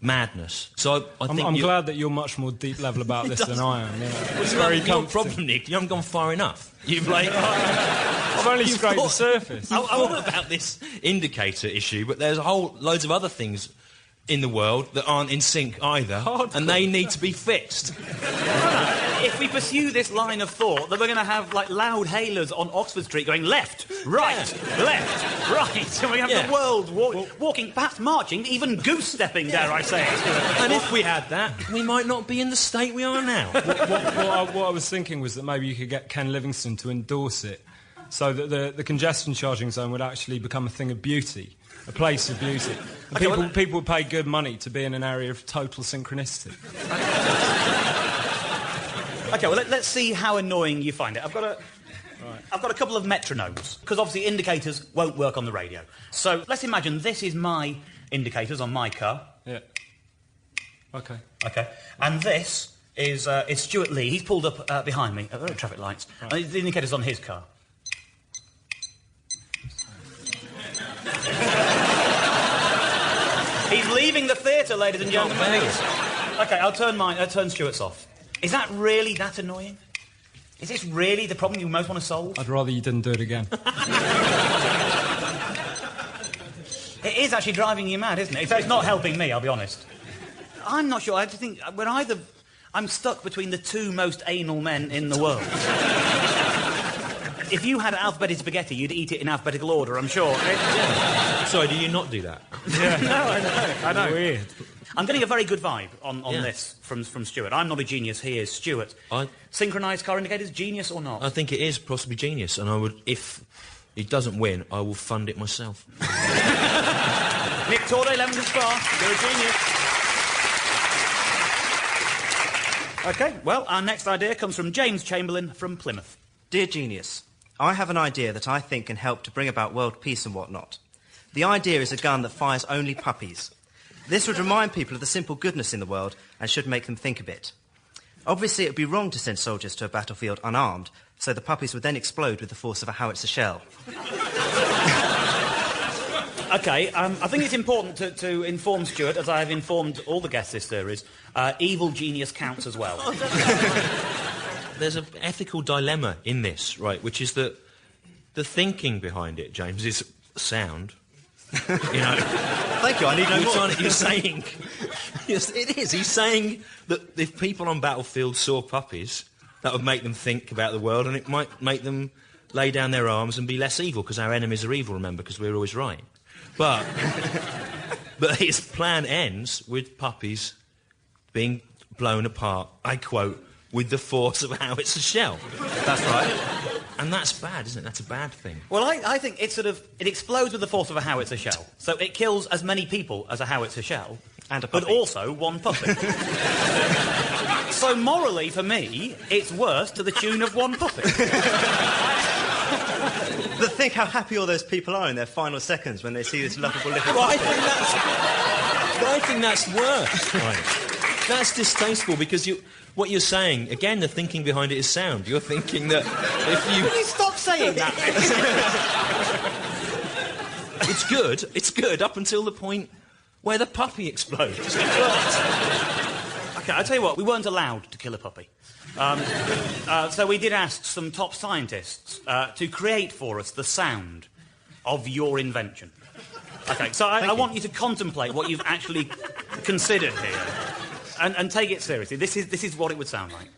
madness. So I think I'm glad that you're much more deep level about this than I am. It's very your problem, Nick. You haven't gone far enough. You've I've only scraped the surface. I thought about this indicator issue, but there's loads of other things in the world that aren't in sync either, and they need to be fixed. If we pursue this line of thought, then we're going to have, loud hailers on Oxford Street going left, right, left, right. And we have the world walking, perhaps marching, even goose-stepping, dare I say it. And if we had that, we might not be in the state we are now. What I was thinking was that maybe you could get Ken Livingstone to endorse it so that the congestion charging zone would actually become a thing of beauty, a place of beauty. People would pay good money to be in an area of total synchronicity. OK, well, let's see how annoying you find it. I've got a couple of metronomes, because obviously indicators won't work on the radio. So let's imagine this is my indicators on my car. Yeah. OK. OK. And this is Stuart Lee. He's pulled up behind me at the traffic lights. Right. The indicator's on his car. He's leaving the theatre, ladies and gentlemen. OK, I'll turn Stuart's off. Is that really that annoying? Is this really the problem you most want to solve? I'd rather you didn't do it again. It is actually driving you mad, isn't it? It's not helping me, I'll be honest. I'm not sure. I just think I'm stuck between the two most anal men in the world. If you had alphabetic spaghetti, you'd eat it in alphabetical order, I'm sure. Sorry, do you not do that? Yeah. No, I know. Weird. I'm getting a very good vibe on this from Stuart. I'm not a genius, he is. Stuart, synchronised car indicators, genius or not? I think it is possibly genius, and I would, if it doesn't win, I will fund it myself. Nick Torday, Lemon Spa, you're a genius. OK, well, our next idea comes from James Chamberlain from Plymouth. Dear Genius, I have an idea that I think can help to bring about world peace and whatnot. The idea is a gun that fires only puppies. This would remind people of the simple goodness in the world and should make them think a bit. Obviously, it would be wrong to send soldiers to a battlefield unarmed, so the puppies would then explode with the force of a howitzer shell. OK, I think it's important to inform Stuart, as I have informed all the guests this series, evil genius counts as well. There's an ethical dilemma in this, right, which is that the thinking behind it, James, is sound. You know? Thank you, I need no more. You're saying... Yes, it is. He's saying that if people on battlefields saw puppies, that would make them think about the world, and it might make them lay down their arms and be less evil, because our enemies are evil, remember, because we're always right. But his plan ends with puppies being blown apart, I quote, with the force of a howitzer shell. That's right. And that's bad, isn't it? That's a bad thing. Well, I think it explodes with the force of a howitzer shell. So it kills as many people as a howitzer shell. And a puppy. But also one puppy. So morally, for me, it's worse to the tune of one puppy. But think how happy all those people are in their final seconds when they see this lovable little Well, puppy. I think that's worse. Right. That's distasteful, because what you're saying, again, the thinking behind it is sound. You're thinking that if you... Will you stop saying that? It's good up until the point where the puppy explodes. OK, I'll tell you what, we weren't allowed to kill a puppy. So we did ask some top scientists to create for us the sound of your invention. OK, so I want you to contemplate what you've actually considered here. And take it seriously. This is what it would sound like.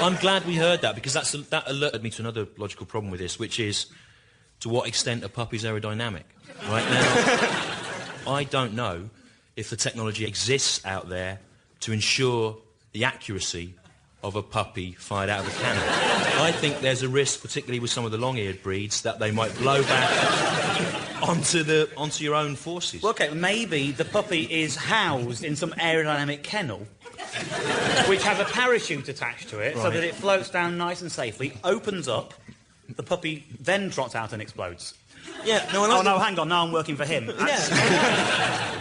I'm glad we heard that, because that alerted me to another logical problem with this, which is to what extent are puppies aerodynamic? Right now, I don't know if the technology exists out there to ensure the accuracy of a puppy fired out of a cannon. I think there's a risk, particularly with some of the long-eared breeds, that they might blow back onto your own forces. Well, OK, maybe the puppy is housed in some aerodynamic kennel, which has a parachute attached to it, so that it floats down nice and safely, opens up, the puppy then trots out and explodes. Yeah, no, hang on, now I'm working for him. Yeah.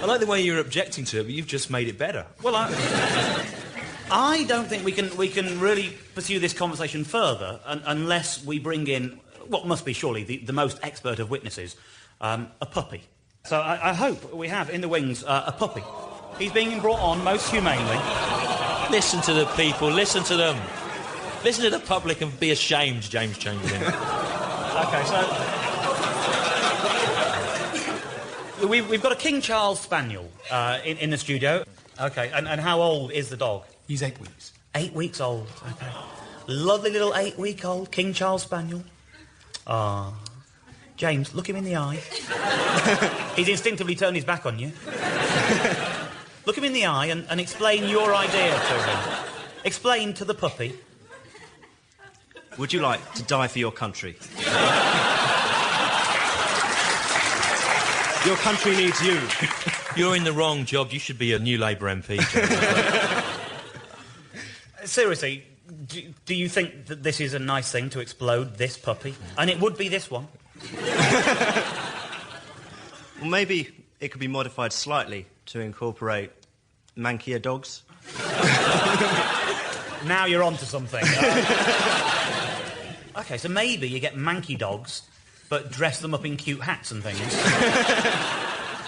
I like the way you're objecting to it, but you've just made it better. Well, I don't think we can really pursue this conversation further unless we bring in what must be surely the most expert of witnesses, a puppy. So I hope we have in the wings a puppy. He's being brought on most humanely. Listen to the people, listen to them. Listen to the public and be ashamed, James Chamberlain. OK, so... We've got a King Charles Spaniel in the studio. OK, and how old is the dog? He's 8 weeks. 8 weeks old, OK. Lovely little 8-week-old King Charles Spaniel. Ah. James, look him in the eye. He's instinctively turned his back on you. Look him in the eye and explain your idea to him. Explain to the puppy. Would you like to die for your country? Your country needs you. You're in the wrong job. You should be a New Labour MP. Seriously, do you think that this is a nice thing to explode this puppy? And it would be this one. Well, maybe it could be modified slightly to incorporate mankier dogs. Now you're onto something. OK, so maybe you get manky dogs, but dress them up in cute hats and things.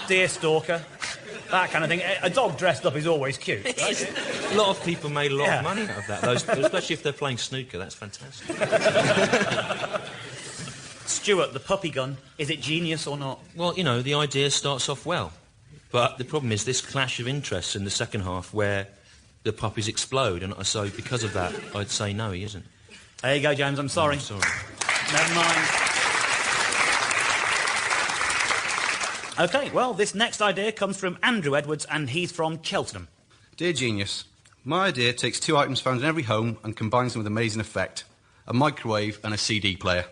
Deer stalker, that kind of thing. A dog dressed up is always cute. Right? A lot of people made a lot of money out of that, especially if they're playing snooker. That's fantastic. Stuart, the puppy gun, is it genius or not? Well, you know, the idea starts off well. But the problem is this clash of interests in the second half where the puppies explode. And so because of that, I'd say no, he isn't. There you go, James. I'm sorry. Sorry. Never mind. OK, well, this next idea comes from Andrew Edwards, and he's from Cheltenham. Dear Genius, my idea takes two items found in every home and combines them with amazing effect. A microwave and a CD player.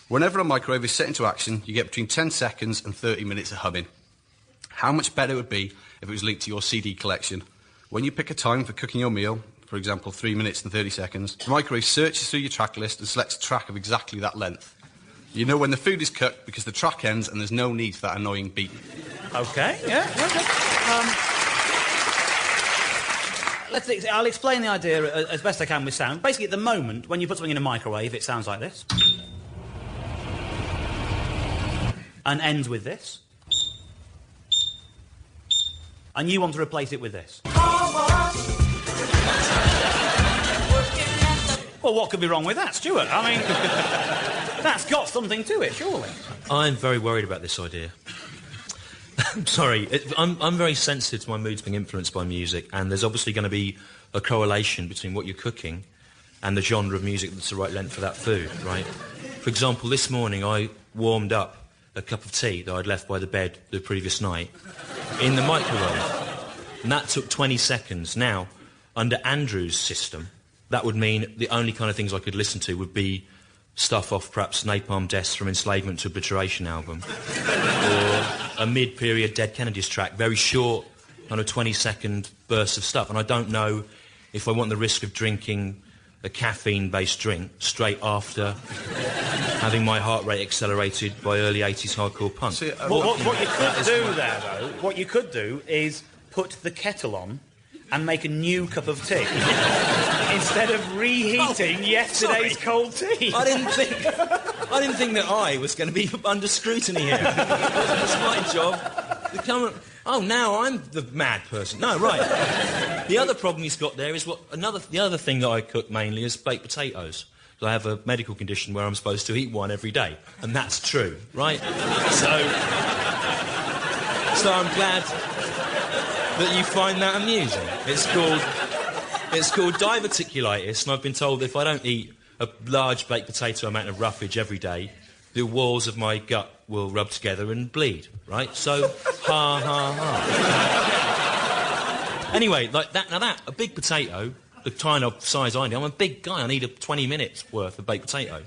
Whenever a microwave is set into action, you get between 10 seconds and 30 minutes of humming. How much better it would be if it was linked to your CD collection. When you pick a time for cooking your meal, for example 3 minutes and 30 seconds, the microwave searches through your track list and selects a track of exactly that length. You know when the food is cooked because the track ends and there's no need for that annoying beep. OK, yeah, OK. I'll explain the idea as best I can with sound. Basically, at the moment, when you put something in a microwave, it sounds like this. And ends with this. And you want to replace it with this. Well, what could be wrong with that, Stuart? I mean, that's got something to it, surely. I'm very worried about this idea. I'm sorry. I'm very sensitive to my moods being influenced by music, and there's obviously going to be a correlation between what you're cooking and the genre of music that's the right length for that food, right? For example, this morning I warmed up a cup of tea that I'd left by the bed the previous night in the microwave, and that took 20 seconds. Now, under Andrew's system, that would mean the only kind of things I could listen to would be stuff off perhaps Napalm Death's From Enslavement to Obliteration album, or a mid-period Dead Kennedys track, very short, kind of 20-second bursts of stuff. And I don't know if I want the risk of drinking a caffeine-based drink straight after having my heart rate accelerated by early 80s hardcore punk. See, what you could do there, though, what you could do is put the kettle on and make a new cup of tea instead of reheating yesterday's cold tea. I didn't think that I was going to be under scrutiny here. It's my job. Now I'm the mad person. No, right. The other problem he's got there is the other thing that I cook mainly is baked potatoes. I have a medical condition where I'm supposed to eat one every day, and that's true, right? So I'm glad that you find that amusing. It's called diverticulitis, and I've been told that if I don't eat a large baked potato amount of roughage every day, the walls of my gut will rub together and bleed, right? So, ha, ha, ha. Anyway, like that, a big potato, the kind of size I need, I'm a big guy, I need 20 minutes worth of baked potato.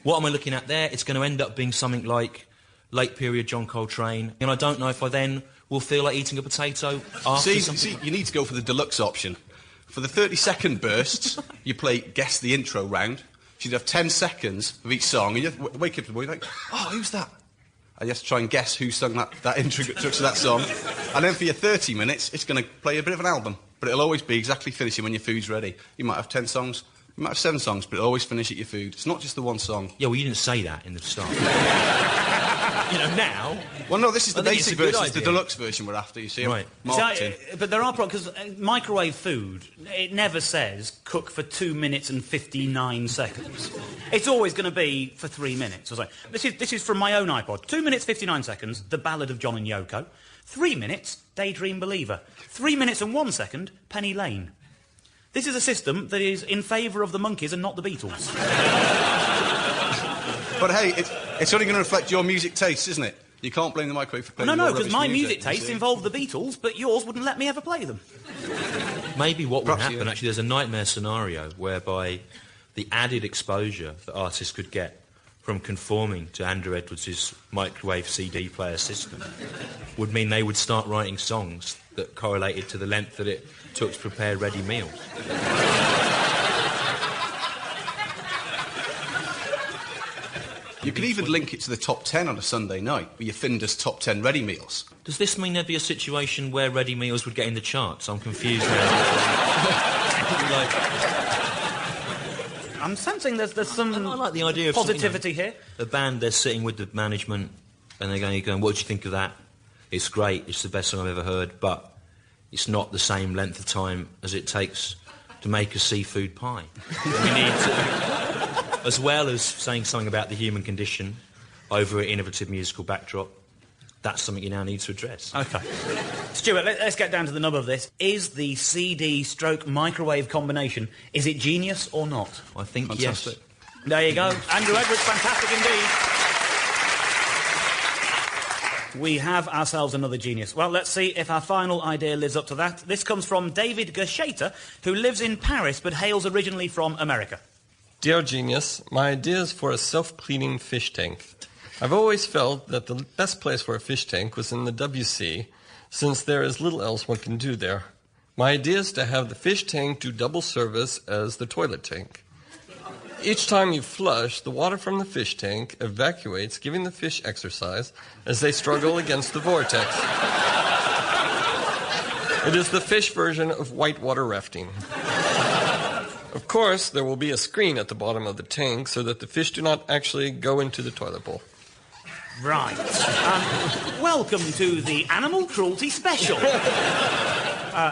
What am I looking at there? It's going to end up being something like late period John Coltrane, and I don't know if I then will feel like eating a potato after See, you need to go for the deluxe option. For the 30-second bursts, you play Guess the Intro round. So you'd have 10 seconds of each song, and you wake up to the boy like, oh, who's that? And you have to try and guess who sung that intro to that song. And then for your 30 minutes, it's going to play a bit of an album. But it'll always be exactly finishing when your food's ready. You might have 10 songs, you might have 7 songs, but it'll always finish at your food. It's not just the one song. Yeah, well, you didn't say that in the start. You know, now... Well, no, this is the basic version. It's the deluxe version we're after, you see. Right. Marketing. But there are problems, because microwave food, it never says cook for 2 minutes and 59 seconds. It's always going to be for 3 minutes. This is from my own iPod. 2 minutes, 59 seconds, The Ballad of John and Yoko. 3 minutes, Daydream Believer. 3 minutes and 1 second, Penny Lane. This is a system that is in favour of the Monkees and not the Beatles. But hey, it's only going to reflect your music tastes, isn't it? You can't blame the microwave for playing No, because my music tastes involve the Beatles, but yours wouldn't let me ever play them. Maybe what would happen, actually, there's a nightmare scenario whereby the added exposure that artists could get from conforming to Andrew Edwards' microwave CD player system would mean they would start writing songs that correlated to the length that it took to prepare ready meals. You could even link it to the top 10 on a Sunday night, with your Findus top 10 ready meals. Does this mean there'd be a situation where ready meals would get in the charts? I'm confused now. I'm sensing there's some I like the idea of positivity here. The band, they're sitting with the management and they're going, what do you think of that? It's great, it's the best song I've ever heard, but it's not the same length of time as it takes to make a seafood pie. We need to, as well as saying something about the human condition over an innovative musical backdrop, that's something you now need to address. OK. Stuart, let's get down to the nub of this. Is the CD/microwave combination, is it genius or not? I think Fantastic. Yes. There you go. Andrew Edwards, fantastic indeed. We have ourselves another genius. Well, let's see if our final idea lives up to that. This comes from David Gershater, who lives in Paris but hails originally from America. Dear genius, my idea is for a self-cleaning fish tank. I've always felt that the best place for a fish tank was in the WC, since there is little else one can do there. My idea is to have the fish tank do double service as the toilet tank. Each time you flush, the water from the fish tank evacuates, giving the fish exercise as they struggle against the vortex. It is the fish version of whitewater rafting. Of course, there will be a screen at the bottom of the tank so that the fish do not actually go into the toilet bowl. Right. Welcome to the Animal Cruelty Special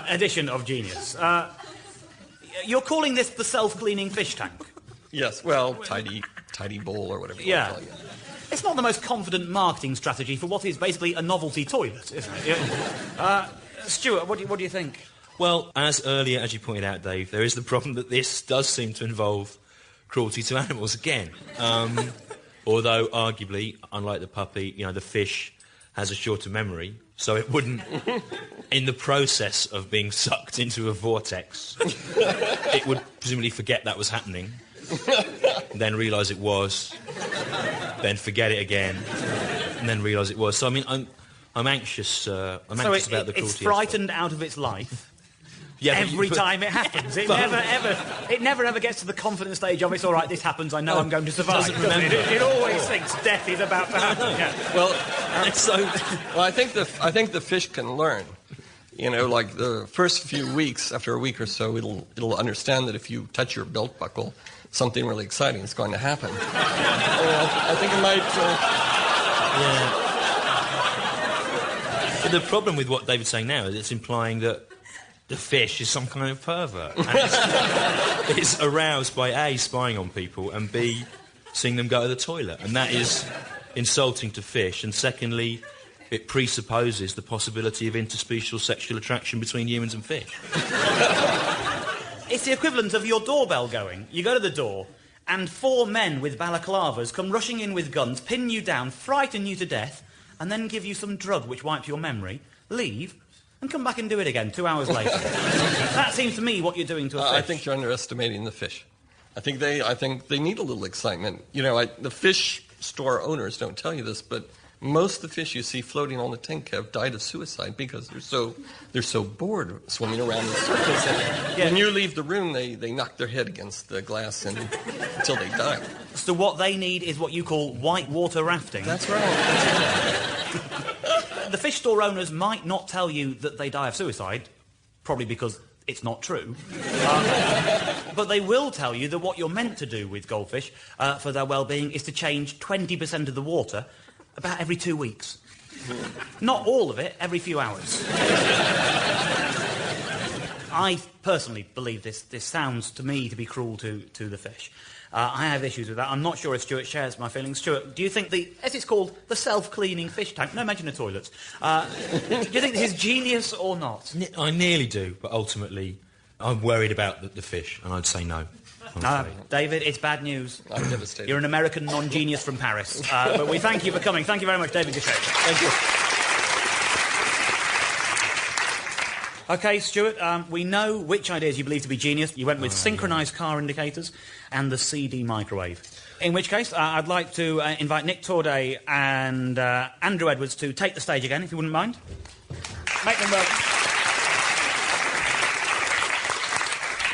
edition of Genius. You're calling this the self-cleaning fish tank? Yes, well, tidy bowl or whatever you want to call it. It's not the most confident marketing strategy for what is basically a novelty toilet, isn't it? Stuart, what do you think? Well, as earlier, as you pointed out, Dave, there is the problem that this does seem to involve cruelty to animals again. Although, arguably, unlike the puppy, the fish has a shorter memory, so it wouldn't, in the process of being sucked into a vortex, it would presumably forget that was happening, then realise it was, then forget it again, and then realise it was. So, I mean, I'm anxious. I'm anxious about the cruelty. It's frightened out of its life. Yeah, every time it happens. It never ever gets to the confident stage of it's all right, this happens, I know I'm going to survive. It always thinks death is about to happen. Yeah. Well, I think the fish can learn. Like the first few weeks, after a week or so, it'll understand that if you touch your belt buckle, something really exciting is going to happen. I think it might. Yeah. But the problem with what David's saying now is it's implying that the fish is some kind of pervert. And it's aroused by A, spying on people, and B, seeing them go to the toilet. And that is insulting to fish. And secondly, it presupposes the possibility of interspecial sexual attraction between humans and fish. It's the equivalent of your doorbell going. You go to the door, and 4 men with balaclavas come rushing in with guns, pin you down, frighten you to death, and then give you some drug which wipes your memory, leave, and come back and do it again 2 hours later. That seems to me what you're doing to a fish. I think you're underestimating the fish. I think they need a little excitement. The fish store owners don't tell you this, but most of the fish you see floating on the tank have died of suicide because they're so bored swimming around the surface. And when you leave the room, they knock their head against the glass until they die. So what they need is what you call whitewater rafting. That's right. The fish store owners might not tell you that they die of suicide, probably because it's not true. But they will tell you that what you're meant to do with goldfish for their well-being is to change 20% of the water about every 2 weeks. Not all of it, every few hours. I personally believe this sounds to me to be cruel to the fish. I have issues with that. I'm not sure if Stuart shares my feelings. Stuart, do you think as it's called, the self-cleaning fish tank, no mention of toilets, do you think this is genius or not? I nearly do, but ultimately I'm worried about the fish, and I'd say no. David, it's bad news. I'm devastated. You're an American non-genius from Paris. But we thank you for coming. Thank you very much, David Gershater. Thank you. OK, Stuart, we know which ideas you believe to be genius. You went with synchronised car indicators and the CD microwave. In which case, I'd like to invite Nick Torday and Andrew Edwards to take the stage again, if you wouldn't mind. Make them welcome.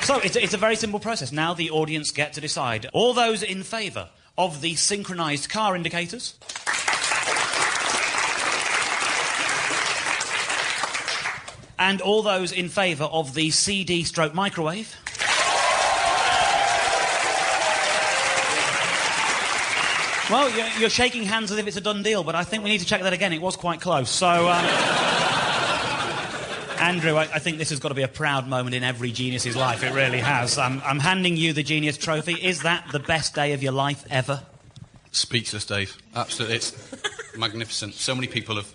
So, it's a very simple process. Now the audience get to decide. All those in favour of the synchronised car indicators? And all those in favour of the CD/microwave? Well, you're shaking hands as if it's a done deal, but I think we need to check that again. It was quite close. So, Andrew, I think this has got to be a proud moment in every genius's life. It really has. I'm handing you the Genius Trophy. Is that the best day of your life ever? Speechless, Dave. Absolutely. It's magnificent. So many people have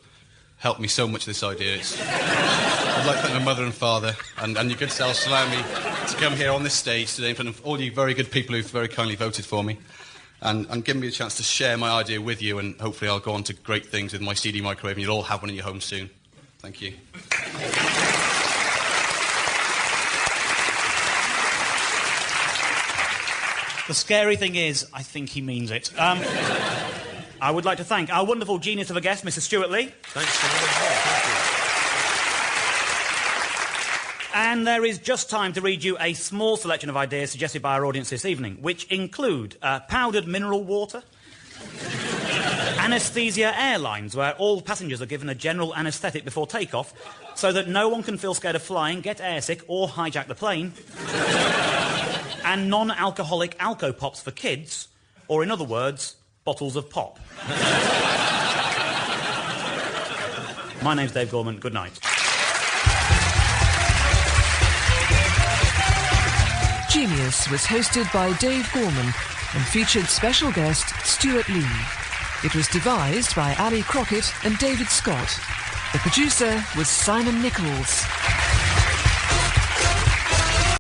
helped me so much with this idea. I'd like to thank my mother and father and your good selves for allowing me to come here on this stage today in front of all you very good people who've very kindly voted for me and giving me a chance to share my idea with you, and hopefully I'll go on to great things with my CD microwave and you'll all have one in your home soon. Thank you. The scary thing is, I think he means it. I would like to thank our wonderful genius of a guest, Mr. Stuart Lee. Thanks for having me. And there is just time to read you a small selection of ideas suggested by our audience this evening, which include powdered mineral water, anaesthesia airlines, where all passengers are given a general anaesthetic before takeoff, so that no one can feel scared of flying, get airsick, or hijack the plane, and non-alcoholic Alco-Pops for kids, or in other words, bottles of pop. My name's Dave Gorman. Good night. Genius was hosted by Dave Gorman and featured special guest Stuart Lee. It was devised by Ali Crockett and David Scott. The producer was Simon Nichols.